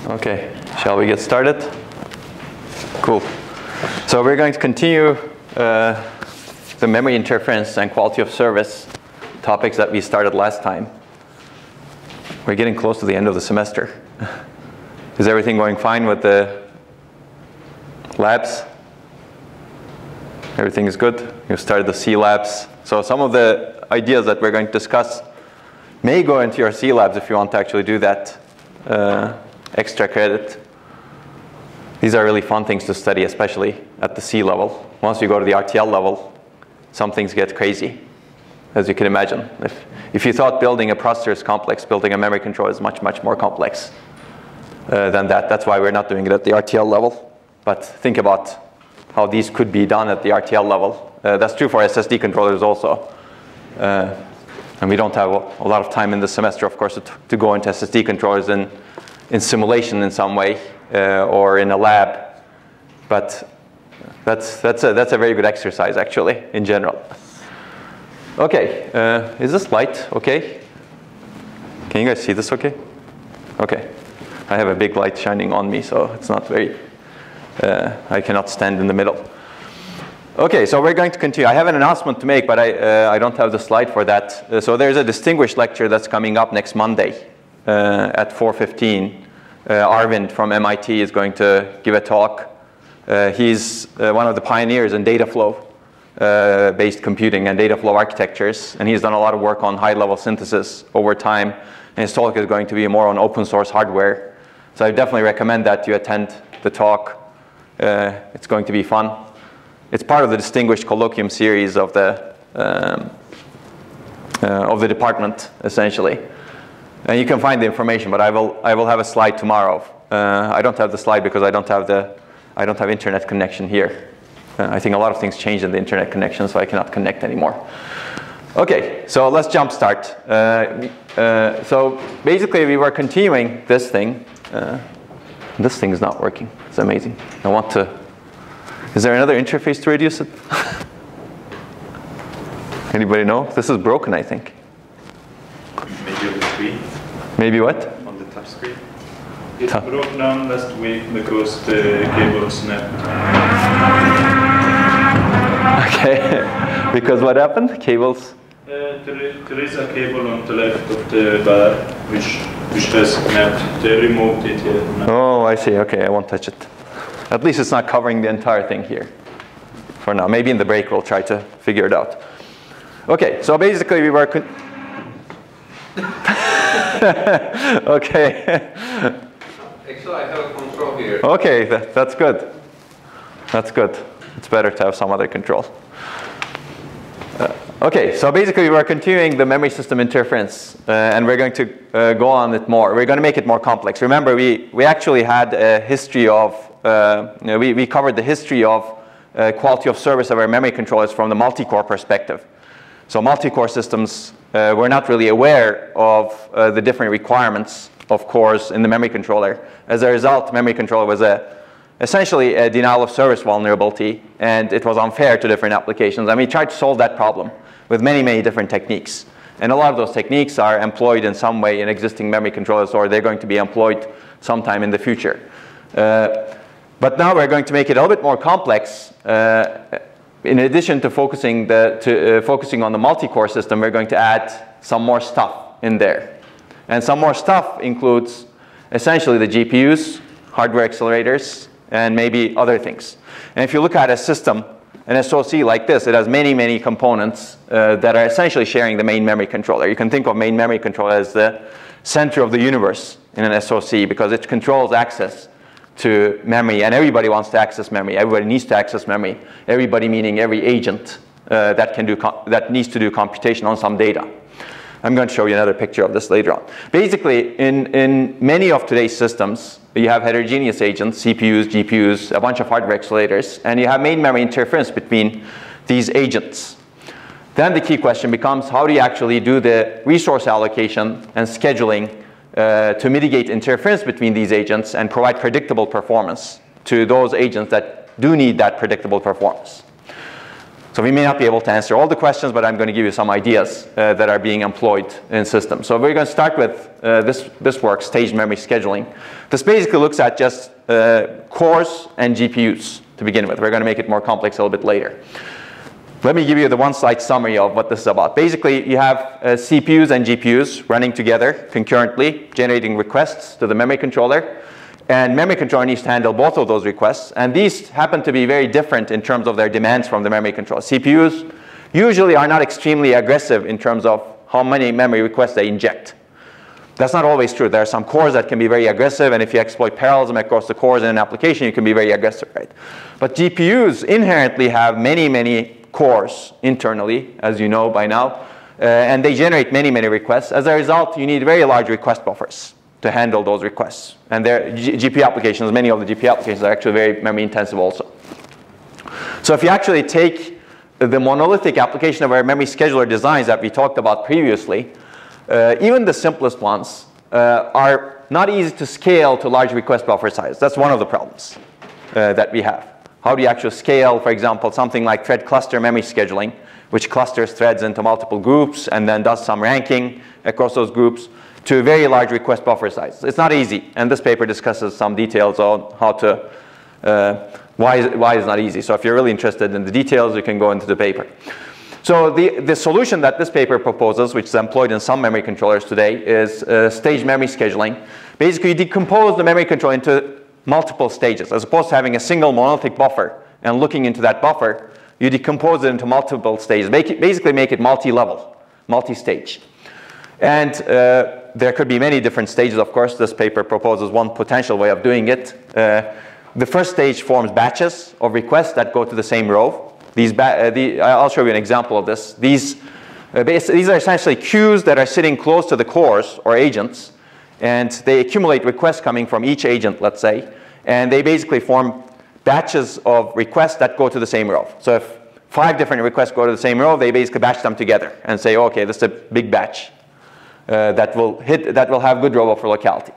Okay, shall we get started? Cool. So we're going to continue the memory interference and quality of service topics that we started last time. We're getting close to the end of the semester. Is everything going fine with the labs? Everything is good? You've started the C labs. So some of the ideas that we're going to discuss may go into your C labs if you want to actually do that extra credit. These are really fun things to study, especially at the C level. Once you go to the RTL level, some things get crazy, as you can imagine. If you thought building a processor is complex, building a memory controller is much, much more complex than that. That's why we're not doing it at the RTL level. But think about how these could be done at the RTL level. That's true for SSD controllers also. And we don't have a lot of time in the semester, of course, to go into SSD controllers in simulation in some way or in a lab. But that's a very good exercise, actually, in general. OK, is this light OK? Can you guys see this OK? OK. I have a big light shining on me, so it's not very, I cannot stand in the middle. OK, so we're going to continue. I have an announcement to make, but I don't have the slide for that. So there's a distinguished lecture that's coming up next Monday at 4:15. Arvind from MIT is going to give a talk. He's one of the pioneers in data flow based computing and data flow architectures. And he's done a lot of work on high-level synthesis over time. And his talk is going to be more on open source hardware. So I definitely recommend that you attend the talk. It's going to be fun. It's part of the distinguished colloquium series of the department, essentially. And you can find the information, but I will have a slide tomorrow. I don't have the slide because I don't have internet connection here. I think a lot of things changed in the internet connection, so I cannot connect anymore. OK, so let's jump start. So basically, we were continuing this thing. This thing is not working. It's amazing. I want to. Is there another interface to reduce it? Anybody know? This is broken, I think. Maybe on the screen. Maybe what? On the touch screen. It broke down last week because the cable snapped. Okay. Because what happened? Cables? There is a cable on the left of the bar which has snapped. They removed it here. Oh, I see. Okay, I won't touch it. At least it's not covering the entire thing here for now. Maybe in the break we'll try to figure it out. OK, so basically we were OK. Actually, I have a control here. OK, that's good. That's good. It's better to have some other control. OK, so basically we were continuing the memory system interference. And we're going to go on it more. We're going to make it more complex. Remember, we actually had a history of we covered the history of quality of service of our memory controllers from the multi-core perspective. So multi-core systems were not really aware of the different requirements of cores in the memory controller. As a result, memory controller was essentially a denial of service vulnerability, and it was unfair to different applications. And we tried to solve that problem with many, many different techniques. And a lot of those techniques are employed in some way in existing memory controllers, or they're going to be employed sometime in the future. But now we're going to make it a little bit more complex. In addition to focusing on the multi-core system, we're going to add some more stuff in there. And some more stuff includes essentially the GPUs, hardware accelerators, and maybe other things. And if you look at a system, an SOC like this, it has many, many components that are essentially sharing the main memory controller. You can think of main memory controller as the center of the universe in an SOC because it controls access to memory, and everybody wants to access memory. Everybody needs to access memory. Everybody meaning every agent that needs to do computation on some data. I'm going to show you another picture of this later on. Basically, in many of today's systems, you have heterogeneous agents, CPUs, GPUs, a bunch of hardware accelerators, and you have main memory interference between these agents. Then the key question becomes, how do you actually do the resource allocation and scheduling to mitigate interference between these agents and provide predictable performance to those agents that do need that predictable performance? So we may not be able to answer all the questions, but I'm going to give you some ideas that are being employed in systems. So we're going to start with this work, staged memory scheduling. This basically looks at just cores and GPUs to begin with. We're going to make it more complex a little bit later. Let me give you the one-slide summary of what this is about. Basically, you have CPUs and GPUs running together concurrently, generating requests to the memory controller. And memory controller needs to handle both of those requests. And these happen to be very different in terms of their demands from the memory controller. CPUs usually are not extremely aggressive in terms of how many memory requests they inject. That's not always true. There are some cores that can be very aggressive, and if you exploit parallelism across the cores in an application, you can be very aggressive, right? But GPUs inherently have many, many cores internally, as you know by now, and they generate many, many requests. As a result, you need very large request buffers to handle those requests. And their GPU applications, many of the GPU applications are actually very memory intensive also. So if you actually take the monolithic application of our memory scheduler designs that we talked about previously, even the simplest ones are not easy to scale to large request buffer size. That's one of the problems that we have. How do you actually scale, for example, something like thread cluster memory scheduling, which clusters threads into multiple groups and then does some ranking across those groups, to very large request buffer size. It's not easy, and this paper discusses some details on how to, why it's not easy. So if you're really interested in the details, you can go into the paper. So the solution that this paper proposes, which is employed in some memory controllers today, is staged memory scheduling. Basically, you decompose the memory controller into multiple stages. As opposed to having a single monolithic buffer and looking into that buffer, you decompose it into multiple stages. Basically make it multi-level, multi-stage. And there could be many different stages, of course. This paper proposes one potential way of doing it. The first stage forms batches of requests that go to the same row. I'll show you an example of this. These are essentially queues that are sitting close to the cores or agents, and they accumulate requests coming from each agent, let's say, and they basically form batches of requests that go to the same row. So if 5 different requests go to the same row, they basically batch them together and say, okay, this is a big batch. That will have good row buffer locality.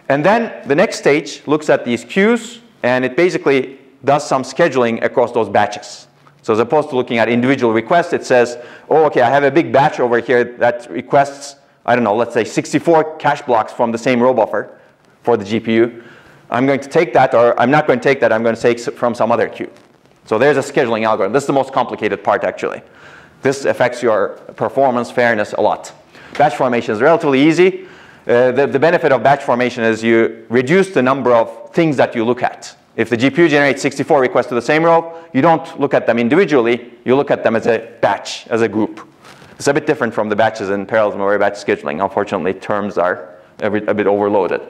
And then the next stage looks at these queues, and it basically does some scheduling across those batches. So as opposed to looking at individual requests, it says, oh, okay, I have a big batch over here that requests, I don't know, let's say 64 cache blocks from the same row buffer for the GPU. I'm going to take that, or I'm not going to take that, I'm going to take from some other queue. So there's a scheduling algorithm. This is the most complicated part, actually. This affects your performance, fairness a lot. Batch formation is relatively easy. The benefit of batch formation is you reduce the number of things that you look at. If the GPU generates 64 requests to the same row, you don't look at them individually. You look at them as a batch, as a group. It's a bit different from the batches in parallelism or batch scheduling. Unfortunately, terms are a bit overloaded.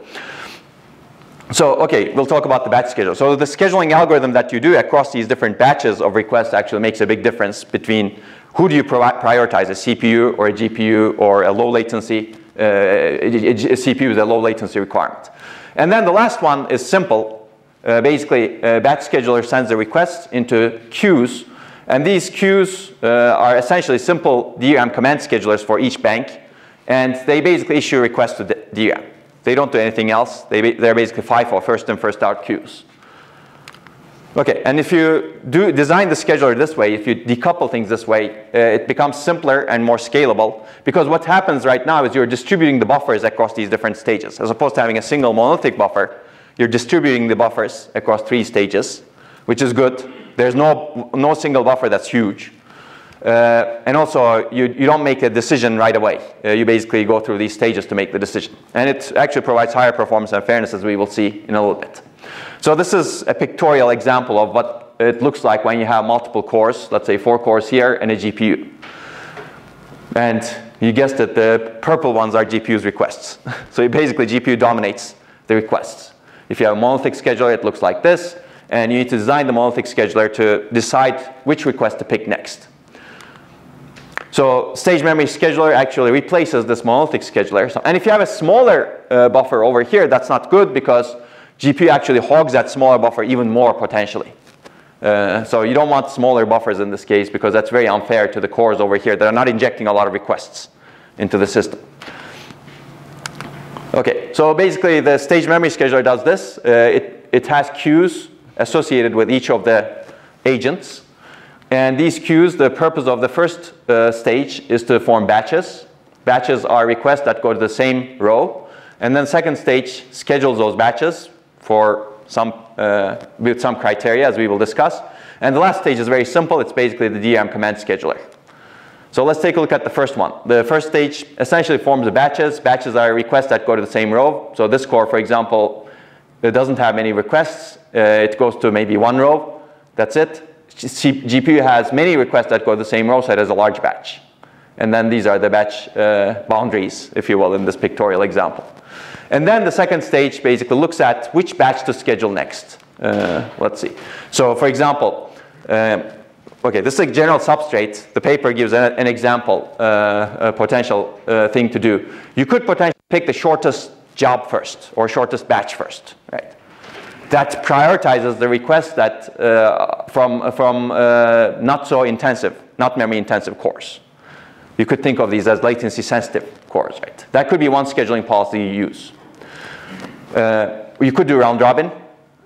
So, okay, we'll talk about the batch schedule. So the scheduling algorithm that you do across these different batches of requests actually makes a big difference between who do you prioritize, a CPU or a GPU or a low latency, a CPU with a low latency requirement. And then the last one is simple. Basically, a batch scheduler sends the requests into queues, and these queues are essentially simple DRAM command schedulers for each bank, and they basically issue requests to DRAM. They don't do anything else. They're basically FIFO, first in, first out queues. Okay, and if you design the scheduler this way, if you decouple things this way, it becomes simpler and more scalable, because what happens right now is you're distributing the buffers across these different stages. As opposed to having a single monolithic buffer, you're distributing the buffers across 3 stages, which is good. There's no single buffer that's huge. And also, you don't make a decision right away. You basically go through these stages to make the decision. And it actually provides higher performance and fairness, as we will see in a little bit. So this is a pictorial example of what it looks like when you have multiple cores, let's say 4 cores here and a GPU. And you guessed it, the purple ones are GPU's requests. So basically, GPU dominates the requests. If you have a monolithic scheduler, it looks like this. And you need to design the monolithic scheduler to decide which request to pick next. So staged memory scheduler actually replaces this monolithic scheduler. And if you have a smaller buffer over here, that's not good, because GPU actually hogs that smaller buffer even more potentially. So you don't want smaller buffers in this case, because that's very unfair to the cores over here that are not injecting a lot of requests into the system. Okay, so basically the staged memory scheduler does this. It has queues associated with each of the agents. And these queues, the purpose of the first stage is to form batches. Batches are requests that go to the same row. And then second stage schedules those batches for some, with some criteria, as we will discuss. And the last stage is very simple. It's basically the DRAM command scheduler. So let's take a look at the first one. The first stage essentially forms the batches. Batches are requests that go to the same row. So this core, for example, it doesn't have many requests. It goes to maybe one row. That's it. GPU has many requests that go to the same row, so it has a large batch. And then these are the batch boundaries, if you will, in this pictorial example. And then the second stage basically looks at which batch to schedule next. Let's see. So for example, okay, this is a general substrate. The paper gives an example, a potential thing to do. You could potentially pick the shortest job first, or shortest batch first, right? That prioritizes the requests that from not so intensive, not memory intensive cores. You could think of these as latency sensitive cores, right? That could be one scheduling policy you use. You could do round robin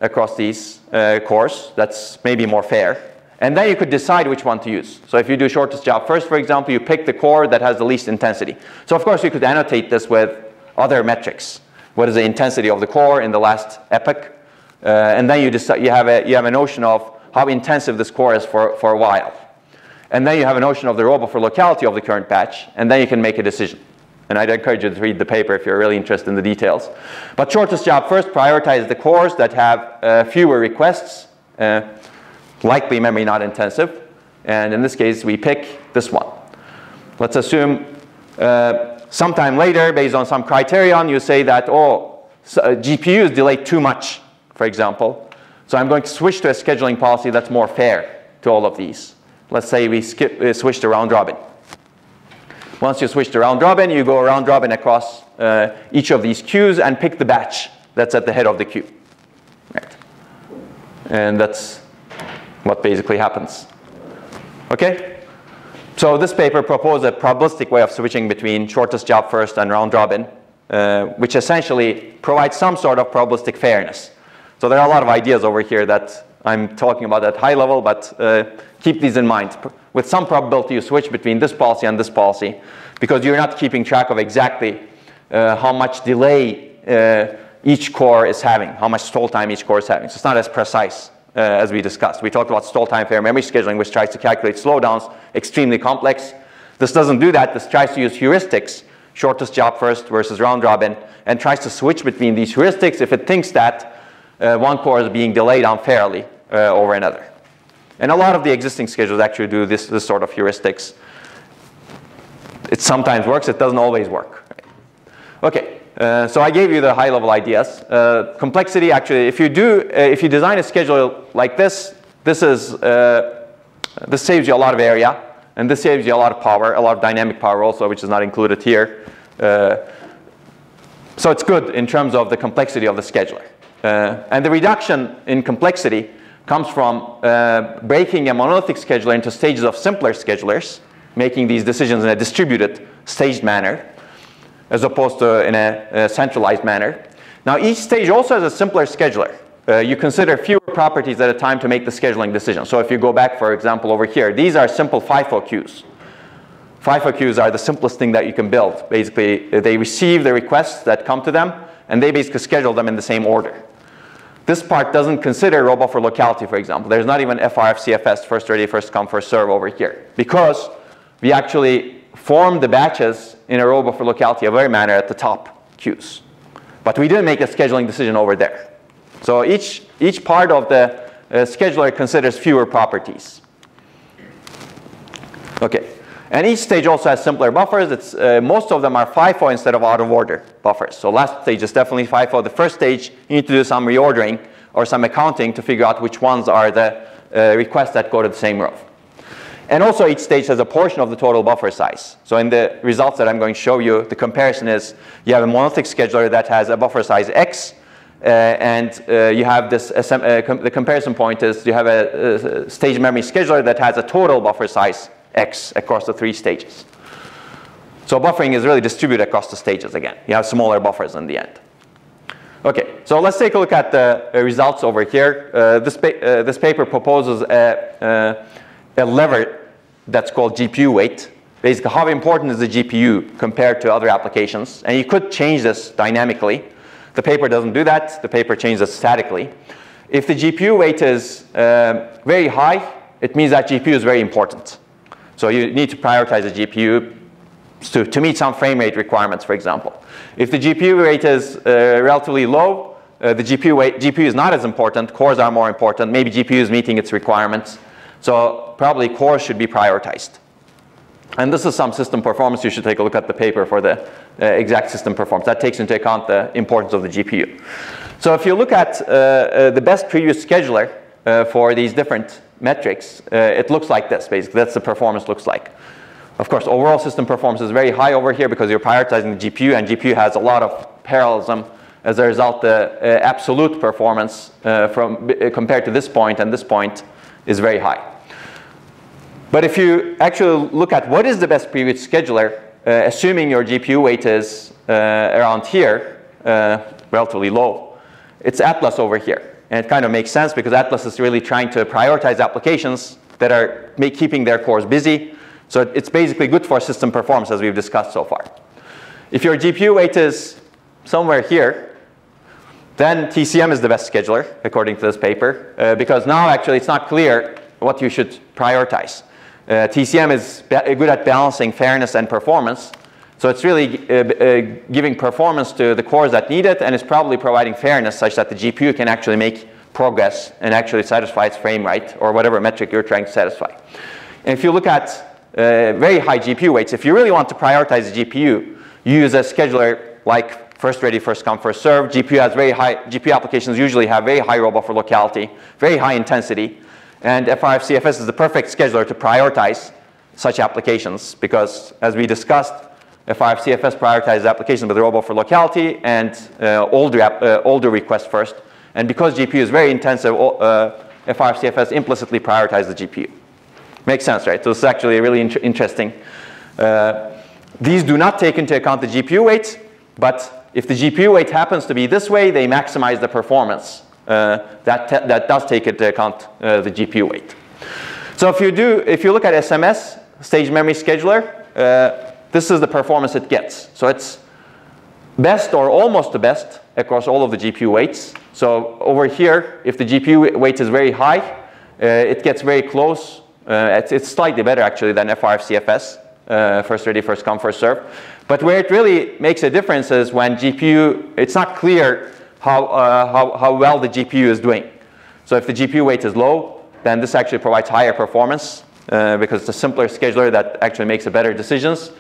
across these cores. That's maybe more fair. And then you could decide which one to use. So if you do shortest job first, for example, you pick the core that has the least intensity. So of course you could annotate this with other metrics. What is the intensity of the core in the last epoch? And then you decide, you have a notion of how intensive this core is for a while. And then you have a notion of the row buffer locality of the current batch, and then you can make a decision. And I'd encourage you to read the paper if you're really interested in the details. But shortest job first prioritizes the cores that have fewer requests, likely memory not intensive. And in this case, we pick this one. Let's assume sometime later, based on some criterion, you say that, oh, GPU is delayed too much, for example. So I'm going to switch to a scheduling policy that's more fair to all of these. Let's say we switch to round robin. Once you switch to round robin, you go round robin across each of these queues and pick the batch that's at the head of the queue. Right. And that's what basically happens. Okay? So this paper proposed a probabilistic way of switching between shortest job first and round robin, which essentially provides some sort of probabilistic fairness. So there are a lot of ideas over here that I'm talking about at high level, but keep these in mind. With some probability, you switch between this policy and this policy because you're not keeping track of exactly how much delay each core is having, how much stall time each core is having. So it's not as precise as we discussed. We talked about stall time fair memory scheduling, which tries to calculate slowdowns, extremely complex. This doesn't do that. This tries to use heuristics, shortest job first versus round robin, and tries to switch between these heuristics if it thinks that one core is being delayed unfairly over another. And a lot of the existing schedules actually do this sort of heuristics. It sometimes works, it doesn't always work. Okay, so I gave you the high-level ideas. Complexity, actually, if you design a schedule like this, this saves you a lot of area, and this saves you a lot of power, a lot of dynamic power also, which is not included here. So it's good in terms of the complexity of the scheduler. And the reduction in complexity comes from breaking a monolithic scheduler into stages of simpler schedulers, making these decisions in a distributed, staged manner, as opposed to in a centralized manner. Now, each stage also has a simpler scheduler. You consider fewer properties at a time to make the scheduling decision. So if you go back, for example, over here, these are simple FIFO queues. FIFO queues are the simplest thing that you can build. Basically, they receive the requests that come to them, and they basically schedule them in the same order. This part doesn't consider row buffer locality, for example. There's not even FR-FCFS, first ready, first come, first serve over here, because we actually form the batches in a row buffer locality aware manner at the top queues. But we didn't make a scheduling decision over there. So each part of the scheduler considers fewer properties. Okay. And each stage also has simpler buffers. Most of them are FIFO instead of out of order buffers. So last stage is definitely FIFO. The first stage, you need to do some reordering or some accounting to figure out which ones are the requests that go to the same row. And also each stage has a portion of the total buffer size. So in the results that I'm going to show you, the comparison is you have a monolithic scheduler that has a buffer size X, and you have this, the comparison point is you have a stage memory scheduler that has a total buffer size X across the 3 stages. So buffering is really distributed across the stages again. You have smaller buffers in the end. Okay, so let's take a look at the results over here. This paper proposes a a lever that's called GPU weight. Basically, how important is the GPU compared to other applications? And you could change this dynamically. The paper doesn't do that. The paper changes it statically. If the GPU weight is very high, it means that GPU is very important. So you need to prioritize the GPU to meet some frame rate requirements, for example. If the GPU rate is relatively low, the GPU is not as important. Cores are more important. Maybe GPU is meeting its requirements. So probably cores should be prioritized. And this is some system performance. You should take a look at the paper for the exact system performance. That takes into account the importance of the GPU. So if you look at the best previous scheduler for these different metrics, it looks like this, basically. That's the performance looks like. Of course, overall system performance is very high over here because you're prioritizing the GPU, and GPU has a lot of parallelism. As a result, the absolute performance compared to this point and this point is very high. But if you actually look at what is the best previous scheduler, assuming your GPU weight is around here, relatively low, it's Atlas over here. And it kind of makes sense because Atlas is really trying to prioritize applications that are keeping their cores busy. So it's basically good for system performance, as we've discussed so far. If your GPU weight is somewhere here, then TCM is the best scheduler, according to this paper, because now actually it's not clear what you should prioritize. TCM is good at balancing fairness and performance. So it's really giving performance to the cores that need it, and it's probably providing fairness such that the GPU can actually make progress and actually satisfy its frame rate or whatever metric you're trying to satisfy. And if you look at very high GPU weights, if you really want to prioritize the GPU, you use a scheduler like first ready, first come, first serve. GPU applications usually have very high roll buffer locality, very high intensity. And FR-FCFS is the perfect scheduler to prioritize such applications because, as we discussed, FR-FCFS prioritizes applications with roll buffer locality and older requests first. And because GPU is very intensive, FR-FCFS implicitly prioritizes the GPU. Makes sense, right? So this is actually really interesting. These do not take into account the GPU weight, but if the GPU weight happens to be this way, they maximize the performance. That does take into account the GPU weight. So if you look at SMS, stage memory scheduler, this is the performance it gets. So it's best or almost the best across all of the GPU weights. So over here, if the GPU weight is very high, it gets very close. It's slightly better actually than FR-FCFS, first ready, first come, first serve. But where it really makes a difference is when GPU, it's not clear how well the GPU is doing. So if the GPU weight is low, then this actually provides higher performance because it's a simpler scheduler that actually makes better decisions.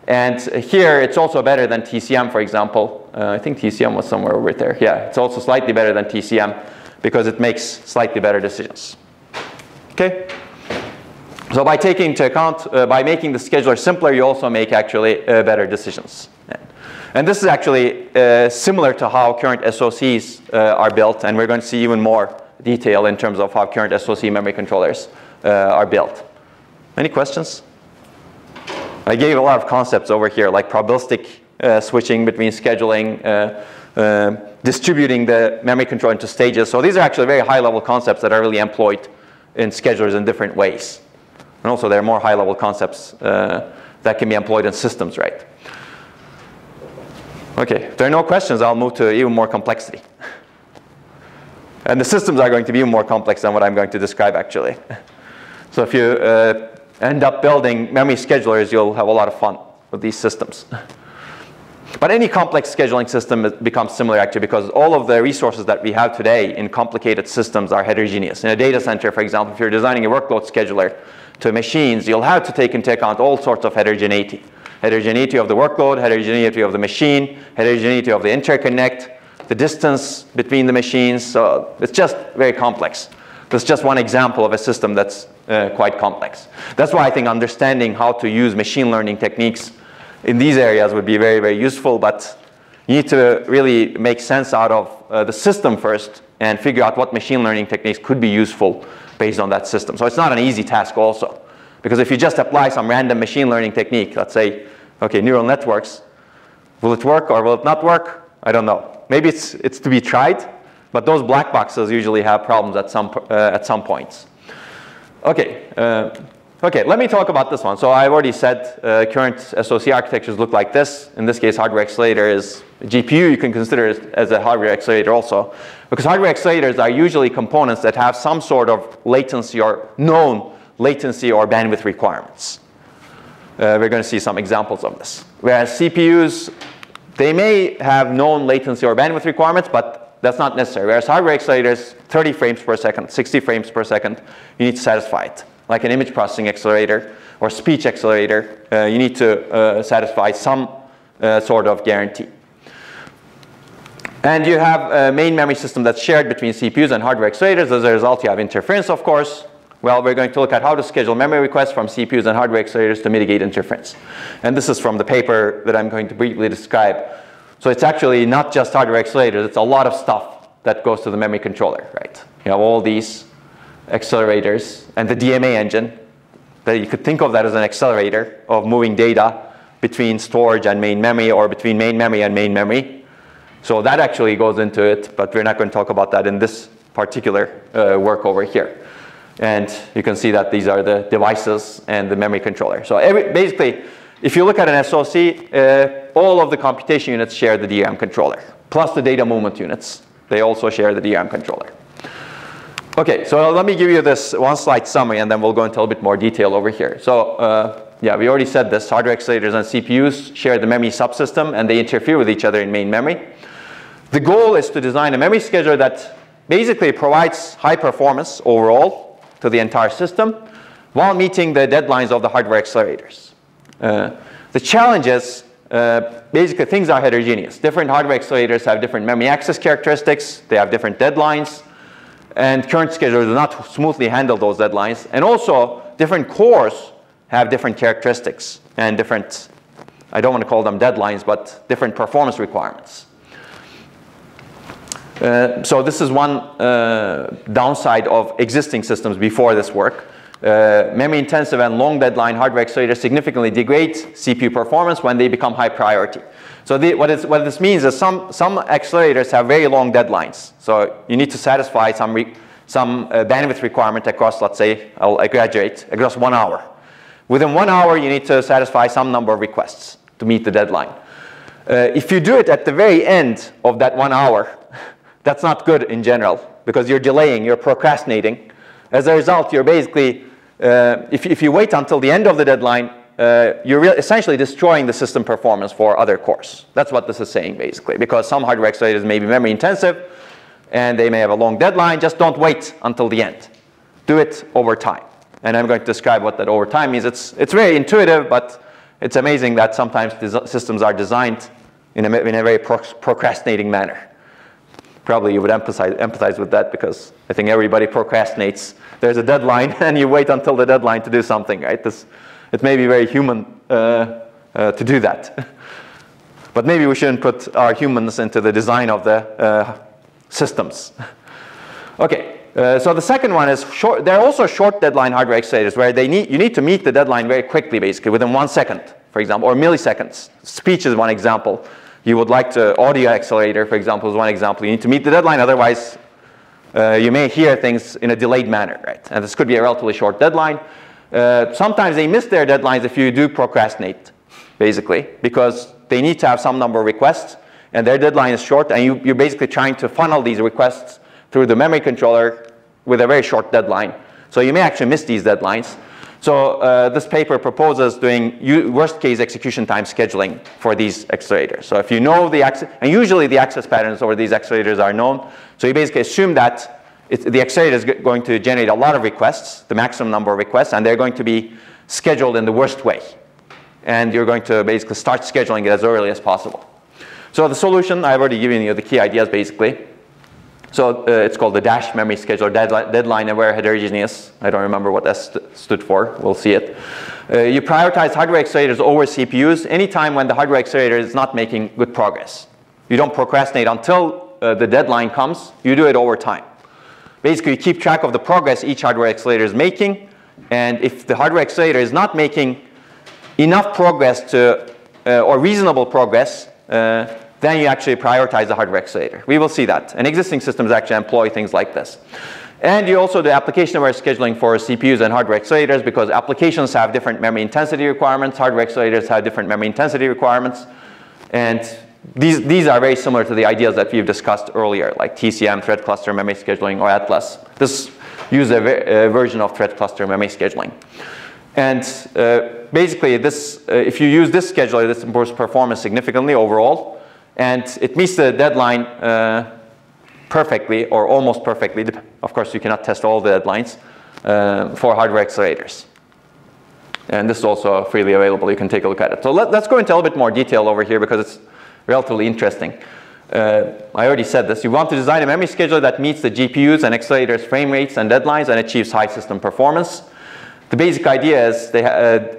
And here, it's also better than TCM, for example. I think TCM was somewhere over there. Yeah, it's also slightly better than TCM because it makes slightly better decisions. Okay? So by taking into account, by making the scheduler simpler, you also make actually better decisions. And this is actually similar to how current SOCs are built, and we're going to see even more detail in terms of how current SOC memory controllers are built. Any questions? I gave a lot of concepts over here, like probabilistic switching between scheduling, distributing the memory controller into stages. So these are actually very high-level concepts that are really employed in schedulers in different ways. And also, there are more high-level concepts that can be employed in systems, right? Okay, if there are no questions, I'll move to even more complexity. And the systems are going to be even more complex than what I'm going to describe, actually. So if you end up building memory schedulers, you'll have a lot of fun with these systems. But any complex scheduling system becomes similar, actually, because all of the resources that we have today in complicated systems are heterogeneous. In a data center, for example, if you're designing a workload scheduler to machines, you'll have to take into account all sorts of heterogeneity. Heterogeneity of the workload, heterogeneity of the machine, heterogeneity of the interconnect, the distance between the machines. So it's just very complex. That's just one example of a system that's quite complex. That's why I think understanding how to use machine learning techniques in these areas would be very, very useful, but you need to really make sense out of the system first and figure out what machine learning techniques could be useful based on that system. So it's not an easy task also, because if you just apply some random machine learning technique, let's say, okay, neural networks, will it work or will it not work? I don't know. Maybe it's to be tried, but those black boxes usually have problems at some points. Okay. Okay, let me talk about this one. So I've already said current SOC architectures look like this. In this case, hardware accelerator is a GPU. You can consider it as a hardware accelerator also. Because hardware accelerators are usually components that have some sort of latency or known latency or bandwidth requirements. We're going to see some examples of this. Whereas CPUs, they may have known latency or bandwidth requirements, but that's not necessary. Whereas hardware accelerators, 30 frames per second, 60 frames per second, you need to satisfy it. Like an image processing accelerator or speech accelerator, you need to satisfy some sort of guarantee. And you have a main memory system that's shared between CPUs and hardware accelerators. As a result, you have interference, of course. Well, we're going to look at how to schedule memory requests from CPUs and hardware accelerators to mitigate interference. And this is from the paper that I'm going to briefly describe. So it's actually not just hardware accelerators. It's a lot of stuff that goes to the memory controller, right? You have all these accelerators and the DMA engine that you could think of that as an accelerator of moving data between storage and main memory or between main memory and main memory. So that actually goes into it, but we're not going to talk about that in this particular work over here. And you can see that these are the devices and the memory controller. So basically, if you look at an SOC, all of the computation units share the DRAM controller, plus the data movement units. They also share the DRAM controller. Okay, so let me give you this one slide summary, and then we'll go into a little bit more detail over here. So yeah, we already said this. Hardware accelerators and CPUs share the memory subsystem, and they interfere with each other in main memory. The goal is to design a memory scheduler that basically provides high performance overall to the entire system while meeting the deadlines of the hardware accelerators. The challenge is basically things are heterogeneous. Different hardware accelerators have different memory access characteristics. They have different deadlines. And current schedulers do not smoothly handle those deadlines. And also, different cores have different characteristics and different, I don't want to call them deadlines, but different performance requirements. So this is one downside of existing systems before this work. Memory intensive and long deadline hardware accelerators significantly degrade CPU performance when they become high priority. So what this means is some accelerators have very long deadlines. So you need to satisfy some bandwidth requirement across, let's say, I'll exaggerate, across 1 hour. Within 1 hour, you need to satisfy some number of requests to meet the deadline. If you do it at the very end of that 1 hour, that's not good in general because you're delaying, you're procrastinating. As a result, you're basically, if you wait until the end of the deadline, you're essentially destroying the system performance for other cores. That's what this is saying, basically, because some hardware accelerators may be memory intensive, and they may have a long deadline. Just don't wait until the end. Do it over time. And I'm going to describe what that over time means. It's very intuitive, but it's amazing that sometimes systems are designed in a very procrastinating manner. Probably you would empathize with that because I think everybody procrastinates. There's a deadline, and you wait until the deadline to do something, right? It may be very human to do that. But maybe we shouldn't put our humanness into the design of the systems. Okay, so the second one is short. There are also short deadline hardware accelerators where you need to meet the deadline very quickly, basically, within 1 second, for example, or milliseconds. Speech is one example. You would like to, audio accelerator, for example, is one example. You need to meet the deadline, otherwise you may hear things in a delayed manner, right? And this could be a relatively short deadline. Sometimes they miss their deadlines if you do procrastinate, basically, because they need to have some number of requests, and their deadline is short, and you're basically trying to funnel these requests through the memory controller with a very short deadline. So you may actually miss these deadlines. So this paper proposes doing worst-case execution time scheduling for these accelerators. So if you know the access, and usually the access patterns over these accelerators are known, so you basically assume that the accelerator is going to generate a lot of requests, the maximum number of requests, and they're going to be scheduled in the worst way. And you're going to basically start scheduling it as early as possible. So the solution, I've already given you the key ideas, basically. So it's called the dash memory scheduler, deadline aware heterogeneous. I don't remember what S stood for. We'll see it. You prioritize hardware accelerators over CPUs anytime when the hardware accelerator is not making good progress. You don't procrastinate until the deadline comes. You do it over time. Basically, you keep track of the progress each hardware accelerator is making. And if the hardware accelerator is not making enough progress to, or reasonable progress, then you actually prioritize the hardware accelerator. We will see that. And existing systems actually employ things like this. And you also do application-aware scheduling for CPUs and hardware accelerators, because applications have different memory intensity requirements, hardware accelerators have different memory intensity requirements, and these are very similar to the ideas that we've discussed earlier, like TCM, thread cluster memory scheduling, or Atlas. This uses a version of thread cluster memory scheduling. And basically, this, if you use this scheduler, this improves performance significantly overall, and it meets the deadline perfectly, or almost perfectly. Of course, you cannot test all the deadlines for hardware accelerators. And this is also freely available. You can take a look at it. So let's go into a little bit more detail over here, because it's relatively interesting. I already said this. You want to design a memory scheduler that meets the GPUs and accelerators' frame rates and deadlines and achieves high system performance. The basic idea is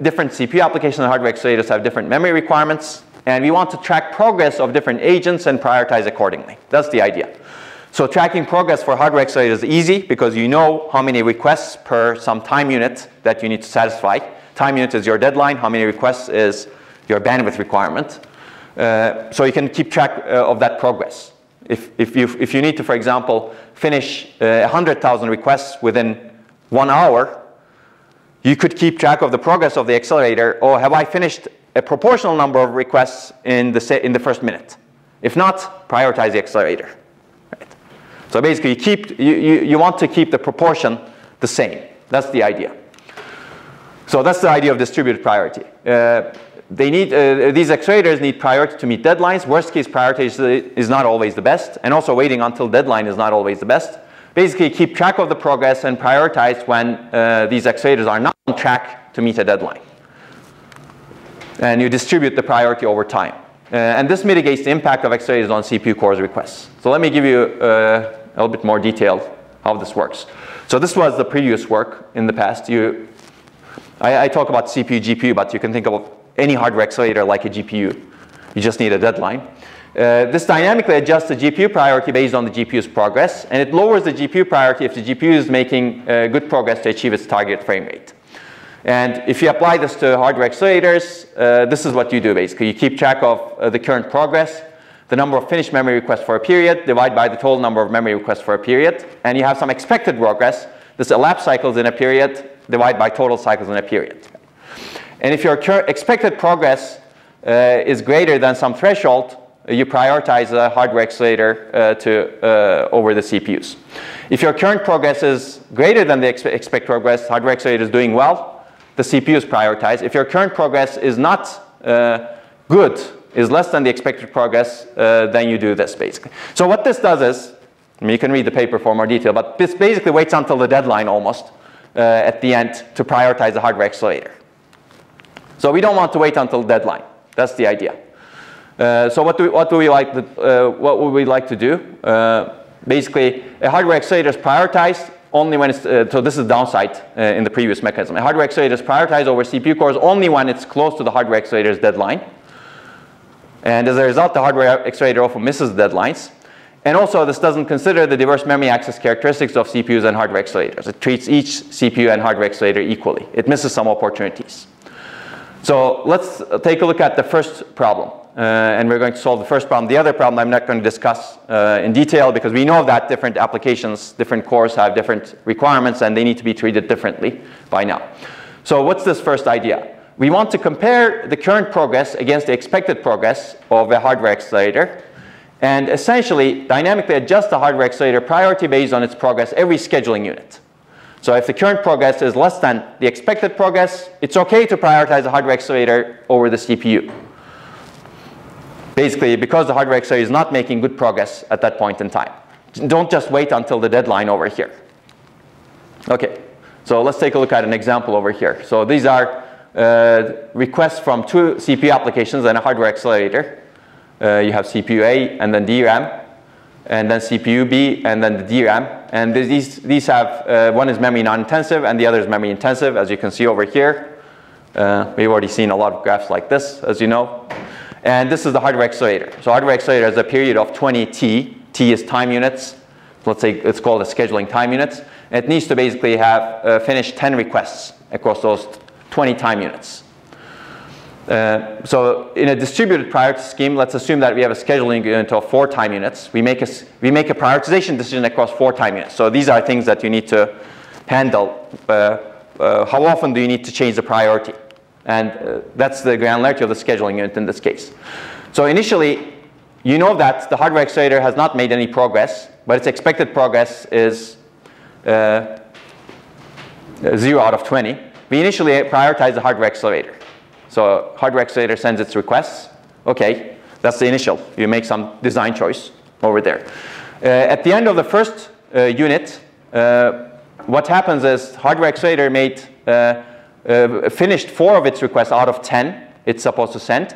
different CPU applications and hardware accelerators have different memory requirements, and we want to track progress of different agents and prioritize accordingly. That's the idea. So tracking progress for hardware accelerators is easy, because you know how many requests per some time unit that you need to satisfy. Time unit is your deadline. How many requests is your bandwidth requirement. So you can keep track of that progress. If you need to, for example, finish 100,000 requests within 1 hour, you could keep track of the progress of the accelerator. Or have I finished a proportional number of requests in the first minute? If not, prioritize the accelerator. Right. So basically, you want to keep the proportion the same. That's the idea. So that's the idea of distributed priority. These accelerators need priority to meet deadlines. Worst case priority is not always the best, and also waiting until deadline is not always the best. Basically, keep track of the progress and prioritize when these accelerators are not on track to meet a deadline. And you distribute the priority over time. And this mitigates the impact of accelerators on CPU cores requests. So let me give you a little bit more detail how this works. So this was the previous work in the past. I talk about CPU, GPU, but you can think of any hardware accelerator like a GPU. You just need a deadline. This dynamically adjusts the GPU priority based on the GPU's progress, and it lowers the GPU priority if the GPU is making good progress to achieve its target frame rate. And if you apply this to hardware accelerators, this is what you do basically. You keep track of the current progress, the number of finished memory requests for a period, divide by the total number of memory requests for a period, and you have some expected progress. This elapsed cycles in a period, divide by total cycles in a period. And if your expected progress is greater than some threshold, you prioritize a hardware accelerator over the CPUs. If your current progress is greater than the expected progress, hardware accelerator is doing well, the CPU is prioritized. If your current progress is not good, is less than the expected progress, then you do this basically. So what this does is, I mean, you can read the paper for more detail, but this basically waits until the deadline almost at the end to prioritize the hardware accelerator. So we don't want to wait until deadline. That's the idea. So what would we like to do? Basically, a hardware accelerator is prioritized only when it's, so this is downside in the previous mechanism. A hardware accelerator is prioritized over CPU cores only when it's close to the hardware accelerator's deadline. And as a result, the hardware accelerator often misses deadlines. And also, this doesn't consider the diverse memory access characteristics of CPUs and hardware accelerators. It treats each CPU and hardware accelerator equally. It misses some opportunities. So let's take a look at the first problem. And we're going to solve the first problem. The other problem I'm not going to discuss in detail, because we know that different applications, different cores have different requirements, and they need to be treated differently by now. So what's this first idea? We want to compare the current progress against the expected progress of a hardware accelerator, and essentially dynamically adjust the hardware accelerator priority based on its progress every scheduling unit. So if the current progress is less than the expected progress, it's okay to prioritize the hardware accelerator over the CPU. Basically, because the hardware accelerator is not making good progress at that point in time. Don't just wait until the deadline over here. Okay, so let's take a look at an example over here. So these are requests from two CPU applications and a hardware accelerator. You have CPU A and then DRAM, and then CPU B and then the DRAM. And these have, one is memory non-intensive and the other is memory intensive, as you can see over here. We've already seen a lot of graphs like this, as you know. And this is the hardware accelerator. So hardware accelerator has a period of 20 T. T is time units. Let's say it's called a scheduling time units. And it needs to basically have finished 10 requests across those 20 time units. So in a distributed priority scheme, let's assume that we have a scheduling unit of 4 time units. We make a prioritization decision across 4 time units. So these are things that you need to handle. How often do you need to change the priority? And that's the granularity of the scheduling unit in this case. So initially, you know that the hardware accelerator has not made any progress, but its expected progress is 0 out of 20. We initially prioritize the hardware accelerator. So hardware accelerator sends its requests. Okay, that's the initial. You make some design choice over there. At the end of the first unit, what happens is hardware accelerator finished 4 of its requests out of 10 it's supposed to send.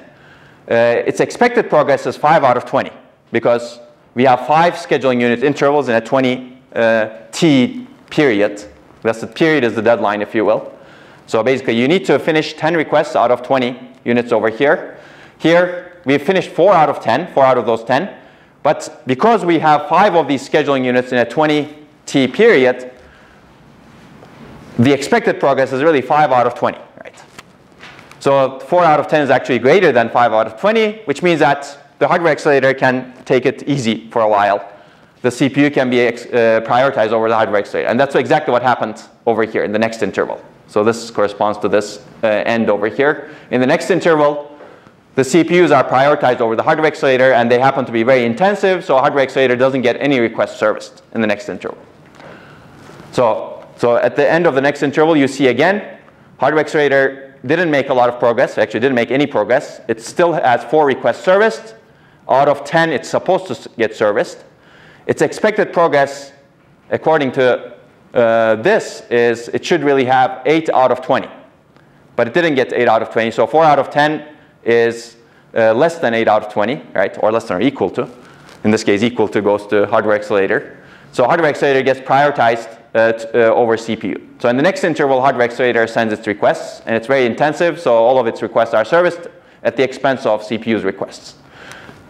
Its expected progress is 5 out of 20 because we have 5 scheduling unit intervals in a 20 T period. That's the period is the deadline, if you will. So basically, you need to finish 10 requests out of 20 units over here. Here, we've finished 4 out of 10, 4 out of those 10. But because we have 5 of these scheduling units in a 20 T period, the expected progress is really 5 out of 20, right? So 4 out of 10 is actually greater than 5 out of 20, which means that the hardware accelerator can take it easy for a while. The CPU can be prioritized over the hardware accelerator. And that's exactly what happened over here in the next interval. So this corresponds to this end over here. In the next interval, the CPUs are prioritized over the hardware accelerator, and they happen to be very intensive, so hardware accelerator doesn't get any requests serviced in the next interval. So at the end of the next interval, you see again, hardware accelerator didn't make a lot of progress, actually didn't make any progress. It still has 4 requests serviced. Out of 10, it's supposed to get serviced. Its expected progress, according to this, is it should really have 8 out of 20. But it didn't get 8 out of 20, so 4 out of 10 is less than 8 out of 20, right? Or less than or equal to. In this case, equal to goes to hardware accelerator. So hardware accelerator gets prioritized over CPU. So in the next interval, hardware accelerator sends its requests, and it's very intensive, so all of its requests are serviced at the expense of CPU's requests.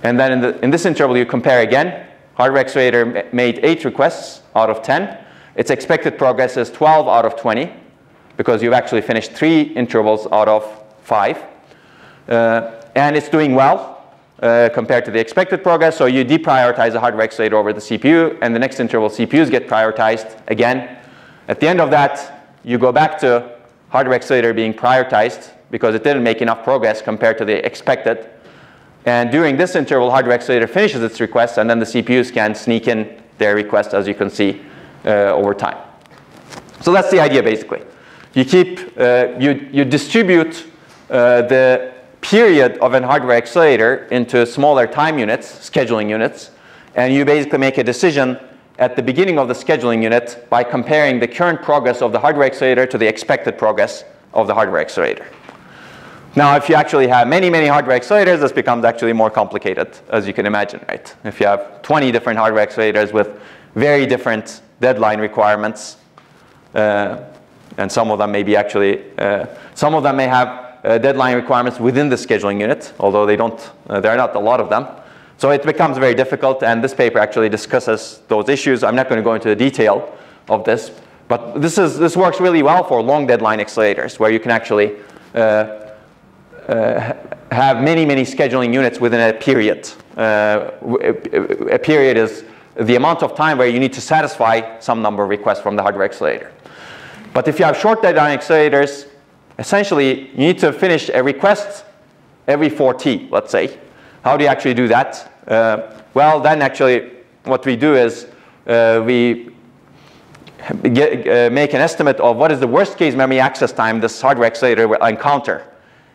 And then in this interval, you compare again. Hardware accelerator made 8 requests out of 10. Its expected progress is 12 out of 20, because you've actually finished 3 intervals out of 5. And it's doing well compared to the expected progress, so you deprioritize the hardware accelerator over the CPU, and the next interval CPUs get prioritized again. At the end of that, you go back to hardware accelerator being prioritized because it didn't make enough progress compared to the expected. And during this interval, hardware accelerator finishes its request, and then the CPUs can sneak in their request, as you can see, over time. So that's the idea, basically. You you distribute the period of a hardware accelerator into smaller time units, scheduling units, and you basically make a decision at the beginning of the scheduling unit by comparing the current progress of the hardware accelerator to the expected progress of the hardware accelerator. Now, if you actually have many, many hardware accelerators, this becomes actually more complicated, as you can imagine, right? If you have 20 different hardware accelerators with very different deadline requirements, and some of them may be actually, some of them may have deadline requirements within the scheduling unit, although there are not a lot of them. So it becomes very difficult, and this paper actually discusses those issues. I'm not going to go into the detail of this, but this works really well for long deadline accelerators, where you can actually have many, many scheduling units within a period. A period is the amount of time where you need to satisfy some number of requests from the hardware accelerator. But if you have short deadline accelerators, essentially, you need to finish a request every 4T, let's say. How do you actually do that? Well, then actually, what we do is we make an estimate of what is the worst case memory access time this hardware accelerator will encounter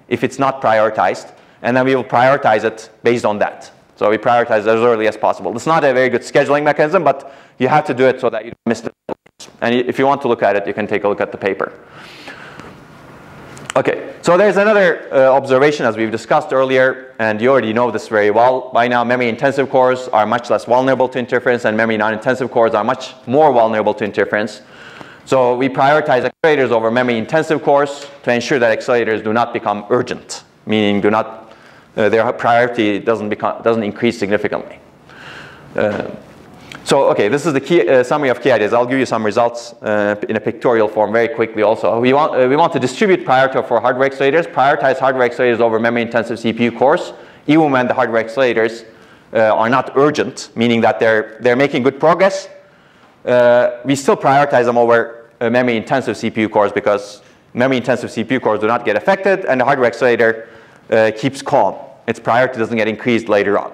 if it's not prioritized, and then we will prioritize it based on that. So we prioritize as early as possible. It's not a very good scheduling mechanism, but you have to do it so that you don't miss the deadlines. And if you want to look at it, you can take a look at the paper. Okay, so there's another observation, as we've discussed earlier, and you already know this very well. By now, memory-intensive cores are much less vulnerable to interference, and memory-non-intensive cores are much more vulnerable to interference. So we prioritize accelerators over memory-intensive cores to ensure that accelerators do not become urgent, meaning their priority doesn't increase significantly. So So, okay, this is the key summary of key ideas. I'll give you some results in a pictorial form very quickly also. We want to distribute priority for hardware accelerators, prioritize hardware accelerators over memory-intensive CPU cores, even when the hardware accelerators are not urgent, meaning that they're making good progress. We still prioritize them over memory-intensive CPU cores because memory-intensive CPU cores do not get affected, and the hardware accelerator keeps calm. Its priority doesn't get increased later on.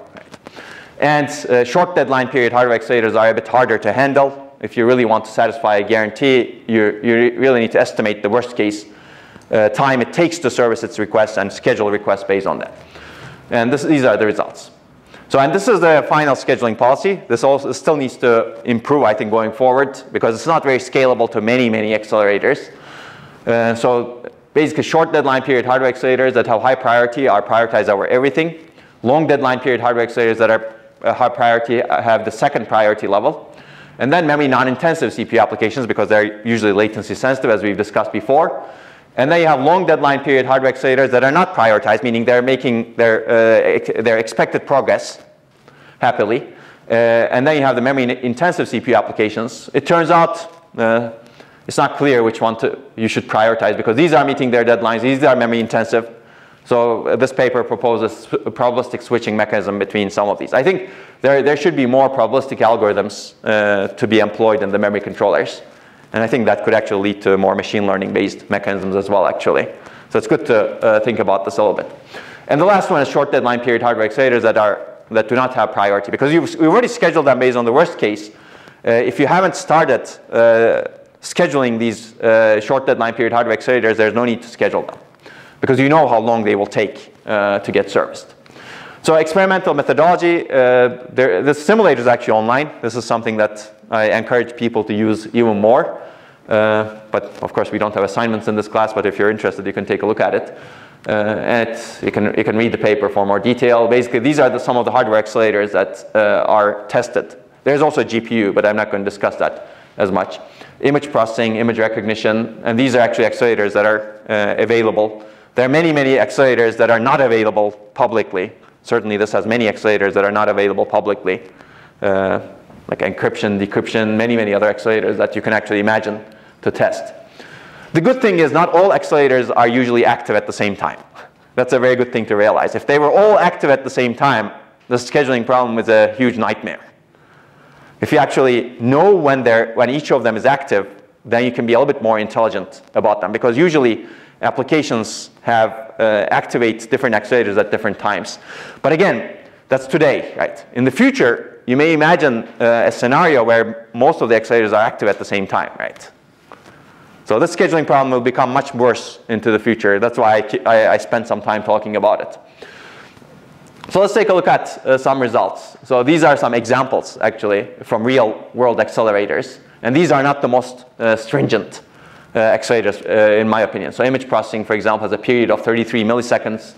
And short deadline period hardware accelerators are a bit harder to handle. If you really want to satisfy a guarantee, you really need to estimate the worst case time it takes to service its requests and schedule requests based on that. And these are the results. So, and this is the final scheduling policy. This also still needs to improve, I think, going forward, because it's not very scalable to many, many accelerators. So basically, short deadline period hardware accelerators that have high priority are prioritized over everything. Long deadline period hardware accelerators that are high priority have the second priority level. And then memory non-intensive CPU applications, because they're usually latency sensitive, as we've discussed before. And then you have long deadline period hardware accelerators that are not prioritized, meaning they're making their expected progress happily. And then you have the memory intensive CPU applications. It turns out it's not clear which one you should prioritize, because these are meeting their deadlines, these are memory intensive. So this paper proposes a probabilistic switching mechanism between some of these. I think there should be more probabilistic algorithms to be employed in the memory controllers. And I think that could actually lead to more machine learning based mechanisms as well, actually. So it's good to think about this a little bit. And the last one is short deadline period hardware accelerators that do not have priority, because we've already scheduled them based on the worst case. If you haven't started scheduling these short deadline period hardware accelerators, there's no need to schedule them, because you know how long they will take to get serviced. So experimental methodology, the simulator is actually online. This is something that I encourage people to use even more. But of course, we don't have assignments in this class, but if you're interested, you can take a look at it. And you can read the paper for more detail. Basically, these are some of the hardware accelerators that are tested. There's also a GPU, but I'm not going to discuss that as much. Image processing, image recognition, and these are actually accelerators that are available. There are many, many accelerators that are not available publicly. Certainly, this has many accelerators that are not available publicly, like encryption, decryption, many, many other accelerators that you can actually imagine to test. The good thing is not all accelerators are usually active at the same time. That's a very good thing to realize. If they were all active at the same time, the scheduling problem is a huge nightmare. If you actually know when each of them is active, then you can be a little bit more intelligent about them, because usually applications activate different accelerators at different times. But again, that's today, right? In the future, you may imagine a scenario where most of the accelerators are active at the same time, right? So this scheduling problem will become much worse into the future. That's why I spent some time talking about it. So let's take a look at some results. So these are some examples, actually, from real-world accelerators. And these are not the most stringent accelerators, in my opinion. So image processing, for example, has a period of 33 milliseconds.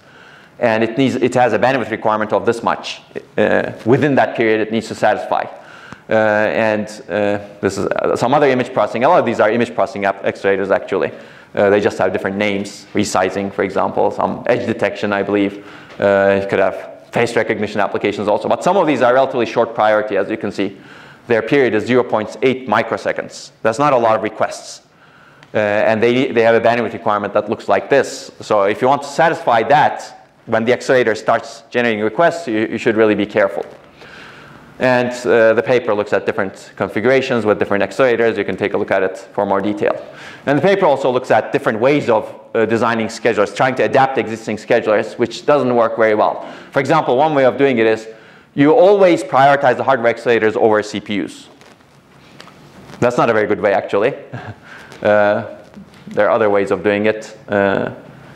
And it has a bandwidth requirement of this much. Within that period, it needs to satisfy. This is some other image processing. A lot of these are image processing accelerators, actually. They just have different names. Resizing, for example, some edge detection, I believe. You could have face recognition applications also. But some of these are relatively short priority, as you can see. Their period is 0.8 microseconds. That's not a lot of requests. And they have a bandwidth requirement that looks like this. So if you want to satisfy that, when the accelerator starts generating requests, you should really be careful. And the paper looks at different configurations with different accelerators. You can take a look at it for more detail. And the paper also looks at different ways of designing schedulers, trying to adapt existing schedulers, which doesn't work very well. For example, one way of doing it is you always prioritize the hardware accelerators over CPUs. That's not a very good way, actually. There are other ways of doing it.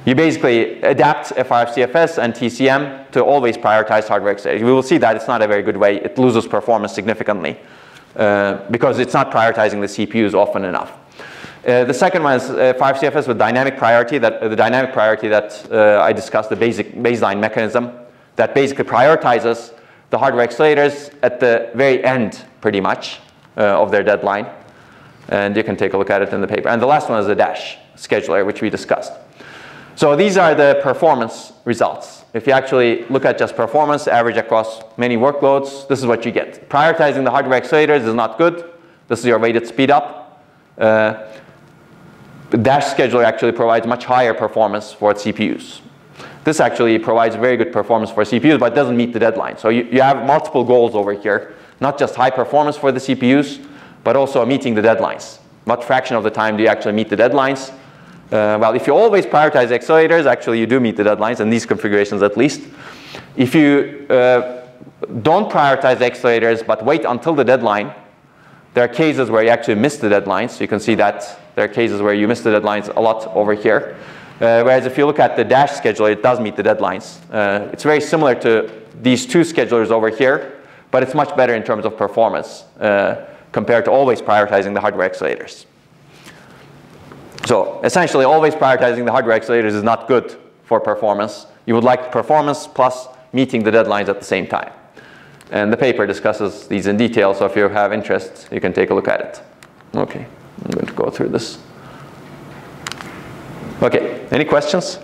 You basically adapt FR-FCFS and TCM to always prioritize hardware accelerators. We will see that it's not a very good way. It loses performance significantly because it's not prioritizing the CPUs often enough. The second one is FR-FCFS with dynamic priority. The dynamic priority that I discussed, the baseline mechanism that basically prioritizes the hardware accelerators at the very end, pretty much, of their deadline. And you can take a look at it in the paper. And the last one is the dash scheduler, which we discussed. So these are the performance results. if you actually look at just performance, average across many workloads, this is what you get. Prioritizing the hardware accelerators is not good. This is your weighted speed up. The dash scheduler actually provides much higher performance for CPUs. This actually provides very good performance for CPUs, but doesn't meet the deadline. So you have multiple goals over here, not just high performance for the CPUs, but also meeting the deadlines. What fraction of the time do you actually meet the deadlines? Well, if you always prioritize accelerators, actually you do meet the deadlines, in these configurations at least. If you don't prioritize accelerators, but wait until the deadline, there are cases where you actually miss the deadlines. So you can see that there are cases where you miss the deadlines a lot over here. Whereas if you look at the dash scheduler, it does meet the deadlines. It's very similar to these two schedulers over here, but it's much better in terms of performance compared to always prioritizing the hardware accelerators. So essentially, always prioritizing the hardware accelerators is not good for performance. You would like performance plus meeting the deadlines at the same time. And the paper discusses these in detail, so if you have interest, you can take a look at it. Okay, I'm going to go through this. Okay, any questions?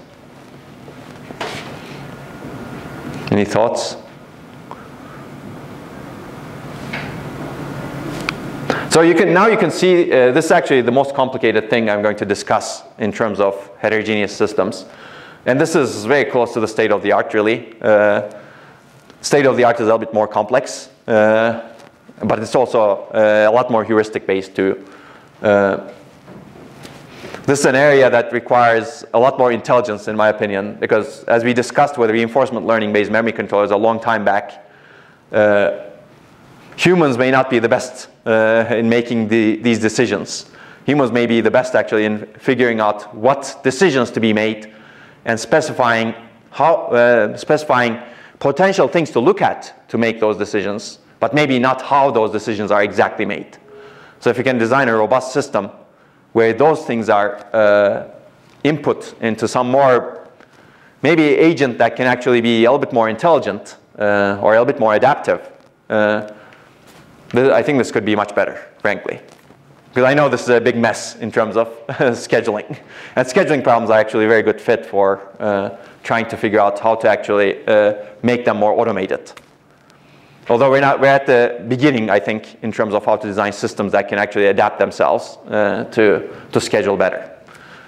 Any thoughts? So now you can see this is actually the most complicated thing I'm going to discuss in terms of heterogeneous systems. And this is very close to the state of the art, really. State of the art is a little bit more complex, but it's also a lot more heuristic based too. This is an area that requires a lot more intelligence, in my opinion, because as we discussed with reinforcement learning based memory controllers a long time back, humans may not be the best in making these decisions. Humans may be the best actually in figuring out what decisions to be made and specifying potential things to look at to make those decisions, but maybe not how those decisions are exactly made. So if you can design a robust system where those things are input into some more, maybe agent that can actually be a little bit more intelligent or a little bit more adaptive, I think this could be much better, frankly. Because I know this is a big mess in terms of scheduling. And scheduling problems are actually a very good fit for trying to figure out how to actually make them more automated. Although we're at the beginning, I think, in terms of how to design systems that can actually adapt themselves to schedule better.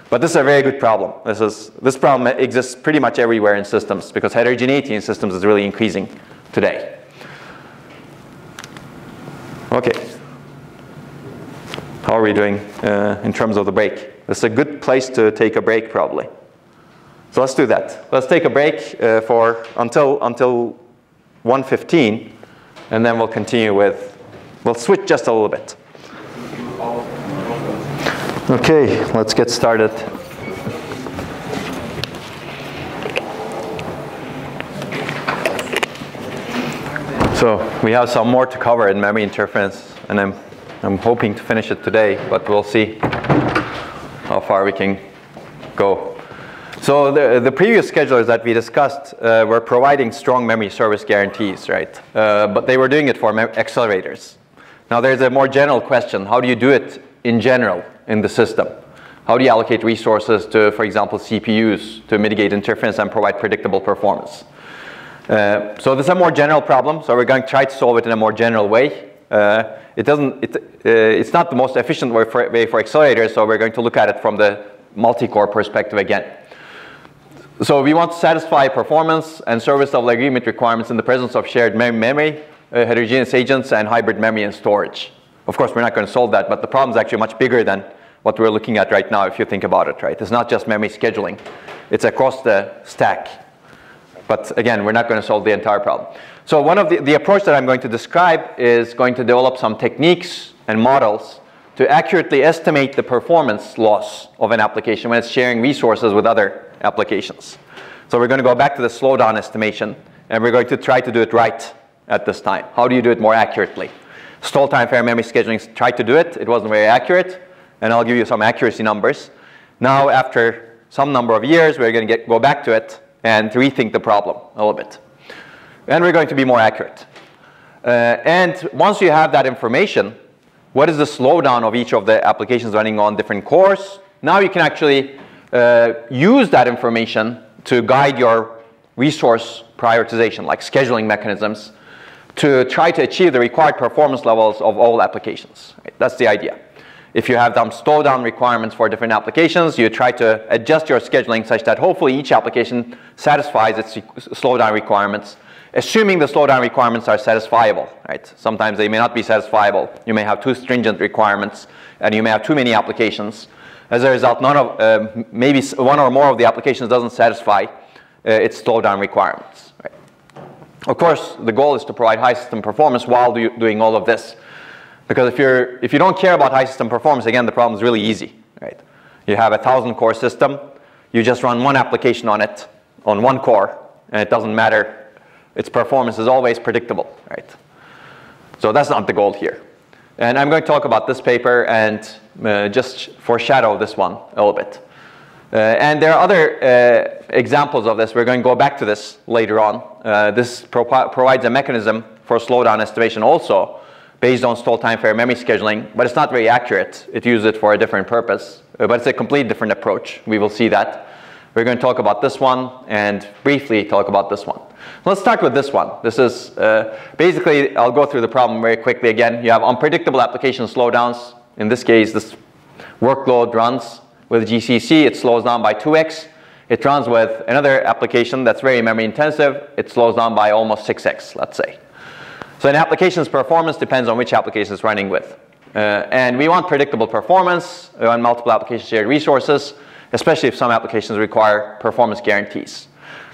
But this is a very good problem. This problem exists pretty much everywhere in systems because heterogeneity in systems is really increasing today. Okay. How are we doing in terms of the break? This is a good place to take a break, probably. So let's do that. Let's take a break until 1:15, and then we'll continue with, we'll switch just a little bit. Okay, let's get started. So we have some more to cover in memory interference, and I'm hoping to finish it today, but we'll see how far we can go. So the previous schedulers that we discussed were providing strong memory service guarantees, right? But they were doing it for accelerators. Now there's a more general question. How do you do it in general in the system? How do you allocate resources to, for example, CPUs to mitigate interference and provide predictable performance? So this is a more general problem, so we're going to try to solve it in a more general way. It's not the most efficient way for accelerators, so we're going to look at it from the multi-core perspective again. So we want to satisfy performance and service level agreement requirements in the presence of shared memory, heterogeneous agents, and hybrid memory and storage. Of course, we're not going to solve that, but the problem is actually much bigger than what we're looking at right now if you think about it, right? It's not just memory scheduling. It's across the stack. But again, we're not going to solve the entire problem. So one of the approach that I'm going to describe is going to develop some techniques and models to accurately estimate the performance loss of an application when it's sharing resources with other applications. So we're going to go back to the slowdown estimation, and we're going to try to do it right at this time. How do you do it more accurately? Stall time fair memory scheduling tried to do it. It wasn't very accurate, and I'll give you some accuracy numbers. Now, after some number of years, we're going to go back to it and rethink the problem a little bit. And we're going to be more accurate. And once you have that information, what is the slowdown of each of the applications running on different cores? Now you can actually use that information to guide your resource prioritization, like scheduling mechanisms, to try to achieve the required performance levels of all applications. Right? That's the idea. If you have some slowdown requirements for different applications, you try to adjust your scheduling such that hopefully each application satisfies its slowdown requirements, assuming the slowdown requirements are satisfiable. Right? Sometimes they may not be satisfiable. You may have too stringent requirements, and you may have too many applications. As a result, maybe one or more of the applications doesn't satisfy its slowdown requirements. Right? Of course, the goal is to provide high system performance while doing all of this. Because if you don't care about high system performance, again, the problem is really easy. Right? You have a 1,000-core system. You just run one application on it, on one core, and it doesn't matter. Its performance is always predictable. Right? So that's not the goal here. And I'm going to talk about this paper and just foreshadow this one a little bit. And there are other examples of this. We're going to go back to this later on. This provides a mechanism for slowdown estimation also, based on stall time fair memory scheduling, but it's not very accurate. It uses it for a different purpose, but it's a completely different approach. We will see that. We're going to talk about this one and briefly talk about this one. Let's start with this one. This is basically, I'll go through the problem very quickly again. You have unpredictable application slowdowns. In this case, this workload runs with GCC. It slows down by 2x. It runs with another application that's very memory intensive. It slows down by almost 6x, let's say. So an application's performance depends on which application it's running with. And we want predictable performance on multiple application shared resources, especially if some applications require performance guarantees.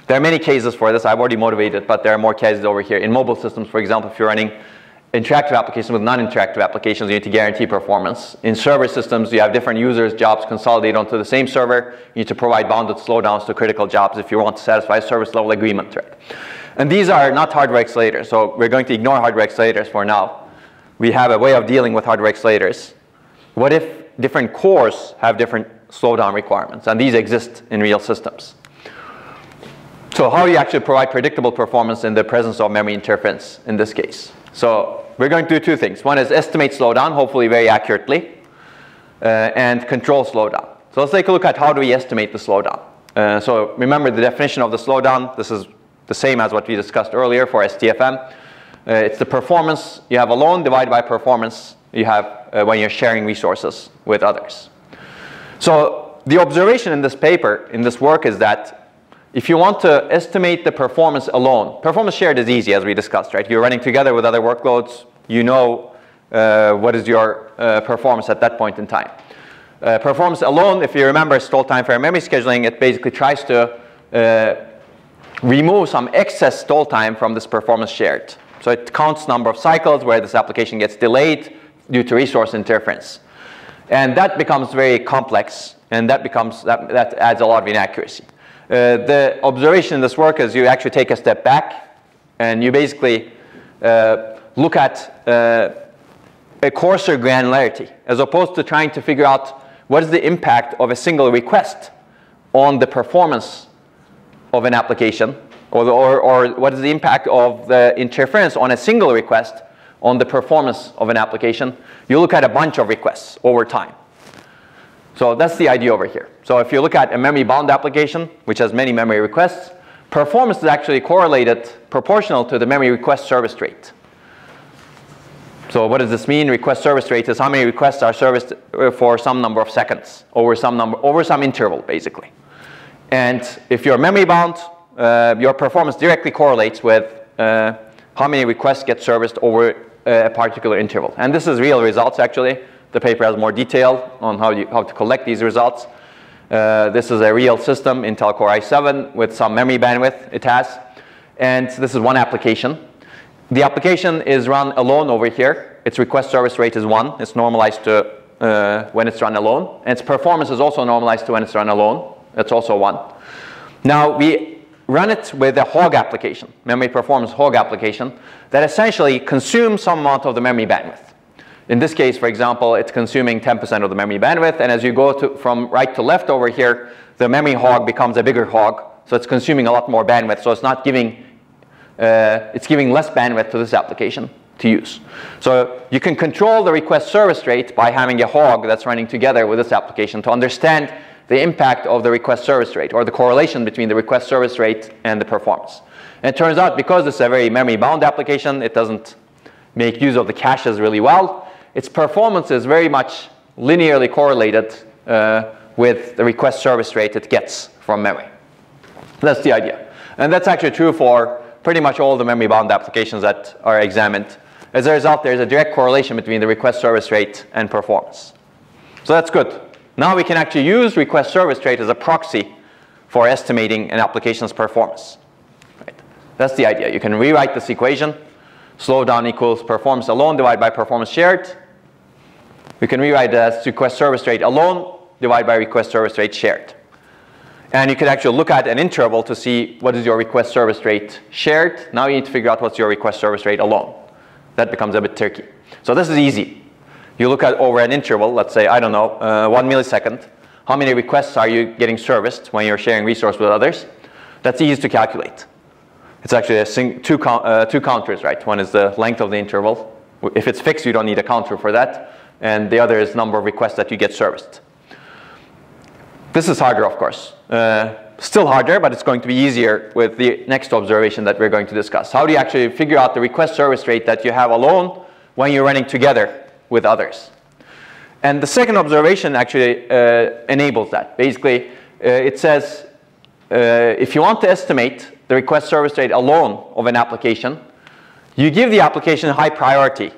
There are many cases for this. I've already motivated, but there are more cases over here. In mobile systems, for example, if you're running interactive applications with non-interactive applications, you need to guarantee performance. In server systems, you have different users' jobs consolidated onto the same server. You need to provide bounded slowdowns to critical jobs if you want to satisfy a service level agreement. Right? And these are not hardware accelerators, so we're going to ignore hardware accelerators for now. We have a way of dealing with hardware accelerators. What if different cores have different slowdown requirements? And these exist in real systems. So how do you actually provide predictable performance in the presence of memory interference in this case? So we're going to do two things. One is estimate slowdown, hopefully very accurately, and control slowdown. So let's take a look at how do we estimate the slowdown. So remember the definition of the slowdown. This is the same as what we discussed earlier for STFM. It's the performance you have alone divided by performance you have when you're sharing resources with others. So the observation in this paper, in this work, is that if you want to estimate the performance alone, performance shared is easy, as we discussed, right? You're running together with other workloads. You know what is your performance at that point in time. Performance alone, if you remember stall time fair memory scheduling, it basically tries to remove some excess stall time from this performance shared. So it counts number of cycles where this application gets delayed due to resource interference. And that becomes very complex, and that adds a lot of inaccuracy. The observation in this work is you actually take a step back, and you basically look at a coarser granularity, as opposed to trying to figure out what is the impact of a single request on the performance of an application, or what is the impact of the interference on a single request on the performance of an application. You look at a bunch of requests over time. So that's the idea over here. So if you look at a memory bound application, which has many memory requests, performance is actually correlated proportional to the memory request service rate. So what does this mean? Request service rate is how many requests are serviced for some number of seconds over some interval, basically. And if you're memory bound, your performance directly correlates with how many requests get serviced over a particular interval. And this is real results, actually. The paper has more detail on how to collect these results. This is a real system, Intel Core i7, with some memory bandwidth it has. And this is one application. The application is run alone over here. Its request service rate is 1. It's normalized to when it's run alone. And its performance is also normalized to when it's run alone. That's also 1. Now, we run it with a hog application, memory performance hog application, that essentially consumes some amount of the memory bandwidth. In this case, for example, it's consuming 10% of the memory bandwidth. And as you go from right to left over here, the memory hog becomes a bigger hog. So it's consuming a lot more bandwidth. So it's not giving, it's giving less bandwidth to this application to use. So you can control the request service rate by having a hog that's running together with this application to understand the impact of the request service rate, or the correlation between the request service rate and the performance. And it turns out, because it's a very memory bound application, it doesn't make use of the caches really well. Its performance is very much linearly correlated with the request service rate it gets from memory. That's the idea. And that's actually true for pretty much all the memory bound applications that are examined. As a result, there's a direct correlation between the request service rate and performance. So that's good. Now we can actually use request service rate as a proxy for estimating an application's performance. Right. That's the idea. You can rewrite this equation. Slowdown equals performance alone divided by performance shared. We can rewrite that as request service rate alone divided by request service rate shared. And you can actually look at an interval to see what is your request service rate shared. Now you need to figure out what's your request service rate alone. That becomes a bit tricky. So this is easy. You look at over an interval, let's say, I don't know, 1 millisecond. How many requests are you getting serviced when you're sharing resource with others? That's easy to calculate. It's actually two counters, right? One is the length of the interval. If it's fixed, you don't need a counter for that. And the other is number of requests that you get serviced. This is harder, of course. Still harder, but it's going to be easier with the next observation that we're going to discuss. How do you actually figure out the request service rate that you have alone when you're running together with others? And the second observation actually enables that. Basically, it says if you want to estimate the request service rate alone of an application, you give the application high priority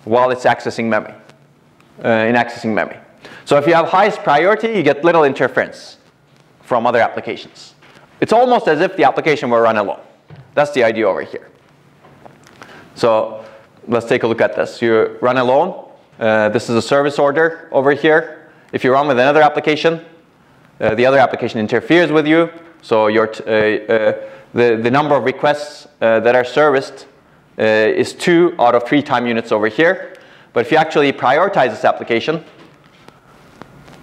while it's accessing memory, in accessing memory. So if you have highest priority, you get little interference from other applications. It's almost as if the application were run alone. That's the idea over here. So let's take a look at this. You run alone. This is a service order over here. If you run with another application, the other application interferes with you. So the number of requests that are serviced is 2 out of 3 time units over here. But if you actually prioritize this application,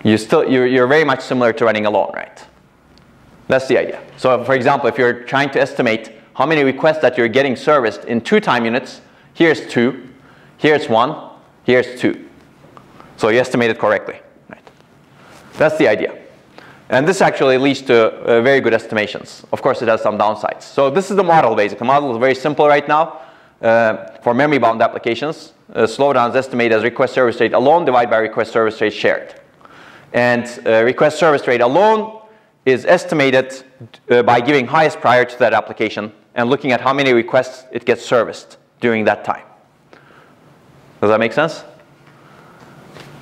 you're very much similar to running alone, right? That's the idea. So for example, if you're trying to estimate how many requests that you're getting serviced in 2 time units, here's 2, here's 1, here's 2. So you estimate it correctly, right? That's the idea. And this actually leads to very good estimations. Of course, it has some downsides. So this is the model, basically. The model is very simple right now. For memory-bound applications, Slowdown is estimated as request service rate alone divided by request service rate shared. And request service rate alone is estimated by giving highest priority to that application and looking at how many requests it gets serviced during that time. Does that make sense?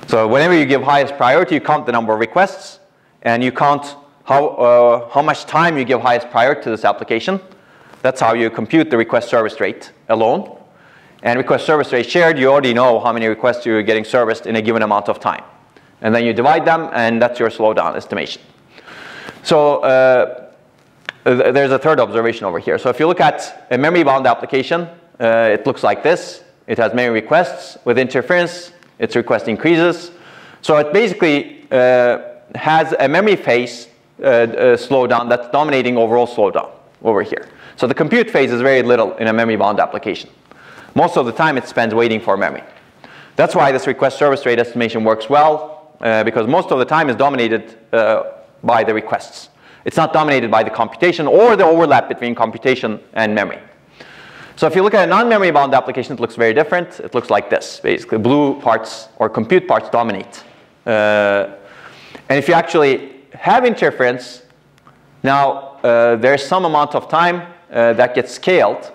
So whenever you give highest priority, you count the number of requests, and you count how much time you give highest priority to this application. That's how you compute the request service rate alone. And request service rate shared, you already know how many requests you're getting serviced in a given amount of time. And then you divide them, and that's your slowdown estimation. So there's a third observation over here. So if you look at a memory-bound application, it looks like this. It has many requests. With interference, its request increases. So it basically has a memory phase slowdown that's dominating overall slowdown over here. So the compute phase is very little in a memory-bound application. Most of the time it spends waiting for memory. That's why this request service rate estimation works well, because most of the time is dominated by the requests. It's not dominated by the computation or the overlap between computation and memory. So if you look at a non-memory bound application, it looks very different. It looks like this, basically. Blue parts or compute parts dominate. And if you actually have interference, now there's some amount of time that gets scaled.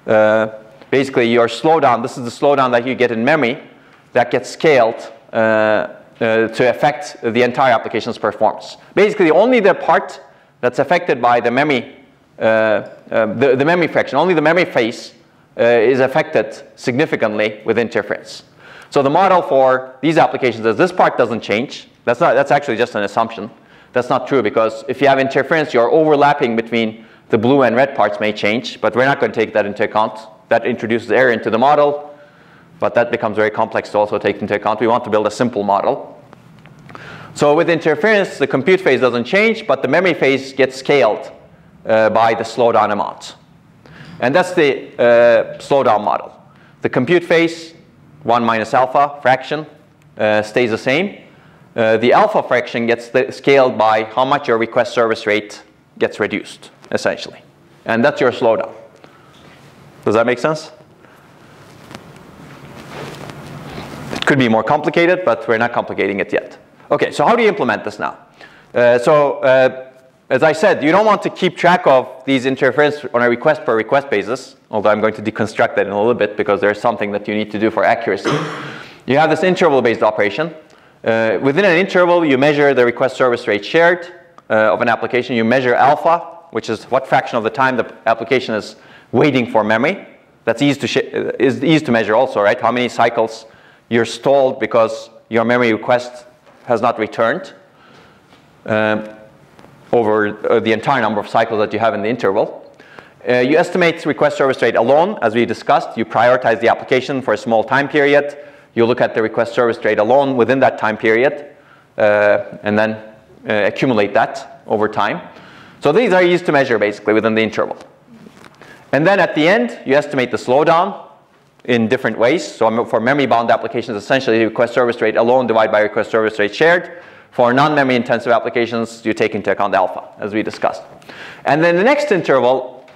Basically, your slowdown, this is the slowdown that you get in memory, that gets scaled to affect the entire application's performance. Basically, only the part that's affected by the memory, the memory fraction, only the memory phase is affected significantly with interference. So the model for these applications is this part doesn't change. That's actually just an assumption. That's not true, because if you have interference, your overlapping between the blue and red parts may change, but we're not going to take that into account. That introduces error into the model, but that becomes very complex to also take into account. We want to build a simple model. So with interference, the compute phase doesn't change, but the memory phase gets scaled by the slowdown amount. And that's the slowdown model. The compute phase, 1 minus alpha fraction, stays the same. the alpha fraction gets scaled by how much your request service rate gets reduced, essentially. And that's your slowdown. Does that make sense? It could be more complicated, but we're not complicating it yet. Okay, so how do you implement this now? As I said, you don't want to keep track of these interference on a request per request basis, although I'm going to deconstruct that in a little bit because there's something that you need to do for accuracy. You have this interval-based operation. Within an interval, you measure the request service rate shared of an application. You measure alpha, which is what fraction of the time the application is waiting for memory. That's easy to measure also, right? How many cycles you're stalled because your memory request has not returned over the entire number of cycles that you have in the interval. You estimate request service rate alone, as we discussed. You prioritize the application for a small time period. You look at the request service rate alone within that time period, and then accumulate that over time. So these are easy to measure basically within the interval. And then at the end, you estimate the slowdown in different ways. So for memory-bound applications, essentially request service rate alone divided by request service rate shared. For non-memory intensive applications, you take into account alpha, as we discussed. And then the next interval,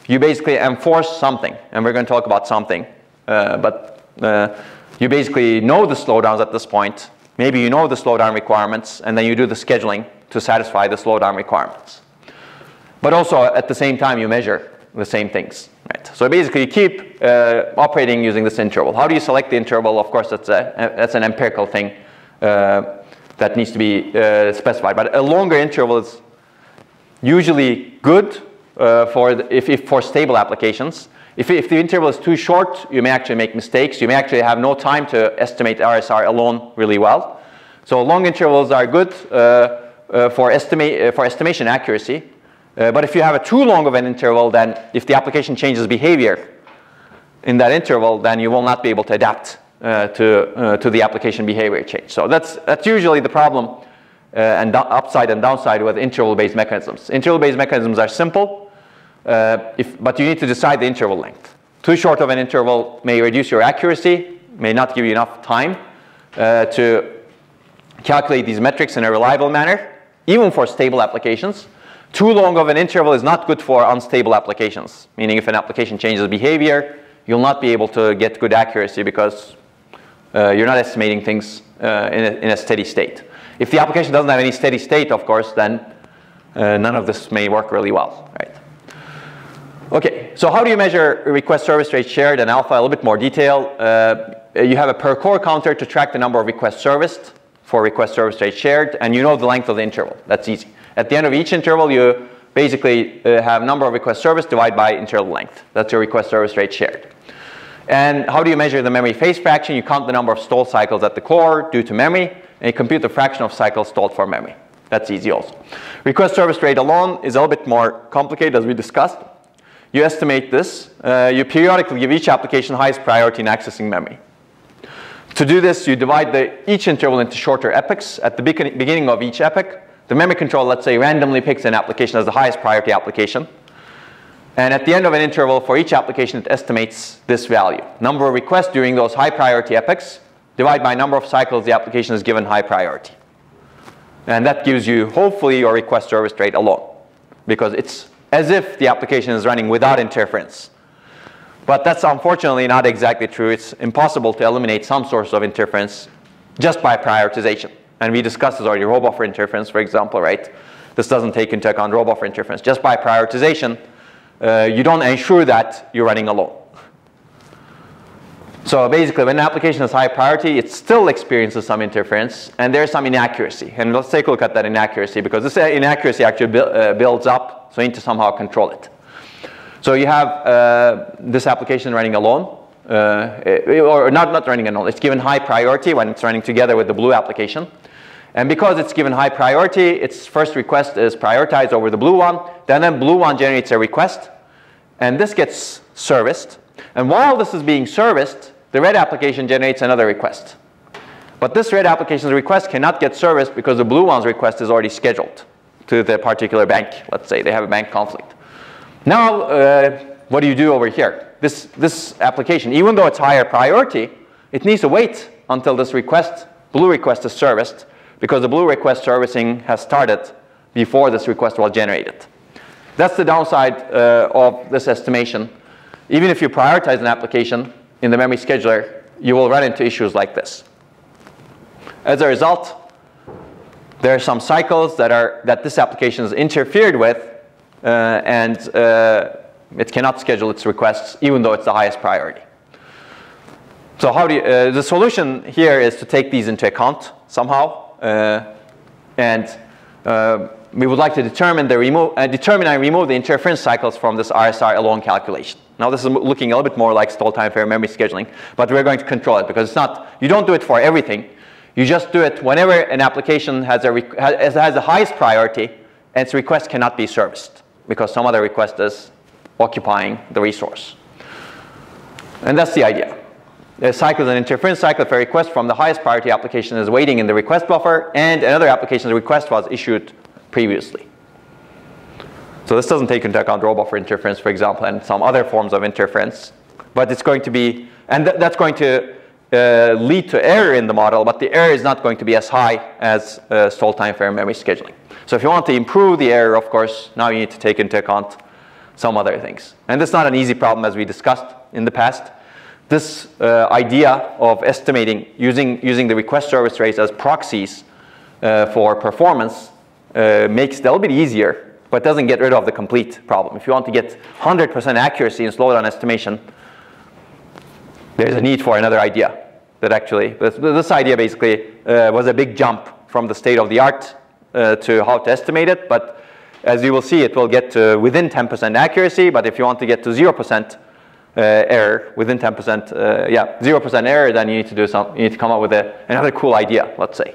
you basically enforce something. And we're going to talk about something. You basically know the slowdowns at this point. Maybe you know the slowdown requirements, and then you do the scheduling to satisfy the slowdown requirements. But also, at the same time, you measure the same things. Right? So basically, you keep operating using this interval. How do you select the interval? Of course, that's an empirical thing that needs to be specified. But a longer interval is usually good for stable applications. If the interval is too short, you may actually make mistakes. You may actually have no time to estimate RSR alone really well. So long intervals are good for estimation accuracy. But if you have too long of an interval, then if the application changes behavior in that interval, then you will not be able to adapt to the application behavior change. So that's usually the problem and upside and downside with interval-based mechanisms. Interval-based mechanisms are simple, but you need to decide the interval length. Too short of an interval may reduce your accuracy, may not give you enough time to calculate these metrics in a reliable manner, even for stable applications. Too long of an interval is not good for unstable applications, meaning if an application changes behavior, you'll not be able to get good accuracy because you're not estimating things in a steady state. If the application doesn't have any steady state, of course, then none of this may work really well, right? Okay, so how do you measure request service rate shared and alpha? A little bit more detail. You have a per core counter to track the number of requests serviced for request service rate shared, and you know the length of the interval. That's easy. At the end of each interval, you basically have number of requests serviced divided by interval length. That's your request service rate shared. And how do you measure the memory phase fraction? You count the number of stall cycles at the core due to memory, and you compute the fraction of cycles stalled for memory. That's easy also. Request service rate alone is a little bit more complicated, as we discussed. You estimate this. You periodically give each application highest priority in accessing memory. To do this, you divide each interval into shorter epochs. At the beginning of each epoch, the memory controller, let's say, randomly picks an application as the highest priority application. And at the end of an interval, for each application, it estimates this value. Number of requests during those high priority epochs, divided by number of cycles the application is given high priority. And that gives you, hopefully, your request service rate alone, because it's as if the application is running without interference. But that's unfortunately not exactly true. It's impossible to eliminate some source of interference just by prioritization. And we discussed this already, row buffer interference, for example, right? This doesn't take into account row buffer interference. Just by prioritization, you don't ensure that you're running alone. So basically, when an application is high priority, it still experiences some interference, and there's some inaccuracy. And let's take a look at that inaccuracy, because this inaccuracy actually builds up, so you need to somehow control it. So you have this application running alone, or not running alone. It's given high priority when it's running together with the blue application. And because it's given high priority, its first request is prioritized over the blue one. Then blue one generates a request, and this gets serviced. And while this is being serviced, the red application generates another request. But this red application's request cannot get serviced because the blue one's request is already scheduled to the particular bank. Let's say they have a bank conflict. Now, what do you do over here? This application, even though it's higher priority, it needs to wait until this request, blue request, is serviced because the blue request servicing has started before this request was generated. That's the downside of this estimation. Even if you prioritize an application in the memory scheduler, you will run into issues like this. As a result, there are some cycles that this application is interfered with, and it cannot schedule its requests even though it's the highest priority. So how do you, the solution here is to take these into account somehow, and we would like to determine and remove the interference cycles from this RSR alone calculation. Now this is looking a little bit more like stall time fair memory scheduling, but we're going to control it because it's not, you don't do it for everything. You just do it whenever an application has the highest priority and its request cannot be serviced because some other request is occupying the resource. And that's the idea. The cycle is an interference cycle if a request from the highest priority application is waiting in the request buffer and another application's request was issued previously. So this doesn't take into account row buffer interference, for example, and some other forms of interference. But it's going to be, and that's going to lead to error in the model, but the error is not going to be as high as stall time fair memory scheduling. So if you want to improve the error, of course, now you need to take into account some other things. And that's not an easy problem as we discussed in the past. This idea of estimating, using the request service rates as proxies for performance makes it a little bit easier, but doesn't get rid of the complete problem. If you want to get 100% accuracy in slowdown estimation, there's a need for another idea. That actually, this idea basically was a big jump from the state of the art to how to estimate it, but as you will see, it will get to within 10% accuracy, but if you want to get to 0% error, within 10%, 0% error, then you need to do you need to come up with another cool idea, let's say.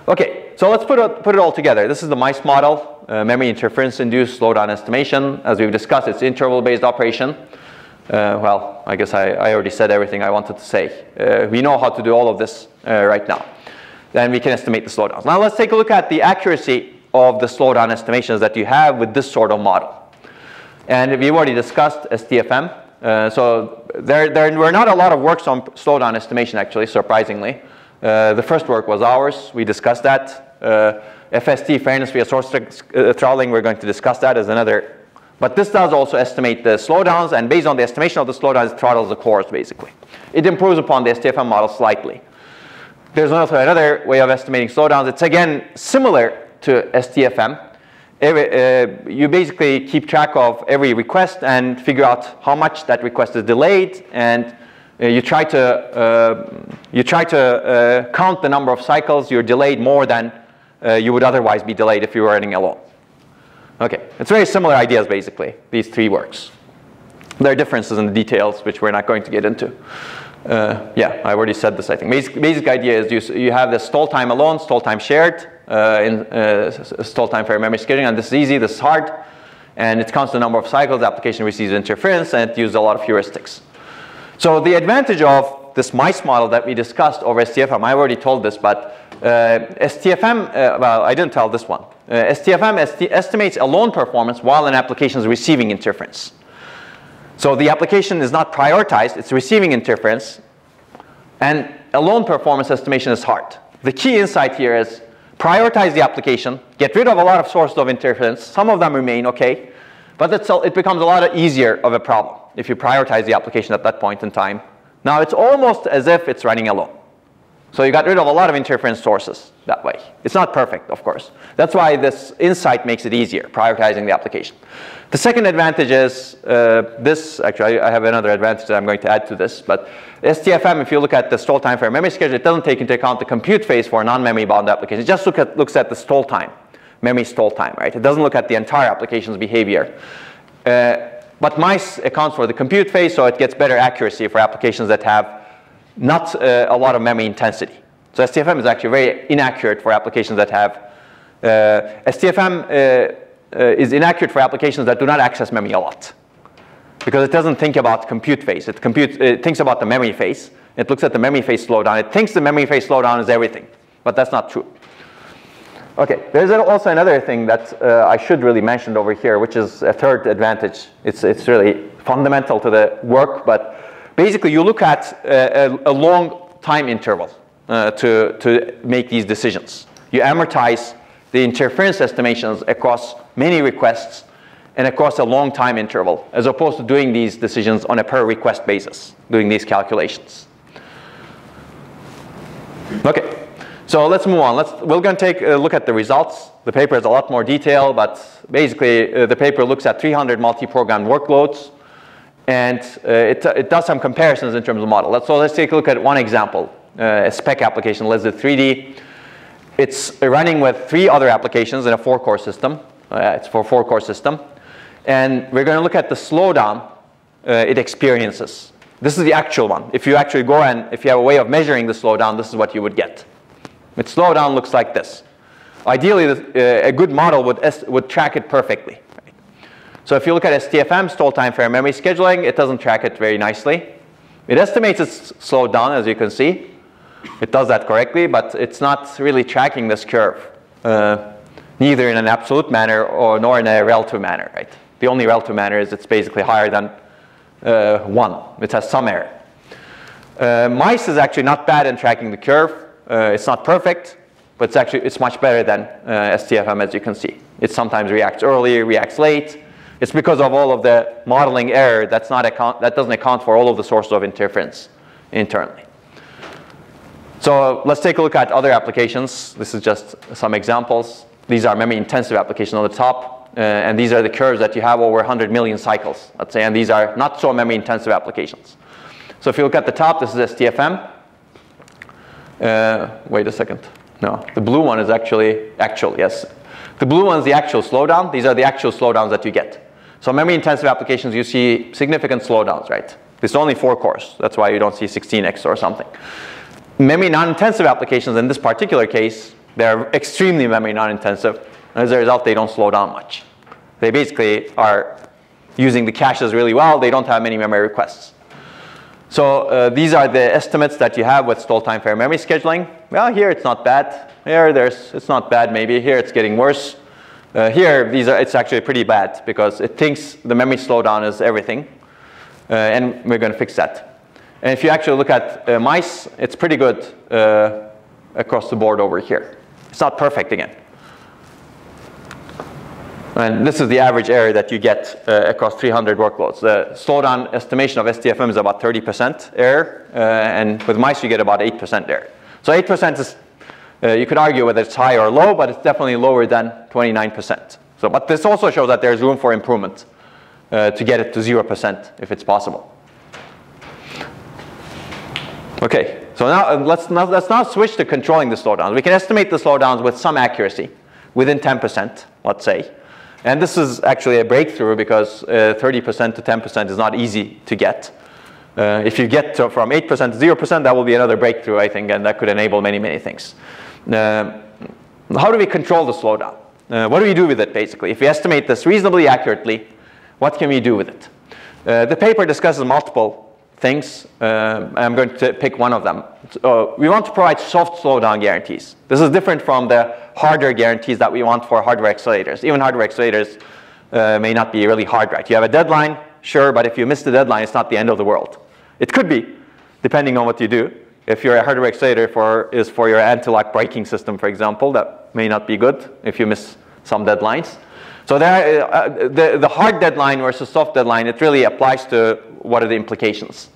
Okay, so let's put it all together. This is the mice model, memory interference-induced slowdown estimation. As we've discussed, it's interval-based operation. Well, I guess I already said everything I wanted to say. We know how to do all of this right now. Then we can estimate the slowdowns. Now let's take a look at the accuracy of the slowdown estimations that you have with this sort of model. And we've already discussed STFM. So there were not a lot of works on slowdown estimation, actually, surprisingly. The first work was ours. We discussed that. FST, fairness via source throttling, we're going to discuss that as another. But this does also estimate the slowdowns, and based on the estimation of the slowdowns, it throttles the cores, basically. It improves upon the STFM model slightly. There's also another way of estimating slowdowns. It's, again, similar to STFM. You basically keep track of every request and figure out how much that request is delayed, and you try to count the number of cycles you're delayed more than you would otherwise be delayed if you were running alone. Okay, it's very similar ideas, basically, these three works. There are differences in the details, which we're not going to get into. Yeah, I already said this, I think. Basic idea is you have the stall time alone, stall time shared, in stall time fair memory scheduling, and this is easy, this is hard, and it counts the number of cycles the application receives interference, and it uses a lot of heuristics. So the advantage of this mice model that we discussed over STFM, I already told this, but STFM, well, I didn't tell this one. STFM estimates alone performance while an application is receiving interference. So the application is not prioritized, it's receiving interference, and alone performance estimation is hard. The key insight here is prioritize the application, get rid of a lot of sources of interference, some of them remain okay, but it becomes a lot easier of a problem if you prioritize the application at that point in time. Now it's almost as if it's running alone. So you got rid of a lot of interference sources that way. It's not perfect, of course. That's why this insight makes it easier, prioritizing the application. The second advantage is actually I have another advantage that I'm going to add to this, but STFM, if you look at the stall time for a memory schedule, it doesn't take into account the compute phase for a non-memory bound application. It just looks at the stall time, memory stall time, right? It doesn't look at the entire application's behavior. But mice accounts for the compute phase, so it gets better accuracy for applications that have not a lot of memory intensity. So STFM is actually very inaccurate for applications that have, STFM is inaccurate for applications that do not access memory a lot. Because it doesn't think about compute phase. It thinks about the memory phase. It looks at the memory phase slowdown. It thinks the memory phase slowdown is everything. But that's not true. Okay, there's also another thing that I should really mention over here, which is a third advantage. It's really fundamental to the work, but basically you look at a long time interval. to make these decisions. You amortize the interference estimations across many requests and across a long time interval, as opposed to doing these decisions on a per request basis, doing these calculations. Okay, so let's move on. We're going to take a look at the results. The paper has a lot more detail, but basically the paper looks at 300 multi-programmed workloads, and it does some comparisons in terms of model. So let's take a look at one example, a spec application, let's do 3D. It's running with 3 other applications in a 4-core system. It's for a 4-core system. And we're going to look at the slowdown it experiences. This is the actual one. If you actually go and if you have a way of measuring the slowdown, this is what you would get. Its slowdown looks like this. Ideally, a good model would track it perfectly. Right? So if you look at STFM, stall time fair memory scheduling, it doesn't track it very nicely. It estimates its slowdown, as you can see. It does that correctly, but it's not really tracking this curve, neither in an absolute manner nor in a relative manner. Right? The only relative manner is it's basically higher than 1. It has some error. Mice is actually not bad in tracking the curve. It's not perfect, but it's much better than STFM, as you can see. It sometimes reacts early, reacts late. It's because of all of the modeling error that doesn't account for all of the sources of interference internally. So let's take a look at other applications. This is just some examples. These are memory intensive applications on the top. And these are the curves that you have over 100 million cycles, let's say. And these are not so memory intensive applications. So if you look at the top, this is STFM. Wait a second. No, the blue one is actually actual, yes. The blue one is the actual slowdown. These are the actual slowdowns that you get. So memory intensive applications, you see significant slowdowns, right? This is only 4 cores. That's why you don't see 16x or something. Memory non-intensive applications, in this particular case, they're extremely memory non-intensive. As a result, they don't slow down much. They basically are using the caches really well. They don't have many memory requests. So these are the estimates that you have with stall time fair memory scheduling. Well, here it's not bad. Here it's not bad maybe. Here it's getting worse. Here it's actually pretty bad because it thinks the memory slowdown is everything. And we're going to fix that. And if you actually look at mice, it's pretty good across the board over here. It's not perfect again. And this is the average error that you get across 300 workloads. The slowdown estimation of STFM is about 30% error, and with mice you get about 8% error. So 8% is, you could argue whether it's high or low, but it's definitely lower than 29%. So, but this also shows that there's room for improvement to get it to 0% if it's possible. Okay, so now let's now switch to controlling the slowdowns. We can estimate the slowdowns with some accuracy, within 10%, let's say. And this is actually a breakthrough because 30% to 10% is not easy to get. If you get from 8% to 0%, that will be another breakthrough, I think, and that could enable many, many things. How do we control the slowdown? What do we do with it, basically? If we estimate this reasonably accurately, what can we do with it? The paper discusses multiple things. I'm going to pick one of them. We want to provide soft slowdown guarantees. This is different from the harder guarantees that we want for hardware accelerators. Even hardware accelerators may not be really hard, right? You have a deadline, sure, but if you miss the deadline, it's not the end of the world. It could be, depending on what you do. If your hardware accelerator is for your anti-lock braking system, for example, that may not be good if you miss some deadlines. So the hard deadline versus soft deadline, it really applies to what are the implications.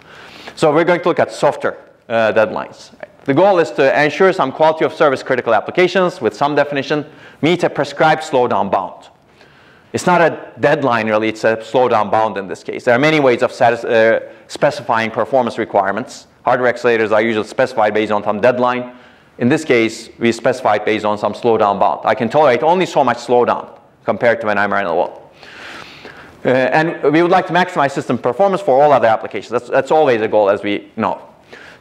So we're going to look at softer deadlines. The goal is to ensure some quality of service critical applications with some definition meet a prescribed slowdown bound. It's not a deadline really, it's a slowdown bound in this case. There are many ways of specifying performance requirements. Hardware accelerators are usually specified based on some deadline. In this case, we specify it based on some slowdown bound. I can tolerate only so much slowdown compared to when I'm running low. And we would like to maximize system performance for all other applications. That's always a goal, as we know.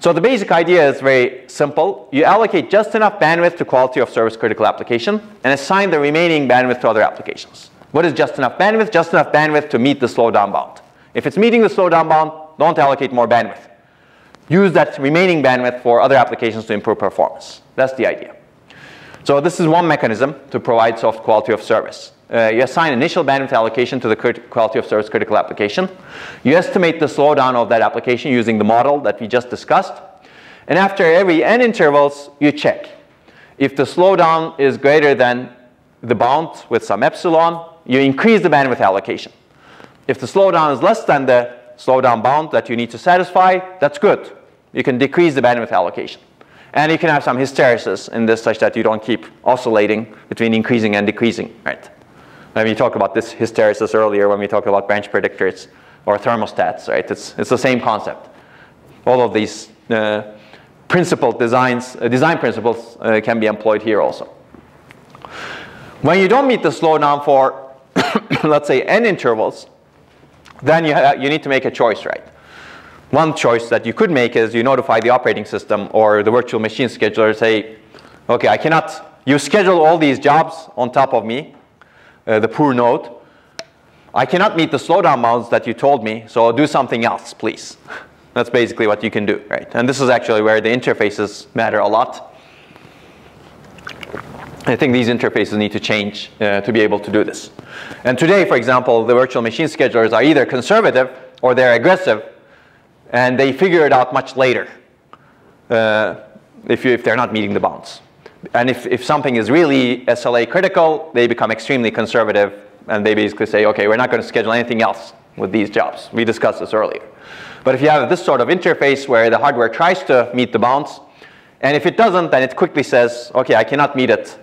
So the basic idea is very simple. You allocate just enough bandwidth to quality of service critical application and assign the remaining bandwidth to other applications. What is just enough bandwidth? Just enough bandwidth to meet the slowdown bound. If it's meeting the slowdown bound, don't allocate more bandwidth. Use that remaining bandwidth for other applications to improve performance. That's the idea. So this is one mechanism to provide soft quality of service. You assign initial bandwidth allocation to the quality of service critical application. You estimate the slowdown of that application using the model that we just discussed. And after every n intervals, you check. If the slowdown is greater than the bound with some epsilon, you increase the bandwidth allocation. If the slowdown is less than the slowdown bound that you need to satisfy, that's good. You can decrease the bandwidth allocation. And you can have some hysteresis in this such that you don't keep oscillating between increasing and decreasing, right? And we talked about this hysteresis earlier when we talked about branch predictors or thermostats, right? It's the same concept. All of these design principles can be employed here also. When you don't meet the slowdown for, let's say, n intervals, then you need to make a choice, right? One choice that you could make is you notify the operating system or the virtual machine scheduler, say, okay, I cannot, you schedule all these jobs on top of me, the poor node. I cannot meet the slowdown bounds that you told me, so do something else, please. That's basically what you can do, right? And this is actually where the interfaces matter a lot. I think these interfaces need to change to be able to do this. And today, for example, the virtual machine schedulers are either conservative or they're aggressive, and they figure it out much later if they're not meeting the bounds. And if something is really SLA critical, they become extremely conservative, and they basically say, okay, we're not going to schedule anything else with these jobs. We discussed this earlier. But if you have this sort of interface where the hardware tries to meet the bounds, and if it doesn't, then it quickly says, okay, I cannot meet it.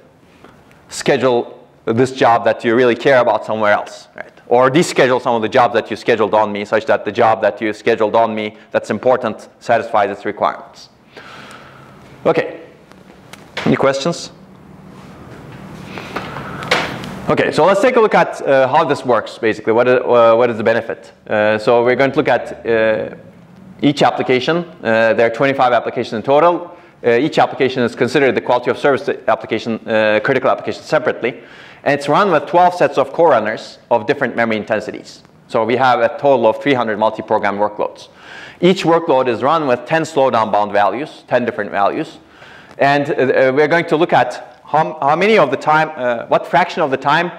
Schedule this job that you really care about somewhere else, right? Or deschedule some of the jobs that you scheduled on me such that the job that you scheduled on me that's important satisfies its requirements. Okay, any questions? Okay, so let's take a look at how this works basically. What is the benefit? So we're going to look at each application. There are 25 applications in total. Each application is considered the quality of service application, critical application separately. And it's run with 12 sets of core runners of different memory intensities. So we have a total of 300 multi-program workloads. Each workload is run with 10 slowdown bound values, 10 different values. And we're going to look at how many of the time, what fraction of the time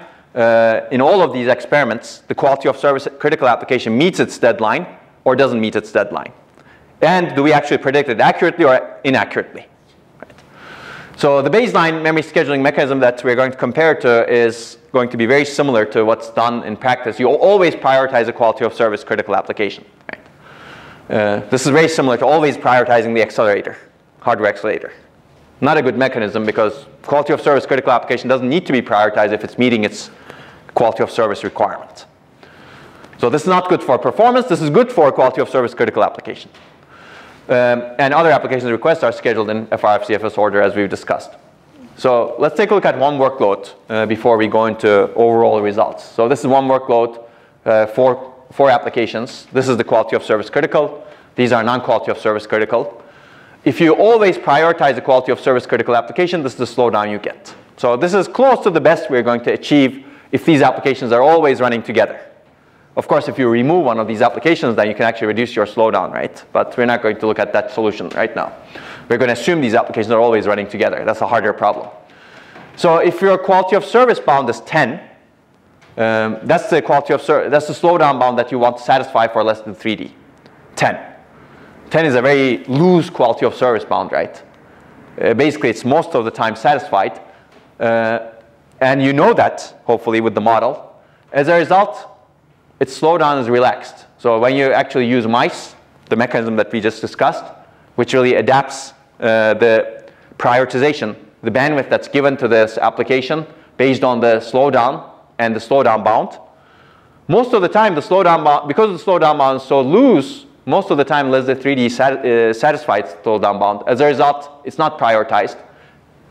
in all of these experiments, the quality of service critical application meets its deadline or doesn't meet its deadline. And do we actually predict it accurately or inaccurately? Right. So the baseline memory scheduling mechanism that we're going to compare to is going to be very similar to what's done in practice. You always prioritize the quality of service critical application. Right. This is very similar to always prioritizing the accelerator, hardware accelerator. Not a good mechanism because quality of service critical application doesn't need to be prioritized if it's meeting its quality of service requirement. So this is not good for performance. This is good for quality of service critical application. And other application requests are scheduled in FR-FCFS order as we've discussed. So let's take a look at one workload before we go into overall results. So this is one workload, four applications. This is the quality of service critical. These are non-quality of service critical. If you always prioritize the quality of service critical application, this is the slowdown you get. So this is close to the best we're going to achieve if these applications are always running together. Of course, if you remove one of these applications, then you can actually reduce your slowdown, right? But we're not going to look at that solution right now. We're going to assume these applications are always running together. That's a harder problem. So if your quality of service bound is 10, that's the slowdown bound that you want to satisfy for less than 3D. 10. 10 is a very loose quality of service bound, right? Basically, it's most of the time satisfied. And you know that, hopefully, with the model. As a result, its slowdown is relaxed. So when you actually use mice, the mechanism that we just discussed, which really adapts the prioritization, the bandwidth that's given to this application based on the slowdown and the slowdown bound. Most of the time, the slowdown bound, because the slowdown bound is so loose, most of the time less than 3D satisfied slowdown bound. As a result, it's not prioritized.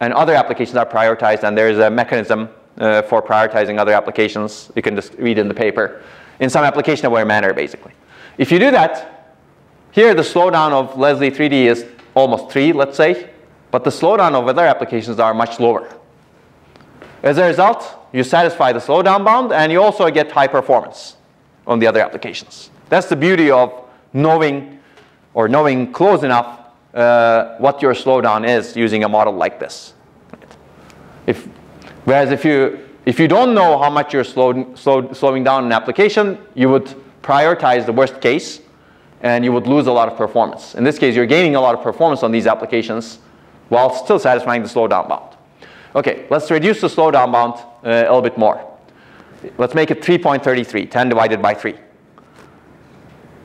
And other applications are prioritized, and there's a mechanism for prioritizing other applications. You can just read in the paper. In some application-aware manner, basically. If you do that, here the slowdown of Leslie 3D is almost 3, let's say, but the slowdown of other applications are much lower. As a result, you satisfy the slowdown bound, and you also get high performance on the other applications. That's the beauty of knowing close enough what your slowdown is using a model like this. Whereas if you don't know how much you're slowing down an application, you would prioritize the worst case and you would lose a lot of performance. In this case, you're gaining a lot of performance on these applications while still satisfying the slowdown bound. Okay, let's reduce the slowdown bound a little bit more. Let's make it 3.33, 10 divided by 3.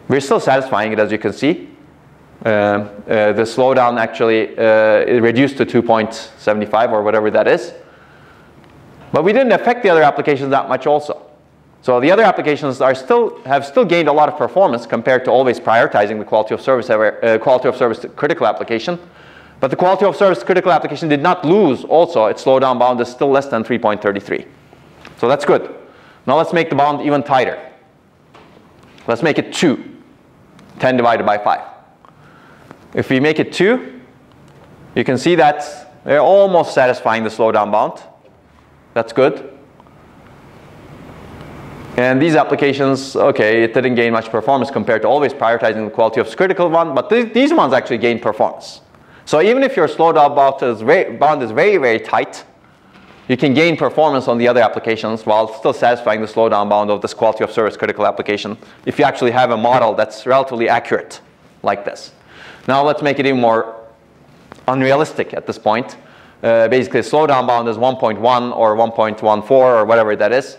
We're still satisfying it, as you can see. The slowdown actually is reduced to 2.75 or whatever that is. But we didn't affect the other applications that much also. So the other applications have still gained a lot of performance compared to always prioritizing the quality of service critical application. But the quality of service critical application did not lose also. Its slowdown bound is still less than 3.33. So that's good. Now let's make the bound even tighter. Let's make it 2, 10 divided by 5. If we make it 2, you can see that they're almost satisfying the slowdown bound. That's good. And these applications, okay, it didn't gain much performance compared to always prioritizing the quality of critical one, but these ones actually gain performance. So even if your slowdown bound is very, very tight, you can gain performance on the other applications while still satisfying the slowdown bound of this quality of service critical application if you actually have a model that's relatively accurate like this. Now let's make it even more unrealistic at this point. Basically, slowdown bound is 1.1 or 1.14 or whatever that is,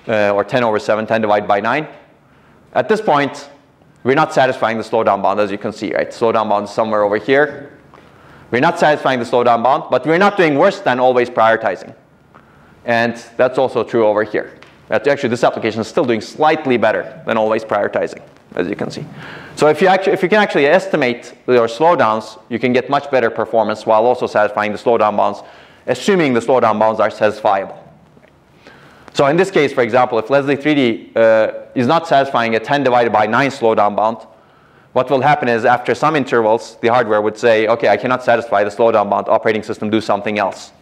or 10 over 7, 10 divided by 9. At this point, we're not satisfying the slowdown bound, as you can see, right? Slowdown bound is somewhere over here. We're not satisfying the slowdown bound, but we're not doing worse than always prioritizing. And that's also true over here. Actually, this application is still doing slightly better than always prioritizing, as you can see. So if you can actually estimate your slowdowns, you can get much better performance while also satisfying the slowdown bounds, assuming the slowdown bounds are satisfiable. So in this case, for example, if Leslie 3D is not satisfying a 10 divided by 9 slowdown bound, what will happen is after some intervals, the hardware would say, okay, I cannot satisfy the slowdown bound, operating system, do something else.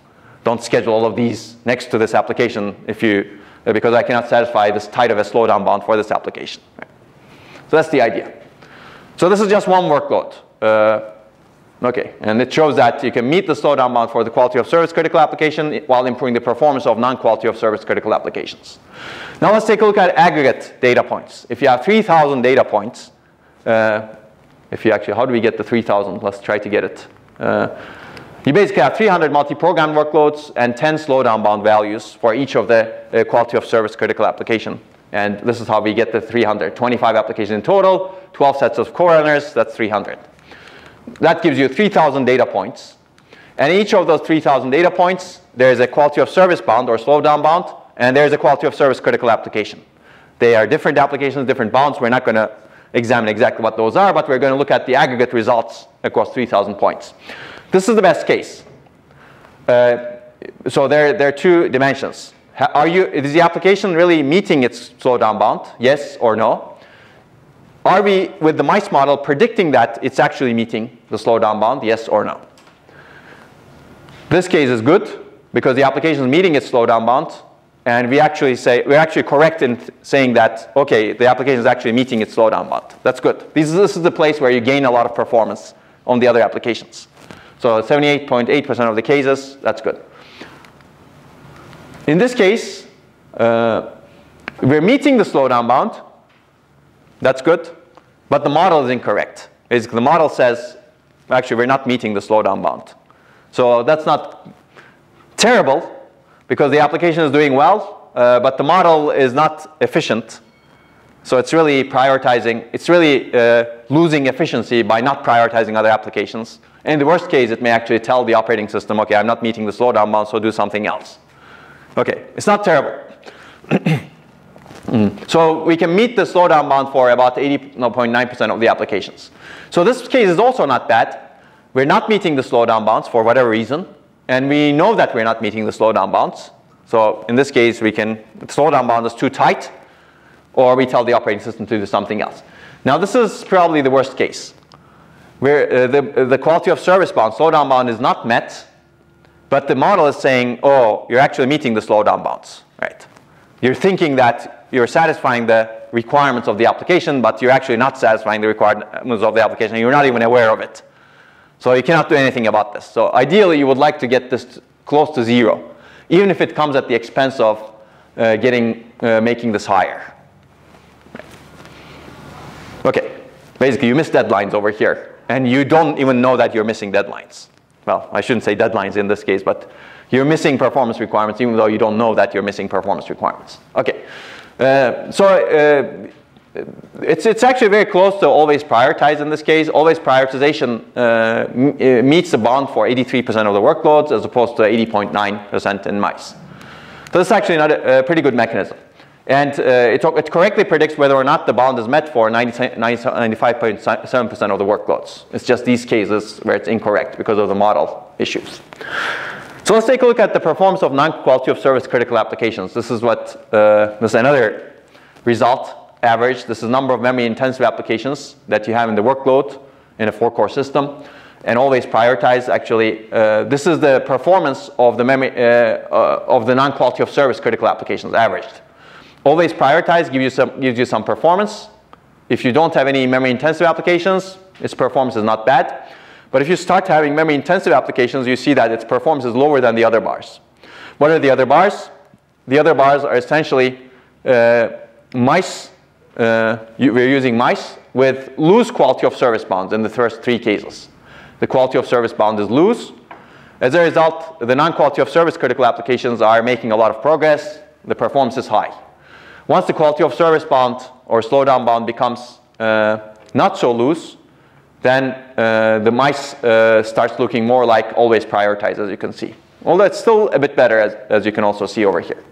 Don't schedule all of these next to this application because I cannot satisfy this tight of a slowdown bound for this application. Right? So that's the idea. So this is just one workload. Okay, and it shows that you can meet the slowdown bound for the quality of service critical application while improving the performance of non-quality of service critical applications. Now let's take a look at aggregate data points. If you have 3,000 data points, how do we get the 3,000? Let's try to get it. You basically have 300 multi-programmed workloads and 10 slowdown bound values for each of the quality of service critical application. And this is how we get the 300. 25 applications in total, 12 sets of corunners, that's 300. That gives you 3,000 data points. And each of those 3,000 data points, there's a quality of service bound or slowdown bound, and there's a quality of service critical application. They are different applications, different bounds. We're not going to examine exactly what those are, but we're going to look at the aggregate results across 3,000 points. This is the best case. So there are two dimensions. Is the application really meeting its slowdown bound? Yes or no? Are we, with the mice model, predicting that it's actually meeting the slowdown bound? Yes or no? This case is good because the application is meeting its slowdown bound, and we're actually correct in saying that, okay, the application is actually meeting its slowdown bound. That's good. This is the place where you gain a lot of performance on the other applications. So 78.8% of the cases, that's good. In this case, we're meeting the slowdown bound. That's good. But the model is incorrect. The model says, actually, we're not meeting the slowdown bound. So that's not terrible, because the application is doing well, but the model is not efficient. So it's really prioritizing. It's really losing efficiency by not prioritizing other applications. In the worst case, it may actually tell the operating system, okay, I'm not meeting the slowdown bound, so do something else. Okay, it's not terrible. So we can meet the slowdown bound for about 80.9% of the applications. So this case is also not bad. We're not meeting the slowdown bounds for whatever reason. And we know that we're not meeting the slowdown bounds. So in this case, the slowdown bound is too tight, or we tell the operating system to do something else. Now this is probably the worst case, where the quality of service bound, slowdown bound, is not met, but the model is saying, oh, you're actually meeting the slowdown bounds, right? You're thinking that you're satisfying the requirements of the application, but you're actually not satisfying the requirements of the application, and you're not even aware of it. So you cannot do anything about this. So ideally, you would like to get this close to 0, even if it comes at the expense of making this higher. Okay, Basically, you miss deadlines over here, and you don't even know that you're missing deadlines. Well, I shouldn't say deadlines in this case, but you're missing performance requirements even though you don't know that you're missing performance requirements. Okay, it's actually very close to always prioritize in this case. Always prioritization meets the bound for 83% of the workloads as opposed to 80.9% in mice. So this is actually not a pretty good mechanism. And it correctly predicts whether or not the bound is met for 95.7% of the workloads. It's just these cases where it's incorrect because of the model issues. So let's take a look at the performance of non-quality of service critical applications. This is what this is another result average. This is number of memory intensive applications that you have in the workload in a 4-core system. And always prioritize, actually, this is the performance of the memory of the non-quality of service critical applications averaged. Always prioritize gives you some performance. If you don't have any memory intensive applications, its performance is not bad. But if you start having memory intensive applications, you see that its performance is lower than the other bars. What are the other bars? The other bars are essentially mice. We're using mice with loose quality of service bounds in the first 3 cases. The quality of service bound is loose. As a result, the non-quality of service critical applications are making a lot of progress. The performance is high. Once the quality of service bound or slowdown bound becomes not so loose, then the mice starts looking more like always prioritize, as you can see. Although it's still a bit better, as you can also see over here.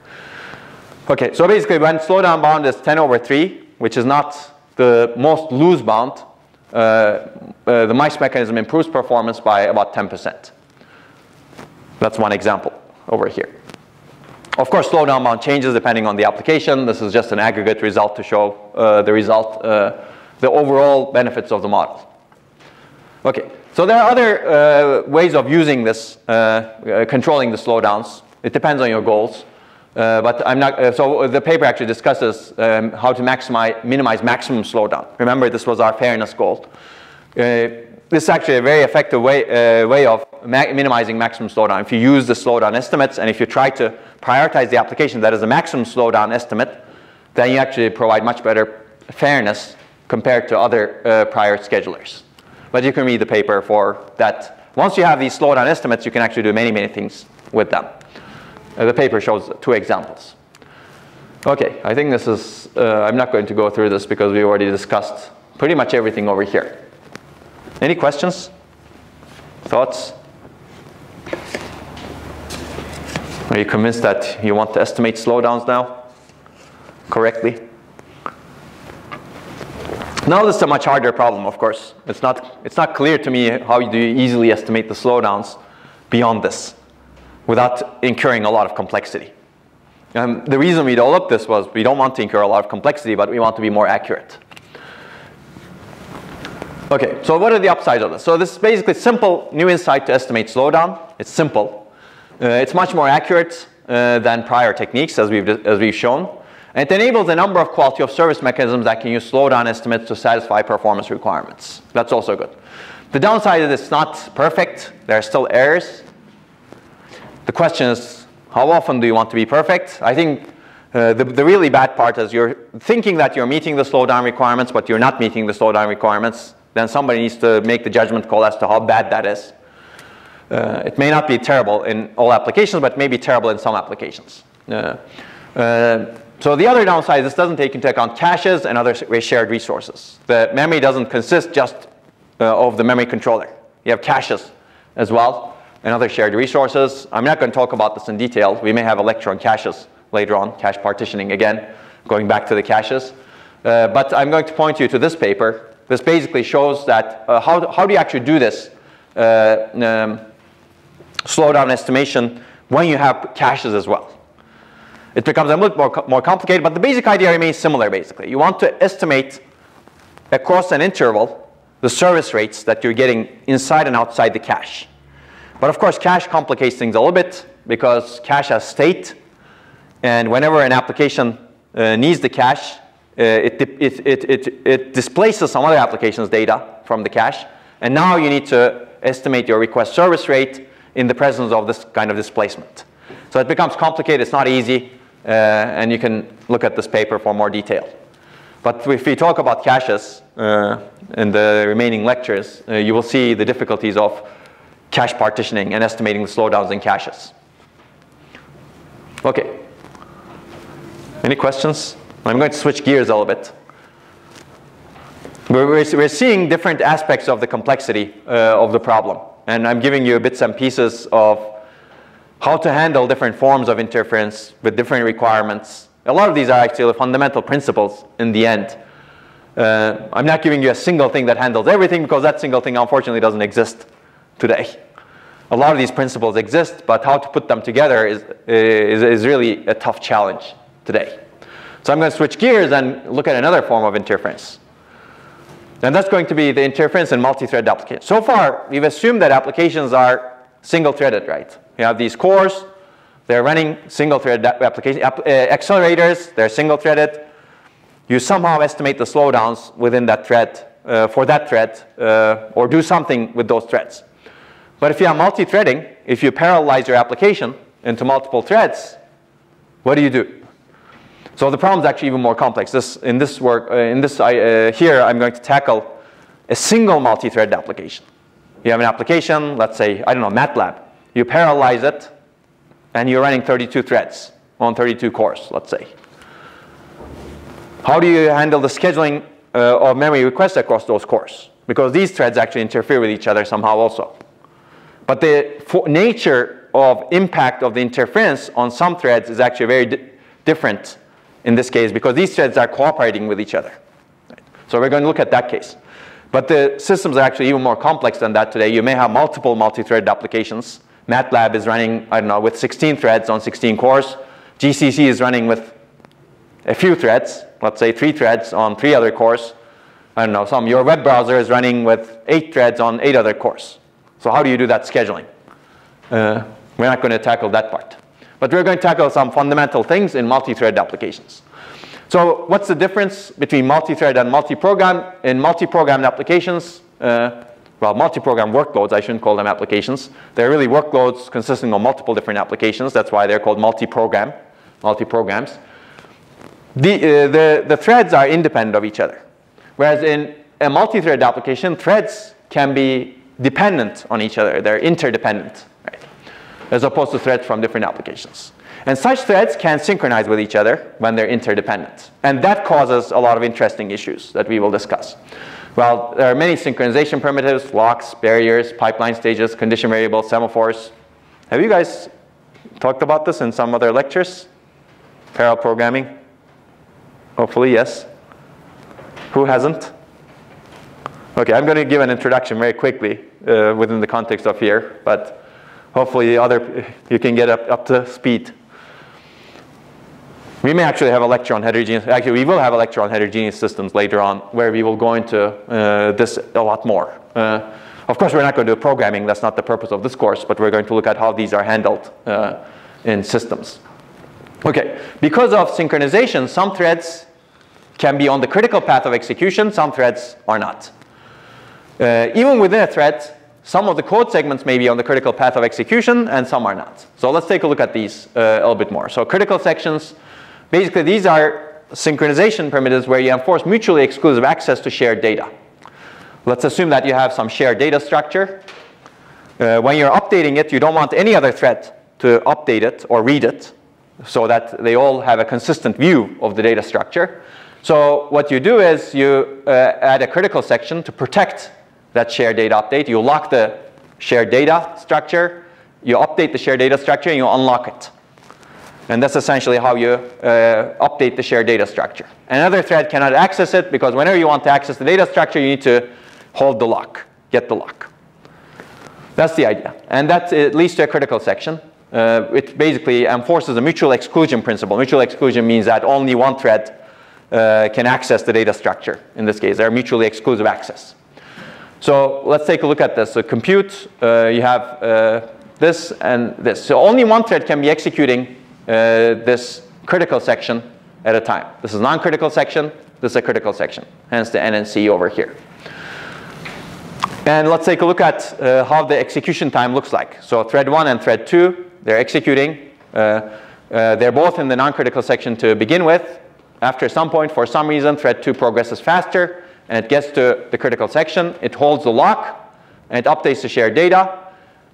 Okay, so basically when slowdown bound is 10/3, which is not the most loose bound, the mice mechanism improves performance by about 10%. That's one example over here. Of course, slowdown bound changes depending on the application. This is just an aggregate result to show the overall benefits of the model. Okay, so there are other ways of using this, controlling the slowdowns. It depends on your goals. But I'm not, so the paper actually discusses how to minimize maximum slowdown. Remember, this was our fairness goal. This is actually a very effective way of minimizing maximum slowdown. If you use the slowdown estimates and if you try to prioritize the application that is a maximum slowdown estimate, then you actually provide much better fairness compared to other prior schedulers. But you can read the paper for that. Once you have these slowdown estimates, you can actually do many, many things with them. The paper shows 2 examples. Okay, I think this is, I'm not going to go through this because we already discussed pretty much everything over here. Any questions? Thoughts? Are you convinced that you want to estimate slowdowns now correctly? Now this is a much harder problem, of course. It's not clear to me how do you easily estimate the slowdowns beyond this without incurring a lot of complexity. The reason we developed this was we don't want to incur a lot of complexity, but we want to be more accurate. Okay, so what are the upsides of this? So this is basically simple new insight to estimate slowdown. It's simple. It's much more accurate than prior techniques, as we've shown. And it enables a number of quality of service mechanisms that can use slowdown estimates to satisfy performance requirements. That's also good. The downside is it's not perfect. There are still errors. The question is, how often do you want to be perfect? I think the really bad part is you're thinking that you're meeting the slowdown requirements, but you're not meeting the slowdown requirements. Then somebody needs to make the judgment call as to how bad that is. It may not be terrible in all applications, but may be terrible in some applications. So the other downside is this doesn't take into account caches and other shared resources. The memory doesn't consist just of the memory controller. You have caches as well and other shared resources. I'm not going to talk about this in detail. We may have a lecture on caches later on, cache partitioning again, going back to the caches. But I'm going to point you to this paper. This basically shows that how do you actually do this slowdown estimation when you have caches as well. It becomes a little more complicated, but the basic idea remains similar, basically. You want to estimate across an interval the service rates that you're getting inside and outside the cache. But of course, cache complicates things a little bit because cache has state, and whenever an application needs the cache, it displaces some other application's data from the cache, and now you need to estimate your request service rate in the presence of this kind of displacement. So it becomes complicated. It's not easy. And you can look at this paper for more detail. But if we talk about caches in the remaining lectures, you will see the difficulties of cache partitioning and estimating the slowdowns in caches. Okay. Any questions? I'm going to switch gears a little bit. We're seeing different aspects of the complexity of the problem. And I'm giving you bits and pieces of how to handle different forms of interference with different requirements. A lot of these are actually fundamental principles in the end. I'm not giving you a single thing that handles everything, because that single thing unfortunately doesn't exist today. A lot of these principles exist, but how to put them together is really a tough challenge today. So I'm going to switch gears and look at another form of interference. And that's going to be the interference in multi-thread applications. So far, we've assumed that applications are single-threaded, right? You have these cores, they're running single-threaded applications. Accelerators, they're single-threaded. You somehow estimate the slowdowns within that thread, for that thread, or do something with those threads. But if you have multi-threading, if you parallelize your application into multiple threads, what do you do? So the problem is actually even more complex. Here, I'm going to tackle a single multi-thread application. You have an application, let's say, I don't know, MATLAB. You parallelize it, and you're running 32 threads on 32 cores, let's say. How do you handle the scheduling of memory requests across those cores? Because these threads actually interfere with each other somehow also. But the nature of impact of the interference on some threads is actually very different in this case, because these threads are cooperating with each other. So we're going to look at that case. But the systems are actually even more complex than that today. You may have multiple multi-threaded applications. MATLAB is running, I don't know, with 16 threads on 16 cores. GCC is running with a few threads, let's say 3 threads on 3 other cores. I don't know, your web browser is running with 8 threads on 8 other cores. So how do you do that scheduling? We're not going to tackle that part. But we're going to tackle some fundamental things in multi-thread applications. So what's the difference between multi-thread and multi-program? In multi-programmed applications, well, multi-program workloads, I shouldn't call them applications. They're really workloads consisting of multiple different applications. That's why they're called multi-programs. The threads are independent of each other. Whereas in a multi-thread application, threads can be dependent on each other. They're interdependent, right? As opposed to threads from different applications. And such threads can synchronize with each other when they're interdependent. And that causes a lot of interesting issues that we will discuss. Well, there are many synchronization primitives, locks, barriers, pipeline stages, condition variables, semaphores. Have you guys talked about this in some other lectures? Parallel programming? Hopefully, yes. Who hasn't? Okay, I'm going to give an introduction very quickly within the context of here, but hopefully you can get up to speed. We may actually have a lecture on heterogeneous, actually we will have a lecture on heterogeneous systems later on where we will go into this a lot more. Of course, we're not going to do programming, that's not the purpose of this course, but we're going to look at how these are handled in systems. Okay, because of synchronization, some threads can be on the critical path of execution, some threads are not. Even within a thread, some of the code segments may be on the critical path of execution and some are not. So let's take a look at these a little bit more. So critical sections, basically these are synchronization primitives where you enforce mutually exclusive access to shared data. Let's assume that you have some shared data structure. When you're updating it, you don't want any other thread to update it or read it so that they all have a consistent view of the data structure. So what you do is you add a critical section to protect that shared data update. You lock the shared data structure, you update the shared data structure, and you unlock it. And that's essentially how you update the shared data structure. Another thread cannot access it because whenever you want to access the data structure, you need to hold the lock, get the lock. That's the idea. And that leads to a critical section. It basically enforces a mutual exclusion principle. Mutual exclusion means that only one thread can access the data structure. In this case, they're mutually exclusive access. So let's take a look at this. So compute, you have this and this. So only one thread can be executing this critical section at a time. This is non-critical section. This is a critical section. Hence the NNC over here. And let's take a look at how the execution time looks like. So thread 1 and thread 2, they're executing. They're both in the non-critical section to begin with. after some point, for some reason, thread 2 progresses faster, and it gets to the critical section. It holds the lock, and it updates the shared data.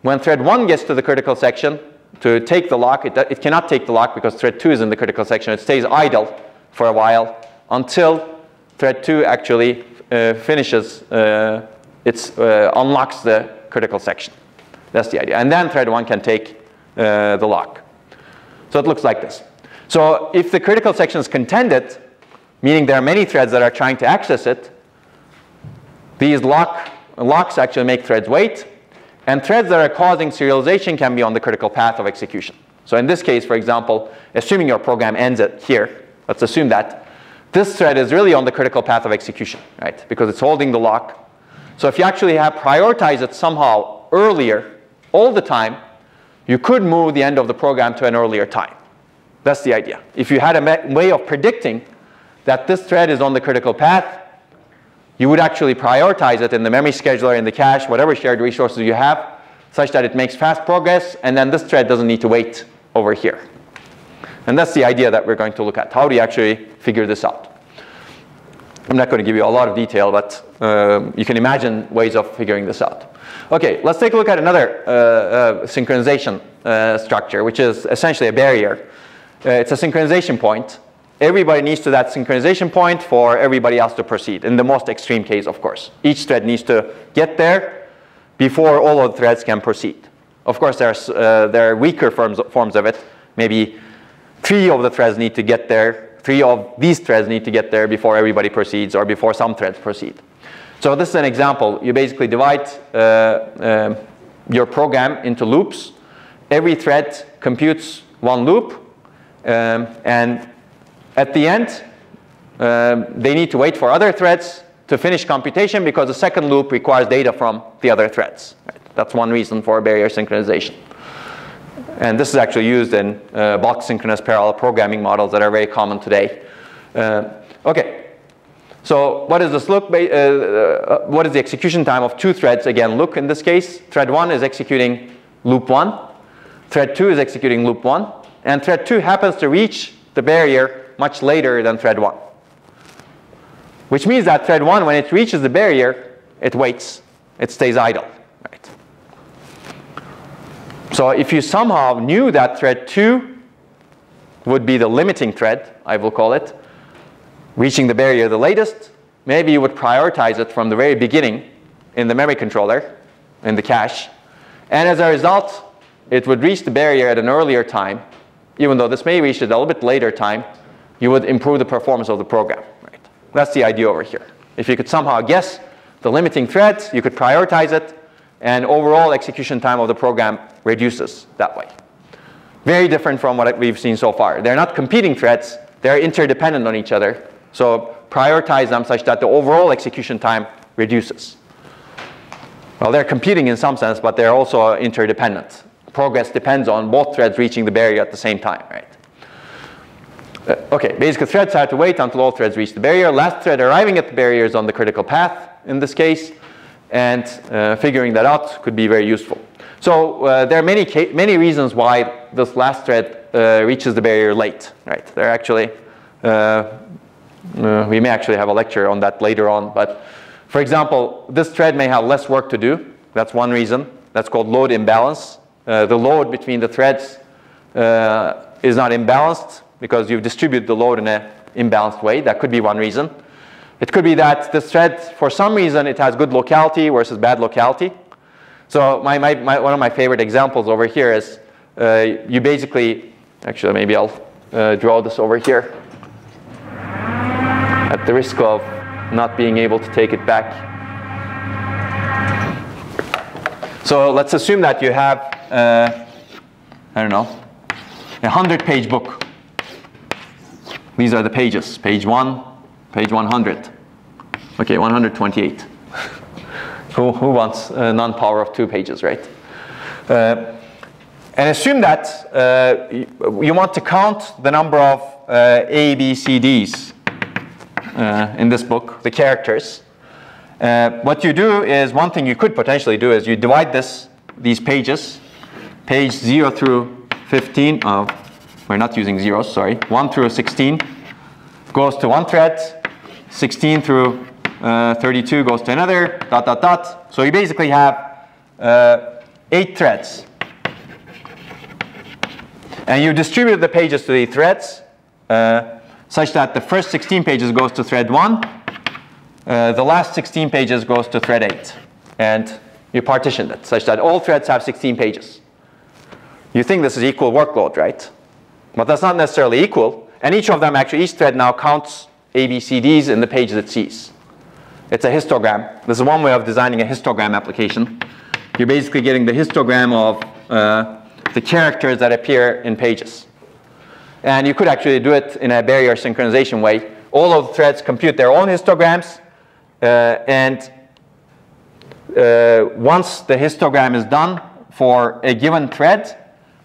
When thread 1 gets to the critical section to take the lock, it cannot take the lock because thread 2 is in the critical section. It stays idle for a while until thread 2 actually finishes, unlocks the critical section. That's the idea. And then thread 1 can take the lock. So it looks like this. So if the critical section is contended, meaning there are many threads that are trying to access it, these locks actually make threads wait. And threads that are causing serialization can be on the critical path of execution. So in this case, for example, assuming your program ends it here, let's assume that this thread is really on the critical path of execution, right? Because it's holding the lock. So if you actually have prioritized it somehow earlier, all the time, you could move the end of the program to an earlier time. That's the idea. If you had a way of predicting that this thread is on the critical path, you would actually prioritize it in the memory scheduler, in the cache, whatever shared resources you have, such that it makes fast progress, and then this thread doesn't need to wait over here. And that's the idea that we're going to look at. How do you actually figure this out? I'm not going to give you a lot of detail, but you can imagine ways of figuring this out. Okay, let's take a look at another synchronization structure, which is essentially a barrier. It's a synchronization point. Everybody needs to that synchronization point for everybody else to proceed, in the most extreme case, of course. Each thread needs to get there before all of the threads can proceed. Of course, there are weaker forms of it. Maybe 3 of the threads need to get there. 3 of these threads need to get there before everybody proceeds, or before some threads proceed. So this is an example. You basically divide your program into loops. Every thread computes one loop, and at the end, they need to wait for other threads to finish computation because the second loop requires data from the other threads. Right? That's one reason for barrier synchronization. And this is actually used in bulk synchronous parallel programming models that are very common today. Okay, so what is this look? What is the execution time of 2 threads? Again, look in this case. Thread 1 is executing loop 1. Thread 2 is executing loop 1. And thread 2 happens to reach the barrier much later than thread 1. Which means that thread 1, when it reaches the barrier, it waits. It stays idle. Right? So if you somehow knew that thread 2 would be the limiting thread, I will call it, reaching the barrier the latest, maybe you would prioritize it from the very beginning in the memory controller, in the cache. And as a result, it would reach the barrier at an earlier time. Even though this may reach it a little bit later time, you would improve the performance of the program. Right? That's the idea over here. If you could somehow guess the limiting threads, you could prioritize it, and overall execution time of the program reduces that way. Very different from what we've seen so far. They're not competing threads. They're interdependent on each other. So prioritize them such that the overall execution time reduces. Well, they're competing in some sense, but they're also interdependent. Progress depends on both threads reaching the barrier at the same time, right? Okay, basically threads have to wait until all threads reach the barrier. Last thread arriving at the barrier is on the critical path in this case, and figuring that out could be very useful. So there are many reasons why this last thread reaches the barrier late, right? There are actually, we may actually have a lecture on that later on, but for example, this thread may have less work to do. That's one reason. That's called load imbalance. The load between the threads is not imbalanced because you've distributed the load in an imbalanced way. That could be one reason. It could be that this thread, for some reason, it has good locality versus bad locality. So one of my favorite examples over here is you basically, actually maybe I'll draw this over here at the risk of not being able to take it back. So let's assume that you have, I don't know, a 100-page book. These are the pages, page 1, page 100. Okay, 128. Who wants non-power of 2 pages, right? And assume that you want to count the number of A, B, C, Ds in this book, the characters. What you do is, one thing you could potentially do is you divide these pages, page 0 through 15, we're not using zeros, sorry, 1 through 16, goes to one thread, 16 through 32 goes to another, dot, dot, dot. So you basically have 8 threads. And you distribute the pages to the threads such that the first 16 pages goes to thread 1, the last 16 pages goes to thread 8. And you partitioned it such that all threads have 16 pages. You think this is equal workload, right? But that's not necessarily equal. And each of them, actually, each thread now counts ABCDs in the pages it sees. It's a histogram. This is one way of designing a histogram application. You're basically getting the histogram of the characters that appear in pages. And you could actually do it in a barrier synchronization way. All of the threads compute their own histograms. Once the histogram is done for a given thread,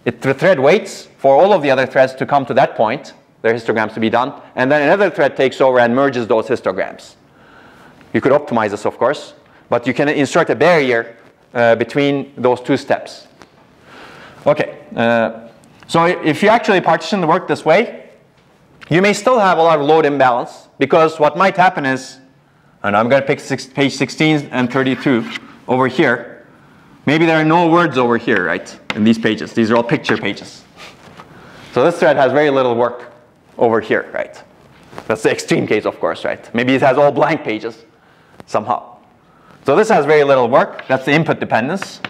the thread waits for all of the other threads to come to that point, their histograms to be done, and then another thread takes over and merges those histograms. You could optimize this, of course, but you can instruct a barrier between those two steps. Okay, so if you actually partition the work this way, you may still have a lot of load imbalance, because what might happen is, and I'm going to pick page 16 and 32 over here. Maybe there are no words over here, right, in these pages. These are all picture pages. So this thread has very little work over here, right? That's the extreme case, of course, right? Maybe it has all blank pages somehow. So this has very little work. That's the input dependence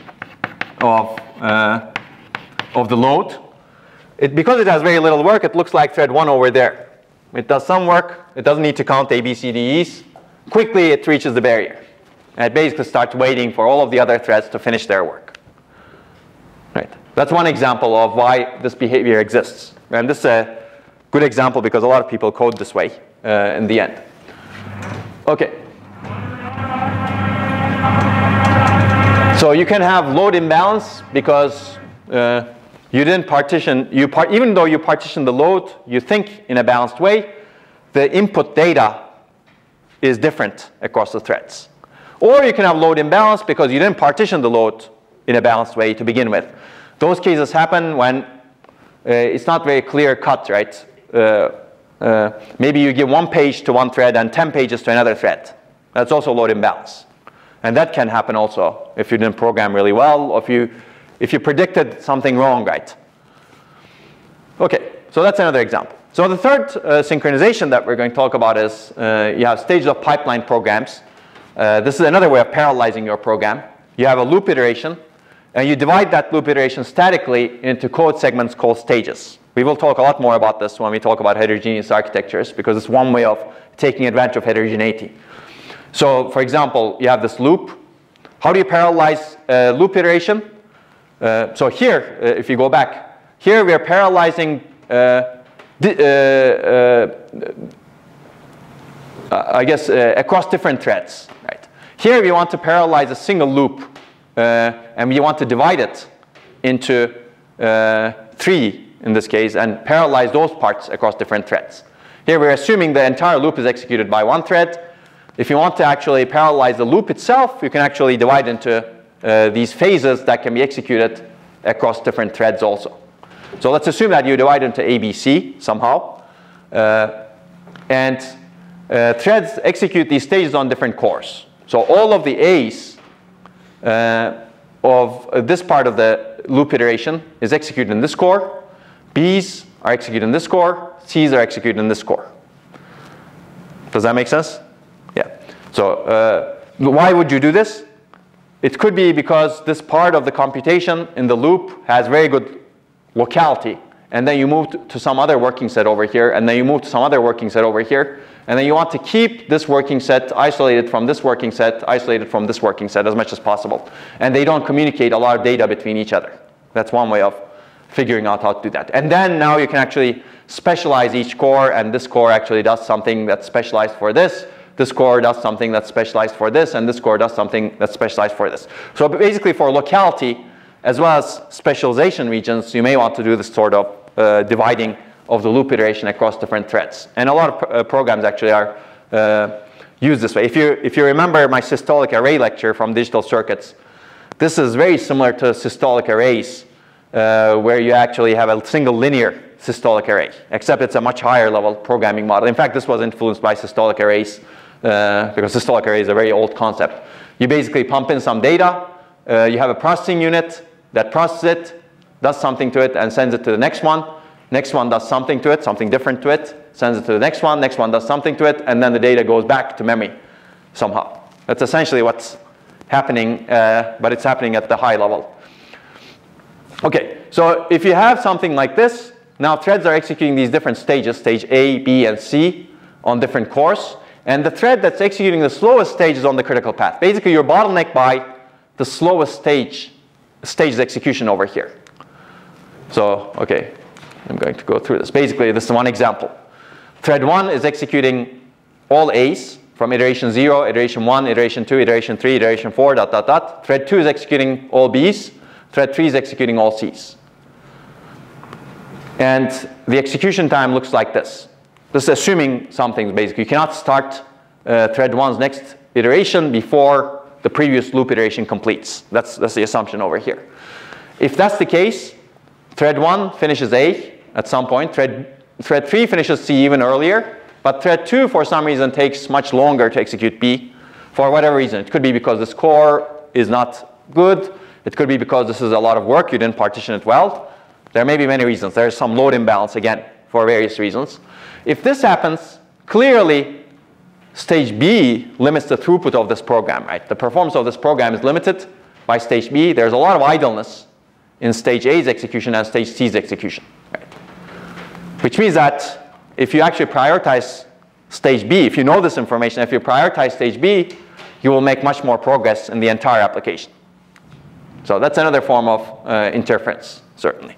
of the load. Because it has very little work, it looks like thread 1 over there. It does some work. It doesn't need to count ABCDEs. Quickly, it reaches the barrier. And it basically starts waiting for all of the other threads to finish their work. Right. That's one example of why this behavior exists. And this is a good example because a lot of people code this way in the end. Okay. So you can have load imbalance because you didn't partition, even though you partition the load, you think in a balanced way, the input data is different across the threads. Or you can have load imbalance because you didn't partition the load in a balanced way to begin with. Those cases happen when it's not very clear cut, right? Maybe you give 1 page to one thread and 10 pages to another thread. That's also load imbalance. And that can happen also if you didn't program really well, or if you predicted something wrong, right? Okay, so that's another example. So the third synchronization that we're going to talk about is you have stages of pipeline programs. This is another way of parallelizing your program. You have a loop iteration, and you divide that loop iteration statically into code segments called stages. We will talk a lot more about this when we talk about heterogeneous architectures, because it's one way of taking advantage of heterogeneity. So, for example, you have this loop. How do you parallelize loop iteration? So here, if you go back, here we are parallelizing across different threads. Right? Here we want to parallelize a single loop, and we want to divide it into 3 in this case, and parallelize those parts across different threads. Here we're assuming the entire loop is executed by one thread. If you want to actually parallelize the loop itself, you can actually divide into these phases that can be executed across different threads also. So let's assume that you divide into ABC somehow, and threads execute these stages on different cores. So all of the A's of this part of the loop iteration is executed in this core. B's are executed in this core. C's are executed in this core. Does that make sense? Yeah. So why would you do this? It could be because this part of the computation in the loop has very good locality. And then you move to some other working set over here, and then you move to some other working set over here, and then you want to keep this working set isolated from this working set, isolated from this working set as much as possible. And they don't communicate a lot of data between each other. That's one way of figuring out how to do that. And then now you can actually specialize each core, and this core actually does something that's specialized for this. This core does something that's specialized for this, and this core does something that's specialized for this. So basically for locality, as well as specialization regions, you may want to do this sort of dividing of the loop iteration across different threads. And a lot of programs actually are used this way. If you remember my systolic array lecture from digital circuits, this is very similar to systolic arrays where you actually have a single linear systolic array, except it's a much higher level programming model. In fact, this was influenced by systolic arrays, because systolic array is a very old concept. You basically pump in some data, you have a processing unit that processes it, does something to it, and sends it to the next one. Next one does something to it, something different to it, sends it to the next one does something to it, and then the data goes back to memory somehow. That's essentially what's happening, but it's happening at the high level. Okay, so if you have something like this, now threads are executing these different stages, stage A, B, and C, on different cores. And the thread that's executing the slowest stage is on the critical path. Basically, you're bottlenecked by the slowest stage's execution over here. So, okay, I'm going to go through this. Basically, this is one example. Thread 1 is executing all A's from iteration 0, iteration 1, iteration 2, iteration 3, iteration 4, ... Thread 2 is executing all B's. Thread 3 is executing all C's. And the execution time looks like this. This is assuming something, basically. You cannot start thread 1's next iteration before the previous loop iteration completes. That's the assumption over here. If that's the case, thread 1 finishes A at some point. Thread 3 finishes C even earlier. But thread 2, for some reason, takes much longer to execute B for whatever reason. It could be because this core is not good. It could be because this is a lot of work. You didn't partition it well. There may be many reasons. There's some load imbalance, again, for various reasons. If this happens, clearly, stage B limits the throughput of this program, right? The performance of this program is limited by stage B. There's a lot of idleness in stage A's execution and stage C's execution, right? Which means that if you actually prioritize stage B, if you know this information, if you prioritize stage B, you will make much more progress in the entire application. So that's another form of interference, certainly.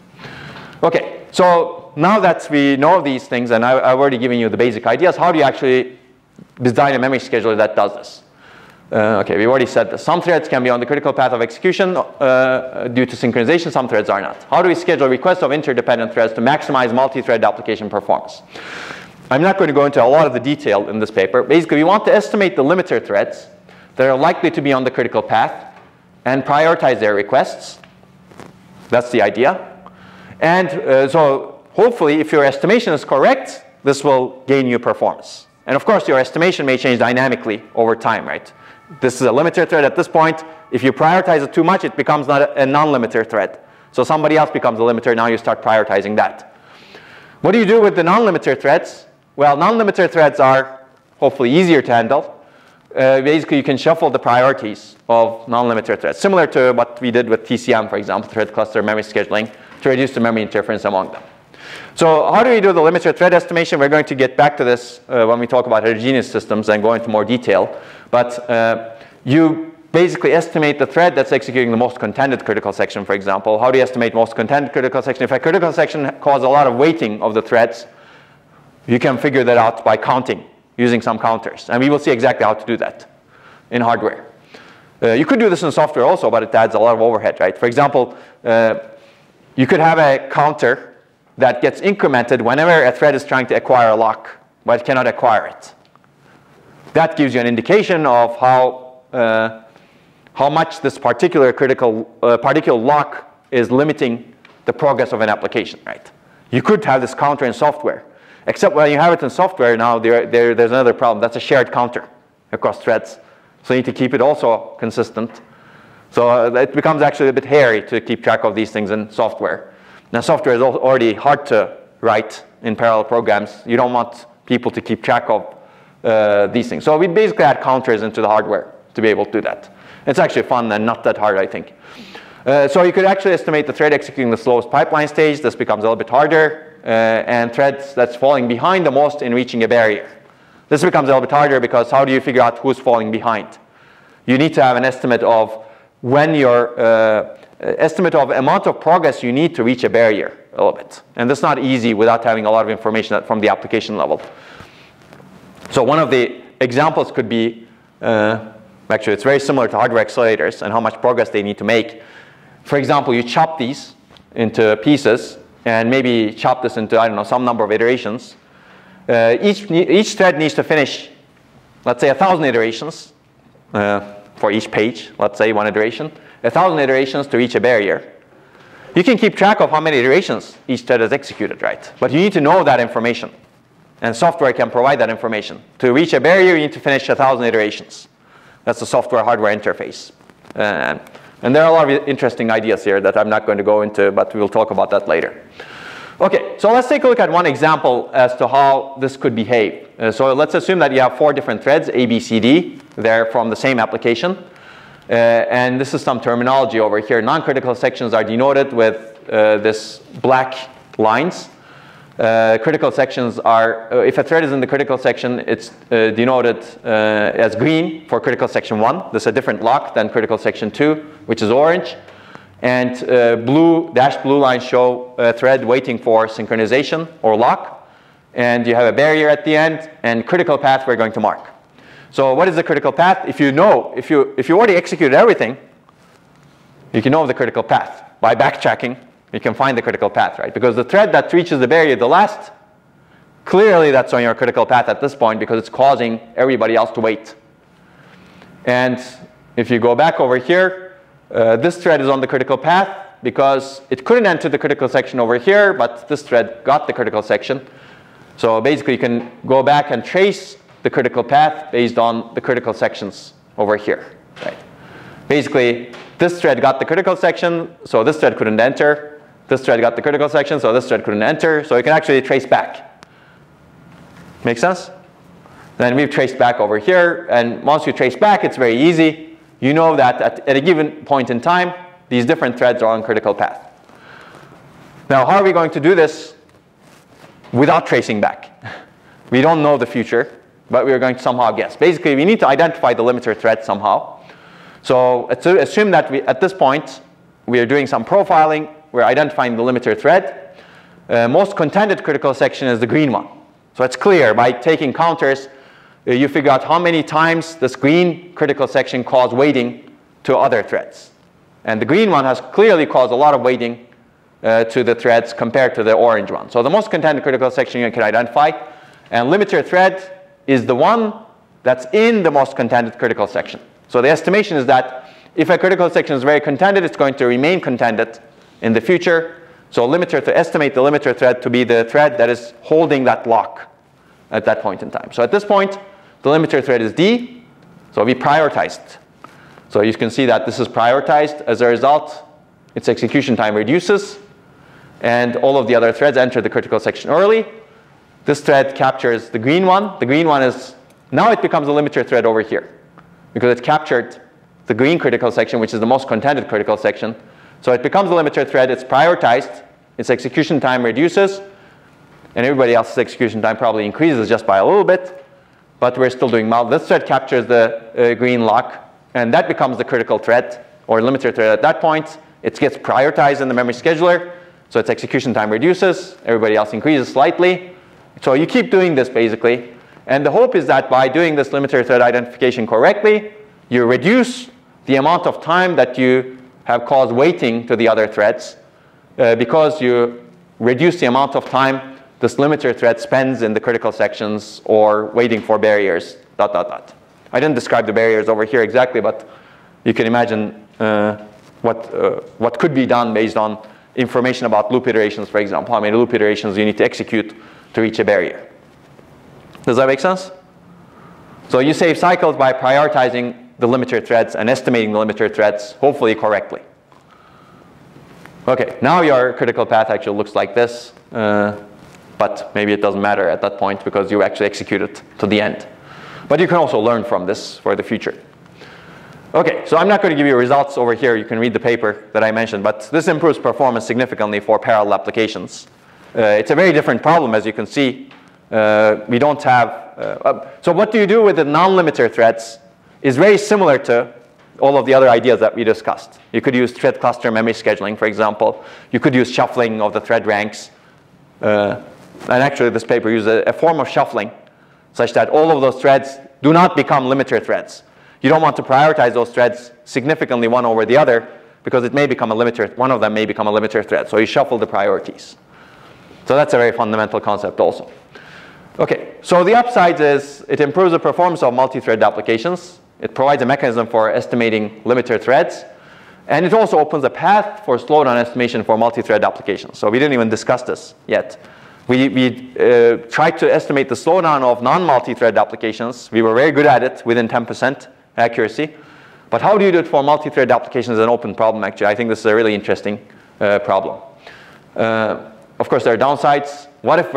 Okay, so now that we know these things, and I've already given you the basic ideas, how do you actually design a memory scheduler that does this? Okay, we've already said this. Some threads can be on the critical path of execution due to synchronization, some threads are not. How do we schedule requests of interdependent threads to maximize multi-thread application performance? I'm not going to go into a lot of the detail in this paper. Basically, we want to estimate the limiter threads that are likely to be on the critical path and prioritize their requests. That's the idea. And so hopefully, if your estimation is correct, this will gain you performance. And of course, your estimation may change dynamically over time, right? This is a limiter thread at this point. If you prioritize it too much, it becomes not a non-limiter thread. So somebody else becomes a limiter. Now you start prioritizing that. What do you do with the non-limiter threads? Well, non-limiter threads are hopefully easier to handle. Basically, you can shuffle the priorities of non-limiter threads, similar to what we did with TCM, for example, thread cluster memory scheduling, to reduce the memory interference among them. So how do we do the limiter thread estimation? We're going to get back to this when we talk about heterogeneous systems and go into more detail. But you basically estimate the thread that's executing the most contended critical section, for example. How do you estimate most contended critical section? If a critical section causes a lot of weighting of the threads, you can figure that out by counting, using some counters. And we will see exactly how to do that in hardware. You could do this in software also, but it adds a lot of overhead, right? For example, you could have a counter that gets incremented whenever a thread is trying to acquire a lock, but it cannot acquire it. That gives you an indication of how much this particular particular lock is limiting the progress of an application, right? You could have this counter in software, except when you have it in software now, there's another problem. That's a shared counter across threads. So you need to keep it also consistent. So it becomes actually a bit hairy to keep track of these things in software. Now, software is already hard to write in parallel programs. You don't want people to keep track of these things. So we basically add counters into the hardware to be able to do that. It's actually fun and not that hard, I think. So you could actually estimate the thread executing the slowest pipeline stage. This becomes a little bit harder. And threads that's falling behind the most in reaching a barrier. This becomes a little bit harder because how do you figure out who's falling behind? You need to have an estimate of when your estimate of amount of progress you need to reach a barrier a little bit. And that's not easy without having a lot of information from the application level. So one of the examples could be, actually it's very similar to hardware accelerators and how much progress they need to make. For example, you chop these into pieces and maybe chop this into, I don't know, some number of iterations. Each thread needs to finish, let's say, 1,000 iterations for each page, let's say one iteration. 1,000 iterations to reach a barrier. You can keep track of how many iterations each thread has executed, right? But you need to know that information. And software can provide that information. To reach a barrier, you need to finish 1,000 iterations. That's the software-hardware interface. And there are a lot of interesting ideas here that I'm not going to go into, but we will talk about that later. Okay, so let's take a look at one example as to how this could behave. So let's assume that you have 4 different threads, A, B, C, D. They're from the same application. And this is some terminology over here. Non-critical sections are denoted with this black lines. Critical sections are, if a thread is in the critical section, it's denoted as green for critical section 1. This is a different lock than critical section 2, which is orange. And dashed blue lines show a thread waiting for synchronization or lock. And you have a barrier at the end, and critical path we're going to mark. So what is the critical path? If you know, if you already executed everything, you can know the critical path. By backtracking, you can find the critical path, right? Because the thread that reaches the barrier the last, clearly that's on your critical path at this point because it's causing everybody else to wait. And if you go back over here, this thread is on the critical path because it couldn't enter the critical section over here, but this thread got the critical section. So basically you can go back and trace the critical path based on the critical sections over here, right? Basically, this thread got the critical section, so this thread couldn't enter. This thread got the critical section, so this thread couldn't enter. So you can actually trace back. Make sense? Then we've traced back over here, and once you trace back, it's very easy. You know that at a given point in time, these different threads are on critical path. Now, how are we going to do this without tracing back? We don't know the future, but we're going to somehow guess. Basically, we need to identify the limiter thread somehow. So assume that at this point, we are doing some profiling. We're identifying the limiter thread. Most contended critical section is the green one. So it's clear by taking counters, you figure out how many times this green critical section caused waiting to other threads. And the green one has clearly caused a lot of waiting to the threads compared to the orange one. So the most contended critical section you can identify. And limiter thread is the one that's in the most contended critical section. So the estimation is that if a critical section is very contended, it's going to remain contended in the future. So to estimate the limiter thread to be the thread that is holding that lock at that point in time. So at this point, the limiter thread is D. So we prioritized. So you can see that this is prioritized. As a result, its execution time reduces. And all of the other threads enter the critical section early. This thread captures the green one. The green one is, now it becomes a limiter thread over here because it captured the green critical section, which is the most contended critical section. So it becomes a limiter thread. It's prioritized. Its execution time reduces. And everybody else's execution time probably increases just by a little bit. But we're still doing well. This thread captures the green lock. And that becomes the critical thread or limiter thread at that point. It gets prioritized in the memory scheduler. So its execution time reduces. Everybody else increases slightly. So you keep doing this basically. And the hope is that by doing this limiter thread identification correctly, you reduce the amount of time that you have caused waiting to the other threads because you reduce the amount of time this limiter thread spends in the critical sections or waiting for barriers, ... I didn't describe the barriers over here exactly, but you can imagine what could be done based on information about loop iterations, for example, how many loop iterations you need to execute to reach a barrier. Does that make sense? So you save cycles by prioritizing the limiter threads and estimating the limiter threads, hopefully correctly. Okay, now your critical path actually looks like this, but maybe it doesn't matter at that point because you actually execute it to the end. But you can also learn from this for the future. Okay, so I'm not going to give you results over here. You can read the paper that I mentioned, but this improves performance significantly for parallel applications. It's a very different problem, as you can see. We don't have, so what do you do with the non-limiter threads is very similar to all of the other ideas that we discussed. You could use thread cluster memory scheduling, for example. You could use shuffling of the thread ranks. And actually, this paper uses a form of shuffling such that all of those threads do not become limiter threads. You don't want to prioritize those threads significantly one over the other because it may become a limiter, one of them may become a limiter thread. So you shuffle the priorities. So that's a very fundamental concept also. Okay, so the upsides is it improves the performance of multi-thread applications. It provides a mechanism for estimating limiter threads. And it also opens a path for slowdown estimation for multi-thread applications. So we didn't even discuss this yet. We tried to estimate the slowdown of non-multi-thread applications. We were very good at it, within 10% accuracy. But how do you do it for multi-thread applications is an open problem, actually. I think this is a really interesting problem. Of course, there are downsides. What if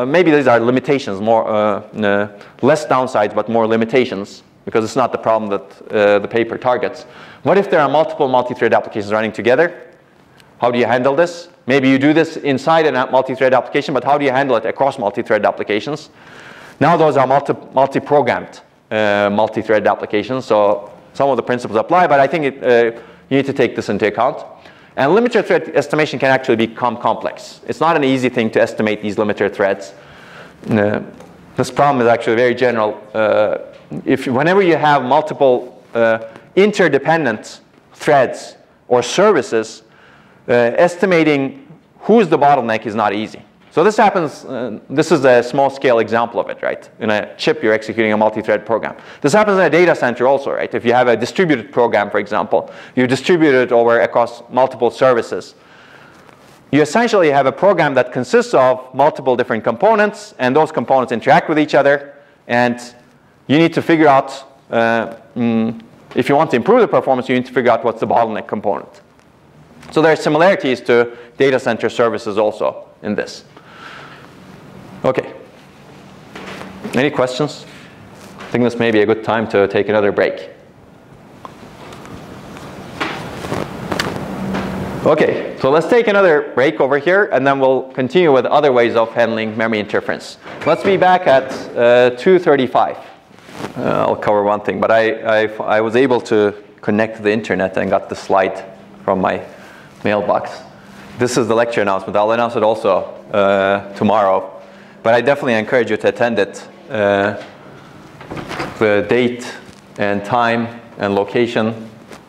maybe these are limitations, less downsides, but more limitations, because it's not the problem that the paper targets. What if there are multiple multi-thread applications running together? How do you handle this? Maybe you do this inside a multi-thread application, but how do you handle it across multi-thread applications? Now those are multi-programmed multi-thread applications, so some of the principles apply, but I think you need to take this into account. And limiter thread estimation can actually become complex. It's not an easy thing to estimate these limiter threads. This problem is actually very general. Whenever you have multiple interdependent threads or services, estimating who's the bottleneck is not easy. So this happens, this is a small scale example of it, right? In a chip, you're executing a multi-thread program. This happens in a data center also, right? If you have a distributed program, for example, you distribute it across multiple services. You essentially have a program that consists of multiple different components, and those components interact with each other, and you need to figure out, if you want to improve the performance, you need to figure out what's the bottleneck component. So there are similarities to data center services also in this. Okay. Any questions? I think this may be a good time to take another break. Okay, so let's take another break over here, and then we'll continue with other ways of handling memory interference. Let's be back at 2:35. I'll cover one thing, but I was able to connect to the internet and got the slide from my mailbox. This is the lecture announcement. I'll announce it also tomorrow, but I definitely encourage you to attend it. The date and time and location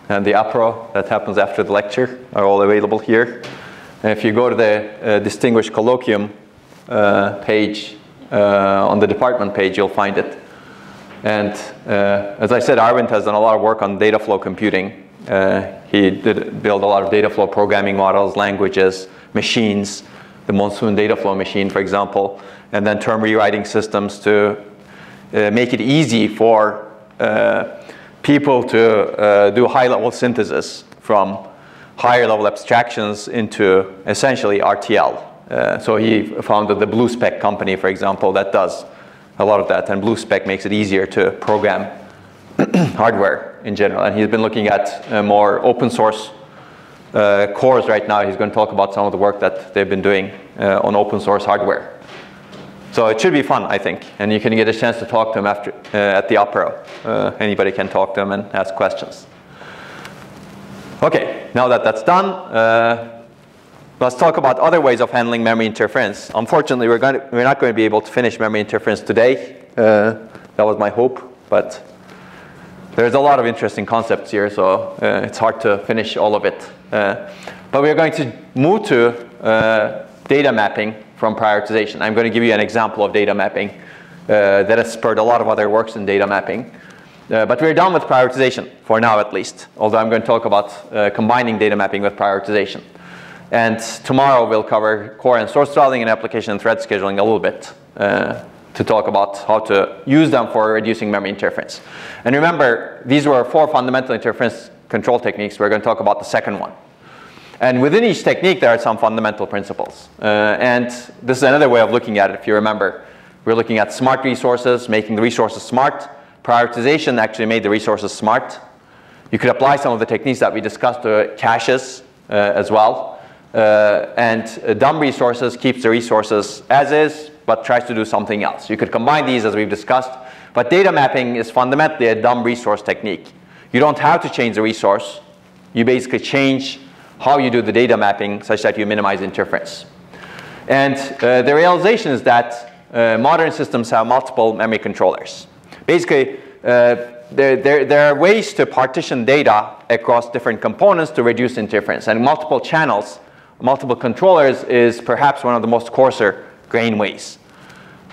and the apro that happens after the lecture are all available here. And if you go to the Distinguished Colloquium page, on the department page, you'll find it. And as I said, Arvind has done a lot of work on data flow computing. He did build a lot of data flow programming models, languages, machines, the Monsoon data flow machine, for example, and then term rewriting systems to make it easy for people to do high-level synthesis from higher-level abstractions into essentially RTL. So he founded the BlueSpec company, for example, that does a lot of that, and BlueSpec makes it easier to program hardware in general. And he's been looking at more open source cores right now. He's going to talk about some of the work that they've been doing on open source hardware. So it should be fun, I think, and you can get a chance to talk to him after at the apero. Anybody can talk to him and ask questions. Okay, now that that's done, let's talk about other ways of handling memory interference. Unfortunately, we're not going to be able to finish memory interference today. That was my hope, but there's a lot of interesting concepts here, so it's hard to finish all of it. But we're going to move to data mapping from prioritization. I'm going to give you an example of data mapping that has spurred a lot of other works in data mapping. But we're done with prioritization, for now at least, although I'm going to talk about combining data mapping with prioritization. And tomorrow we'll cover core and source throttling and application and thread scheduling a little bit to talk about how to use them for reducing memory interference. And remember, these were 4 fundamental interference control techniques. We're going to talk about the second one. And within each technique, there are some fundamental principles. And this is another way of looking at it, if you remember. We're looking at smart resources, making the resources smart. Prioritization actually made the resources smart. You could apply some of the techniques that we discussed to caches as well. And dumb resources keeps the resources as is, but tries to do something else. You could combine these as we've discussed. But data mapping is fundamentally a dumb resource technique. You don't have to change the resource. You basically change how you do the data mapping such that you minimize interference. And the realization is that modern systems have multiple memory controllers. Basically, there are ways to partition data across different components to reduce interference. And multiple channels, multiple controllers is perhaps one of the most coarser grain ways.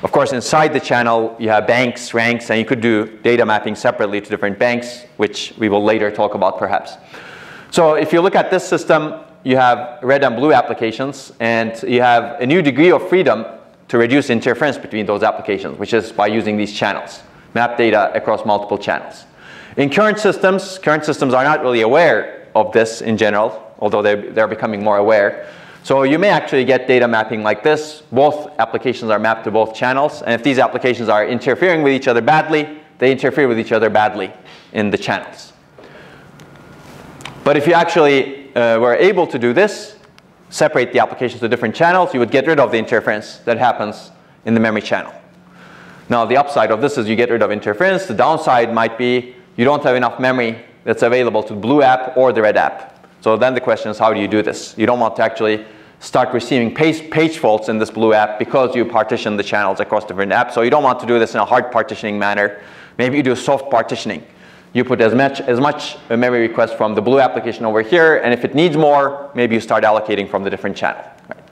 Of course, inside the channel, you have banks, ranks, and you could do data mapping separately to different banks, which we will later talk about perhaps. So if you look at this system, you have red and blue applications, and you have a new degree of freedom to reduce interference between those applications, which is by using these channels, map data across multiple channels. In current systems are not really aware of this in general, although they're becoming more aware. So you may actually get data mapping like this. Both applications are mapped to both channels, and if these applications are interfering with each other badly, they interfere with each other badly in the channels. But if you actually were able to do this, separate the applications to different channels, you would get rid of the interference that happens in the memory channel. Now the upside of this is you get rid of interference. The downside might be you don't have enough memory that's available to the blue app or the red app. So then the question is, how do you do this? You don't want to actually start receiving page faults in this blue app because you partition the channels across different apps. So you don't want to do this in a hard partitioning manner. Maybe you do soft partitioning. You put as much memory request from the blue application over here, and if it needs more, maybe you start allocating from the different channel. Right?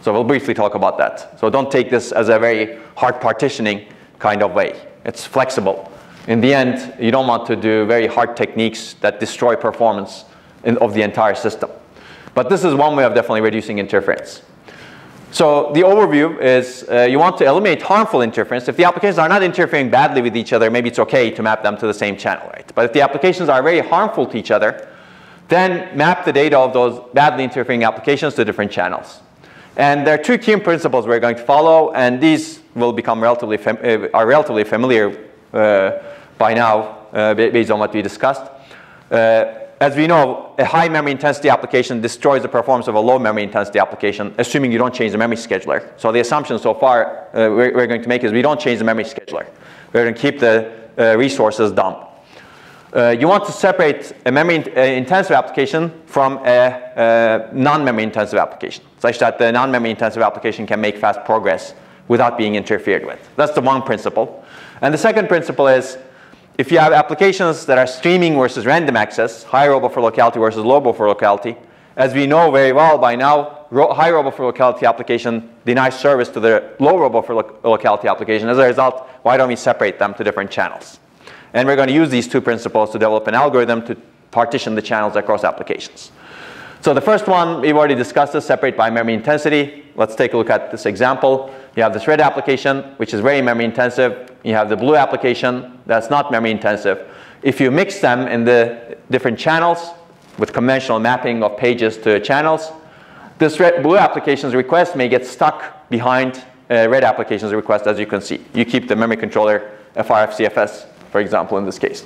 So we'll briefly talk about that. So don't take this as a very hard partitioning kind of way. It's flexible. In the end, you don't want to do very hard techniques that destroy performance of the entire system. But this is one way of definitely reducing interference. So the overview is you want to eliminate harmful interference. If the applications are not interfering badly with each other, maybe it's okay to map them to the same channel, right? But if the applications are very harmful to each other, then map the data of those badly interfering applications to different channels. And there are two key principles we're going to follow, and these will become relatively familiar by now based on what we discussed. As we know, a high memory intensity application destroys the performance of a low memory intensity application, assuming you don't change the memory scheduler. So the assumption so far we're going to make is we don't change the memory scheduler. We're going to keep the resources dumb. You want to separate a memory intensive application from a non-memory intensive application, such that the non-memory intensive application can make fast progress without being interfered with. That's the one principle. And the second principle is, if you have applications that are streaming versus random access, high roboflow locality versus low roboflow locality, as we know very well by now, high roboflow locality application denies service to the low roboflow locality application. As a result, why don't we separate them to different channels? And we're going to use these two principles to develop an algorithm to partition the channels across applications. So the first one, we've already discussed this, separate by memory intensity. Let's take a look at this example. You have this red application, which is very memory intensive. You have the blue application that's not memory intensive. If you mix them in the different channels with conventional mapping of pages to channels, this blue application's request may get stuck behind red application's request, as you can see. You keep the memory controller FR-FCFS, for example, in this case.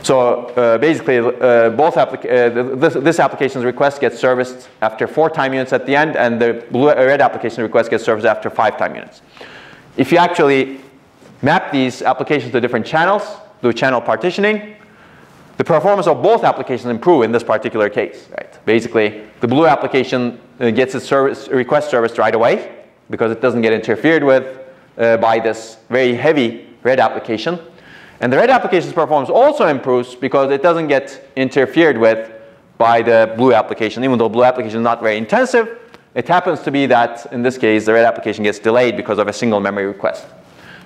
So basically, this application's request gets serviced after 4 time units at the end, and the red application request gets serviced after 5 time units. If you actually map these applications to different channels, do channel partitioning, the performance of both applications improve in this particular case. Right? Basically, the blue application gets its request serviced right away because it doesn't get interfered with by this very heavy red application. And the red application's performance also improves because it doesn't get interfered with by the blue application. Even though blue application is not very intensive, it happens to be that, in this case, the red application gets delayed because of a single memory request.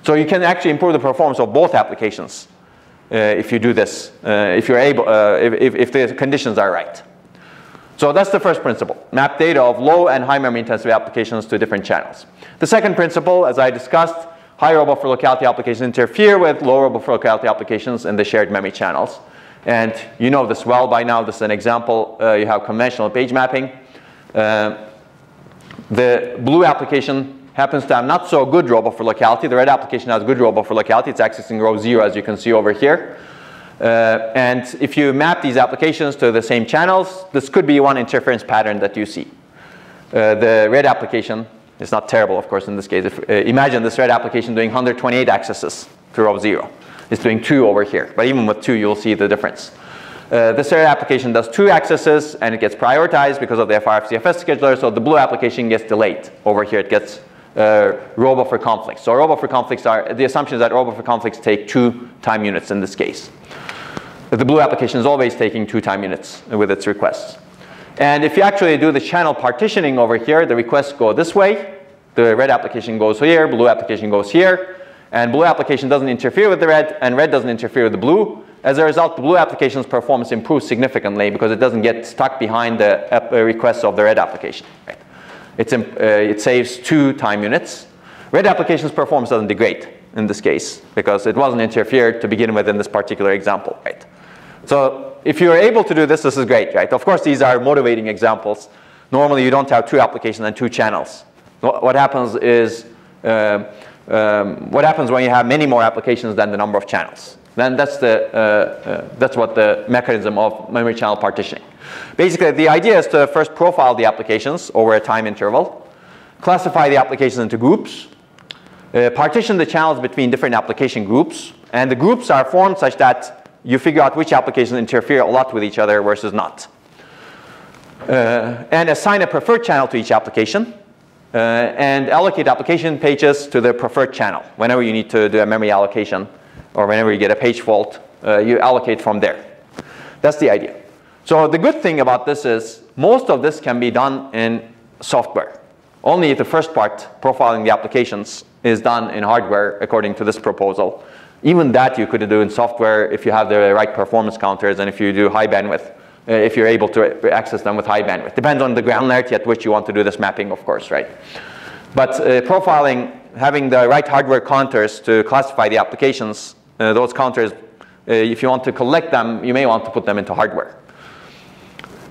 So you can actually improve the performance of both applications if you do this, if you're able, if the conditions are right. So that's the first principle. Map data of low and high memory intensive applications to different channels. The second principle, as I discussed, high roboflow locality applications interfere with low roboflow locality applications in the shared memory channels. And you know this well by now. This is an example. You have conventional page mapping. The blue application happens to have not so good roboflow locality. The red application has good roboflow locality. It's accessing row 0, as you can see over here. And if you map these applications to the same channels, this could be one interference pattern that you see. The red application, it's not terrible, of course, in this case. Imagine this red application doing 128 accesses to row 0. It's doing 2 over here. But even with 2, you'll see the difference. This red application does 2 accesses, and it gets prioritized because of the FR-FCFS scheduler. So the blue application gets delayed. Over here, it gets roboflow conflicts. So roboflow conflicts are, the assumption is that roboflow conflicts take 2 time units in this case. The blue application is always taking 2 time units with its requests. And if you actually do the channel partitioning over here, the requests go this way. The red application goes here, blue application goes here. And blue application doesn't interfere with the red, and red doesn't interfere with the blue. As a result, the blue application's performance improves significantly because it doesn't get stuck behind the requests of the red application. Right? It saves 2 time units. Red application's performance doesn't degrade in this case because it wasn't interfered to begin with in this particular example. Right? So if you're able to do this, this is great. Right? Of course, these are motivating examples. Normally, you don't have 2 applications and 2 channels. What happens is, what happens when you have many more applications than the number of channels? Then that's what the mechanism of memory channel partitioning. Basically, the idea is to first profile the applications over a time interval, classify the applications into groups, partition the channels between different application groups, and the groups are formed such that you figure out which applications interfere a lot with each other versus not. And assign a preferred channel to each application, and allocate application pages to the preferred channel. Whenever you need to do a memory allocation, or whenever you get a page fault, you allocate from there. That's the idea. So the good thing about this is most of this can be done in software. Only the first part, profiling the applications, is done in hardware according to this proposal. Even that you could do in software if you have the right performance counters and if you do high bandwidth, if you're able to access them with high bandwidth. Depends on the granularity at which you want to do this mapping, of course, right? But profiling, having the right hardware counters to classify the applications, those counters, if you want to collect them, you may want to put them into hardware.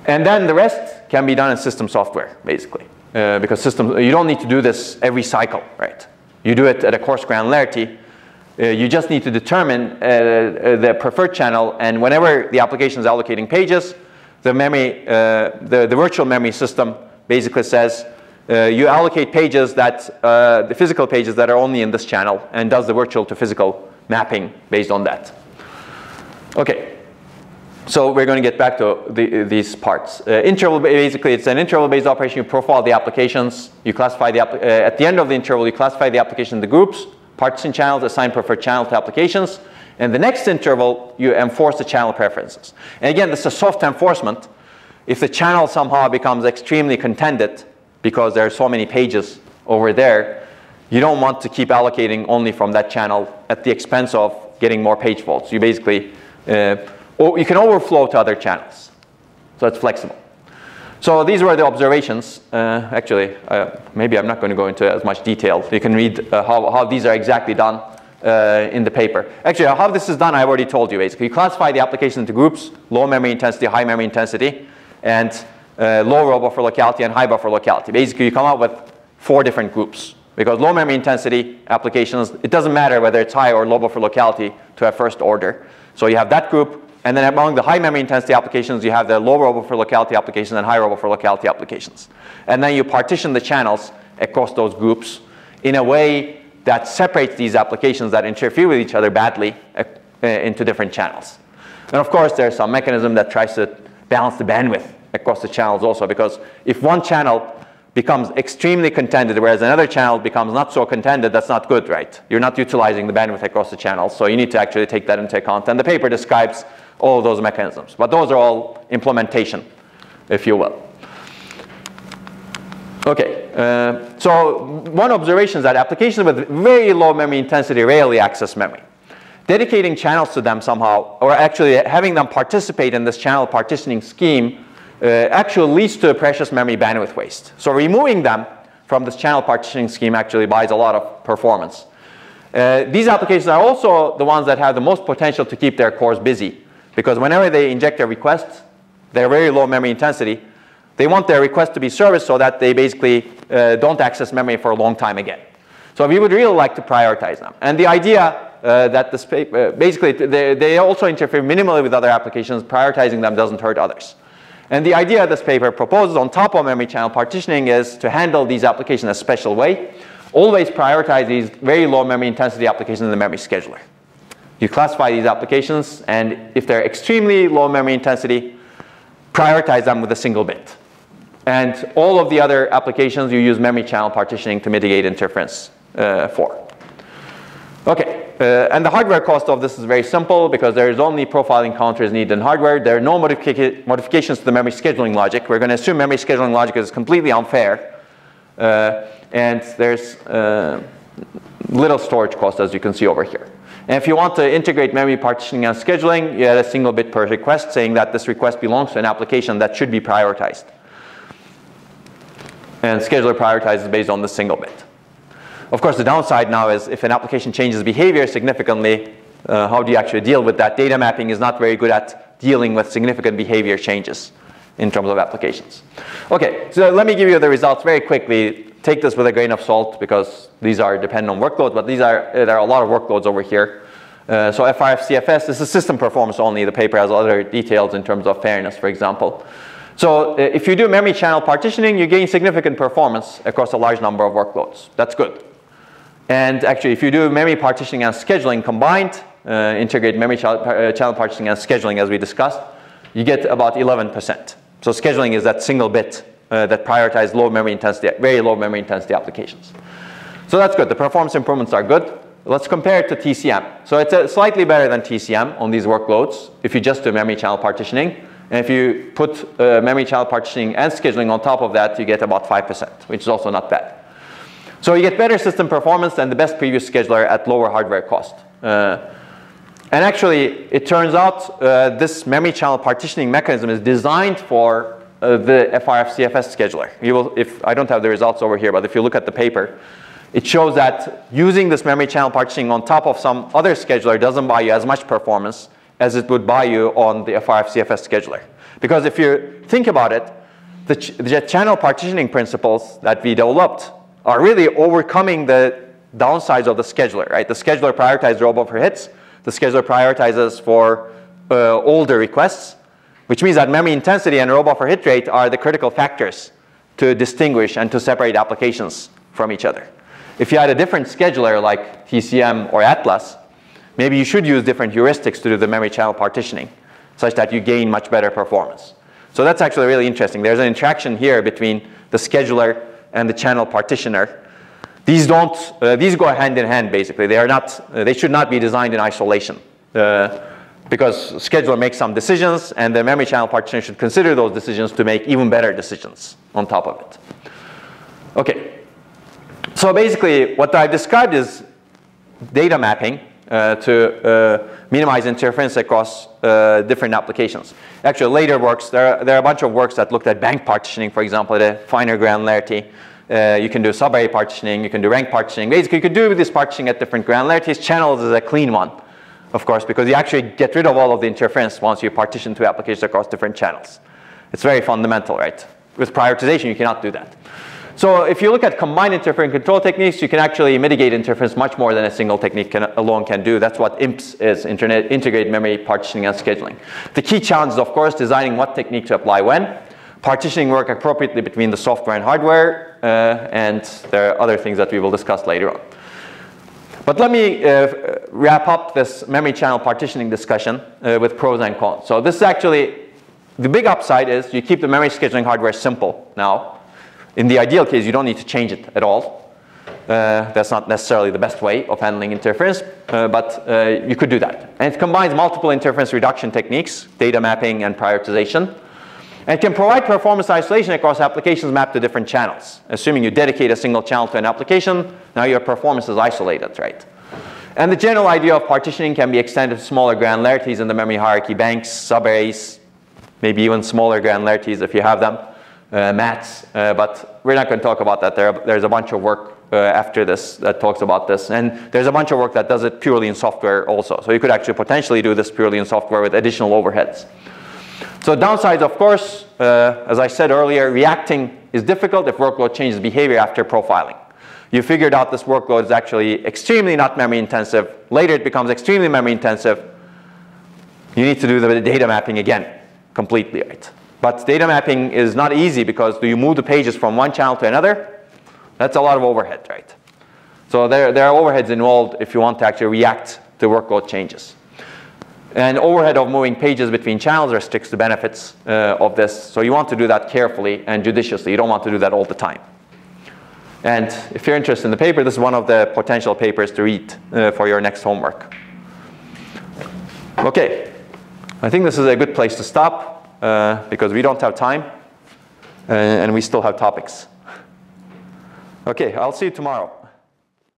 And then the rest can be done in system software, basically. Because you don't need to do this every cycle, right? You do it at a coarse granularity. You just need to determine the preferred channel, and whenever the application is allocating pages, the memory, the virtual memory system basically says you allocate pages that, the physical pages that are only in this channel, and does the virtual to physical mapping based on that. Okay, so we're going to get back to these parts. Interval, basically, it's an interval-based operation. You profile the applications. You classify the at the end of the interval, you classify the application into groups, partition channels, assign preferred channel to applications. And the next interval, you enforce the channel preferences. And again, this is a soft enforcement. If the channel somehow becomes extremely contended because there are so many pages over there, you don't want to keep allocating only from that channel at the expense of getting more page faults. You basically, or you can overflow to other channels. So it's flexible. So these were the observations. Actually, maybe I'm not going to go into as much detail. You can read how these are exactly done in the paper. Actually, how this is done, I've already told you, basically. You classify the application into groups, low memory intensity, high memory intensity, and low row buffer locality and high buffer locality. Basically, you come up with 4 different groups. Because low memory intensity applications, it doesn't matter whether it's high or low buffer locality to a first order. So you have that group. And then among the high memory intensity applications, you have the low row buffer locality applications and high row buffer locality applications. And then you partition the channels across those groups in a way that separates these applications that interfere with each other badly into different channels. And of course, there's some mechanism that tries to balance the bandwidth across the channels also, because if one channel becomes extremely contended, whereas another channel becomes not so contended, that's not good, right? You're not utilizing the bandwidth across the channels, so you need to actually take that into account. And the paper describes all of those mechanisms. But those are all implementation, if you will. Okay, so one observation is that applications with very low memory intensity rarely access memory. Dedicating channels to them somehow, or actually having them participate in this channel partitioning scheme actually leads to precious memory bandwidth waste. So removing them from this channel partitioning scheme actually buys a lot of performance. These applications are also the ones that have the most potential to keep their cores busy, because whenever they inject a request, they're very low memory intensity. They want their request to be serviced so that they basically don't access memory for a long time again. So we would really like to prioritize them. And the idea that this basically they also interfere minimally with other applications. Prioritizing them doesn't hurt others. And the idea this paper proposes on top of memory channel partitioning is to handle these applications in a special way. Always prioritize these very low memory intensity applications in the memory scheduler. You classify these applications, and if they're extremely low memory intensity, prioritize them with a single bit. And all of the other applications, you use memory channel partitioning to mitigate interference for. Okay, and the hardware cost of this is very simple because there is only profiling counters needed in hardware. There are no modifications to the memory scheduling logic. We're going to assume memory scheduling logic is completely unfair. And there's little storage cost, as you can see over here. And if you want to integrate memory partitioning and scheduling, you add a single bit per request saying that this request belongs to an application that should be prioritized. And scheduler prioritizes based on the single bit. Of course, the downside now is if an application changes behavior significantly, how do you actually deal with that? Data mapping is not very good at dealing with significant behavior changes in terms of applications. Okay, so let me give you the results very quickly. Take this with a grain of salt because these are dependent on workloads, but there are a lot of workloads over here. So FR-FCFS, this is system performance only. The paper has other details in terms of fairness, for example. So if you do memory channel partitioning, you gain significant performance across a large number of workloads. That's good. And actually, if you do memory partitioning and scheduling combined, integrate memory channel partitioning and scheduling as we discussed, you get about 11%. So scheduling is that single bit that prioritizes low memory intensity, very low memory intensity applications. So that's good. The performance improvements are good. Let's compare it to TCM. So it's slightly better than TCM on these workloads if you just do memory channel partitioning. And if you put memory channel partitioning and scheduling on top of that, you get about 5%, which is also not bad. So you get better system performance than the best previous scheduler at lower hardware cost. And actually, it turns out this memory channel partitioning mechanism is designed for the FR-FCFS scheduler. If I don't have the results over here, but if you look at the paper, it shows that using this memory channel partitioning on top of some other scheduler doesn't buy you as much performance as it would buy you on the FR-FCFS scheduler. Because if you think about it, the channel partitioning principles that we developed are really overcoming the downsides of the scheduler, right? The scheduler prioritizes row buffer hits. The scheduler prioritizes for older requests, which means that memory intensity and row buffer hit rate are the critical factors to distinguish and to separate applications from each other. If you had a different scheduler like TCM or Atlas, maybe you should use different heuristics to do the memory channel partitioning, such that you gain much better performance. So that's actually really interesting. There's an interaction here between the scheduler and the channel partitioner. These go hand in hand, basically. They should not be designed in isolation. Because scheduler makes some decisions, and the memory channel partitioner should consider those decisions to make even better decisions on top of it. Okay. So basically, what I described is data mapping to minimize interference across different applications. Actually, later works, there are a bunch of works that looked at bank partitioning, for example, at a finer granularity. You can do subarray partitioning, you can do rank partitioning. Basically, you could do this partitioning at different granularities. Channels is a clean one, of course, because you actually get rid of all of the interference once you partition two applications across different channels. It's very fundamental, right? With prioritization, you cannot do that. So if you look at combined interference control techniques, you can actually mitigate interference much more than a single technique alone can do. That's what IMPS is, integrated memory partitioning and scheduling. The key challenge is, of course, designing what technique to apply when. Partitioning work appropriately between the software and hardware, and there are other things that we will discuss later on. But let me wrap up this memory channel partitioning discussion with pros and cons. So this is actually, the big upside is you keep the memory scheduling hardware simple now. In the ideal case, you don't need to change it at all. That's not necessarily the best way of handling interference, but you could do that. And it combines multiple interference reduction techniques, data mapping and prioritization. And it can provide performance isolation across applications mapped to different channels. Assuming you dedicate a single channel to an application, now your performance is isolated, right? And the general idea of partitioning can be extended to smaller granularities in the memory hierarchy, banks, subarrays, maybe even smaller granularities if you have them. Mats, but we're not going to talk about that. There's a bunch of work after this that talks about this, and there's a bunch of work that does it purely in software also. So you could actually potentially do this purely in software with additional overheads. So downsides, of course, as I said earlier, reacting is difficult if workload changes behavior after profiling. You figured out this workload is actually extremely not memory intensive. Later it becomes extremely memory intensive. You need to do the data mapping again, completely, right? But data mapping is not easy because do you move the pages from one channel to another? That's a lot of overhead, right? So there are overheads involved if you want to actually react to workload changes. And overhead of moving pages between channels restricts the benefits of this. So you want to do that carefully and judiciously. You don't want to do that all the time. And if you're interested in the paper, this is one of the potential papers to read for your next homework. Okay, I think this is a good place to stop. Because we don't have time and we still have topics. Okay, I'll see you tomorrow.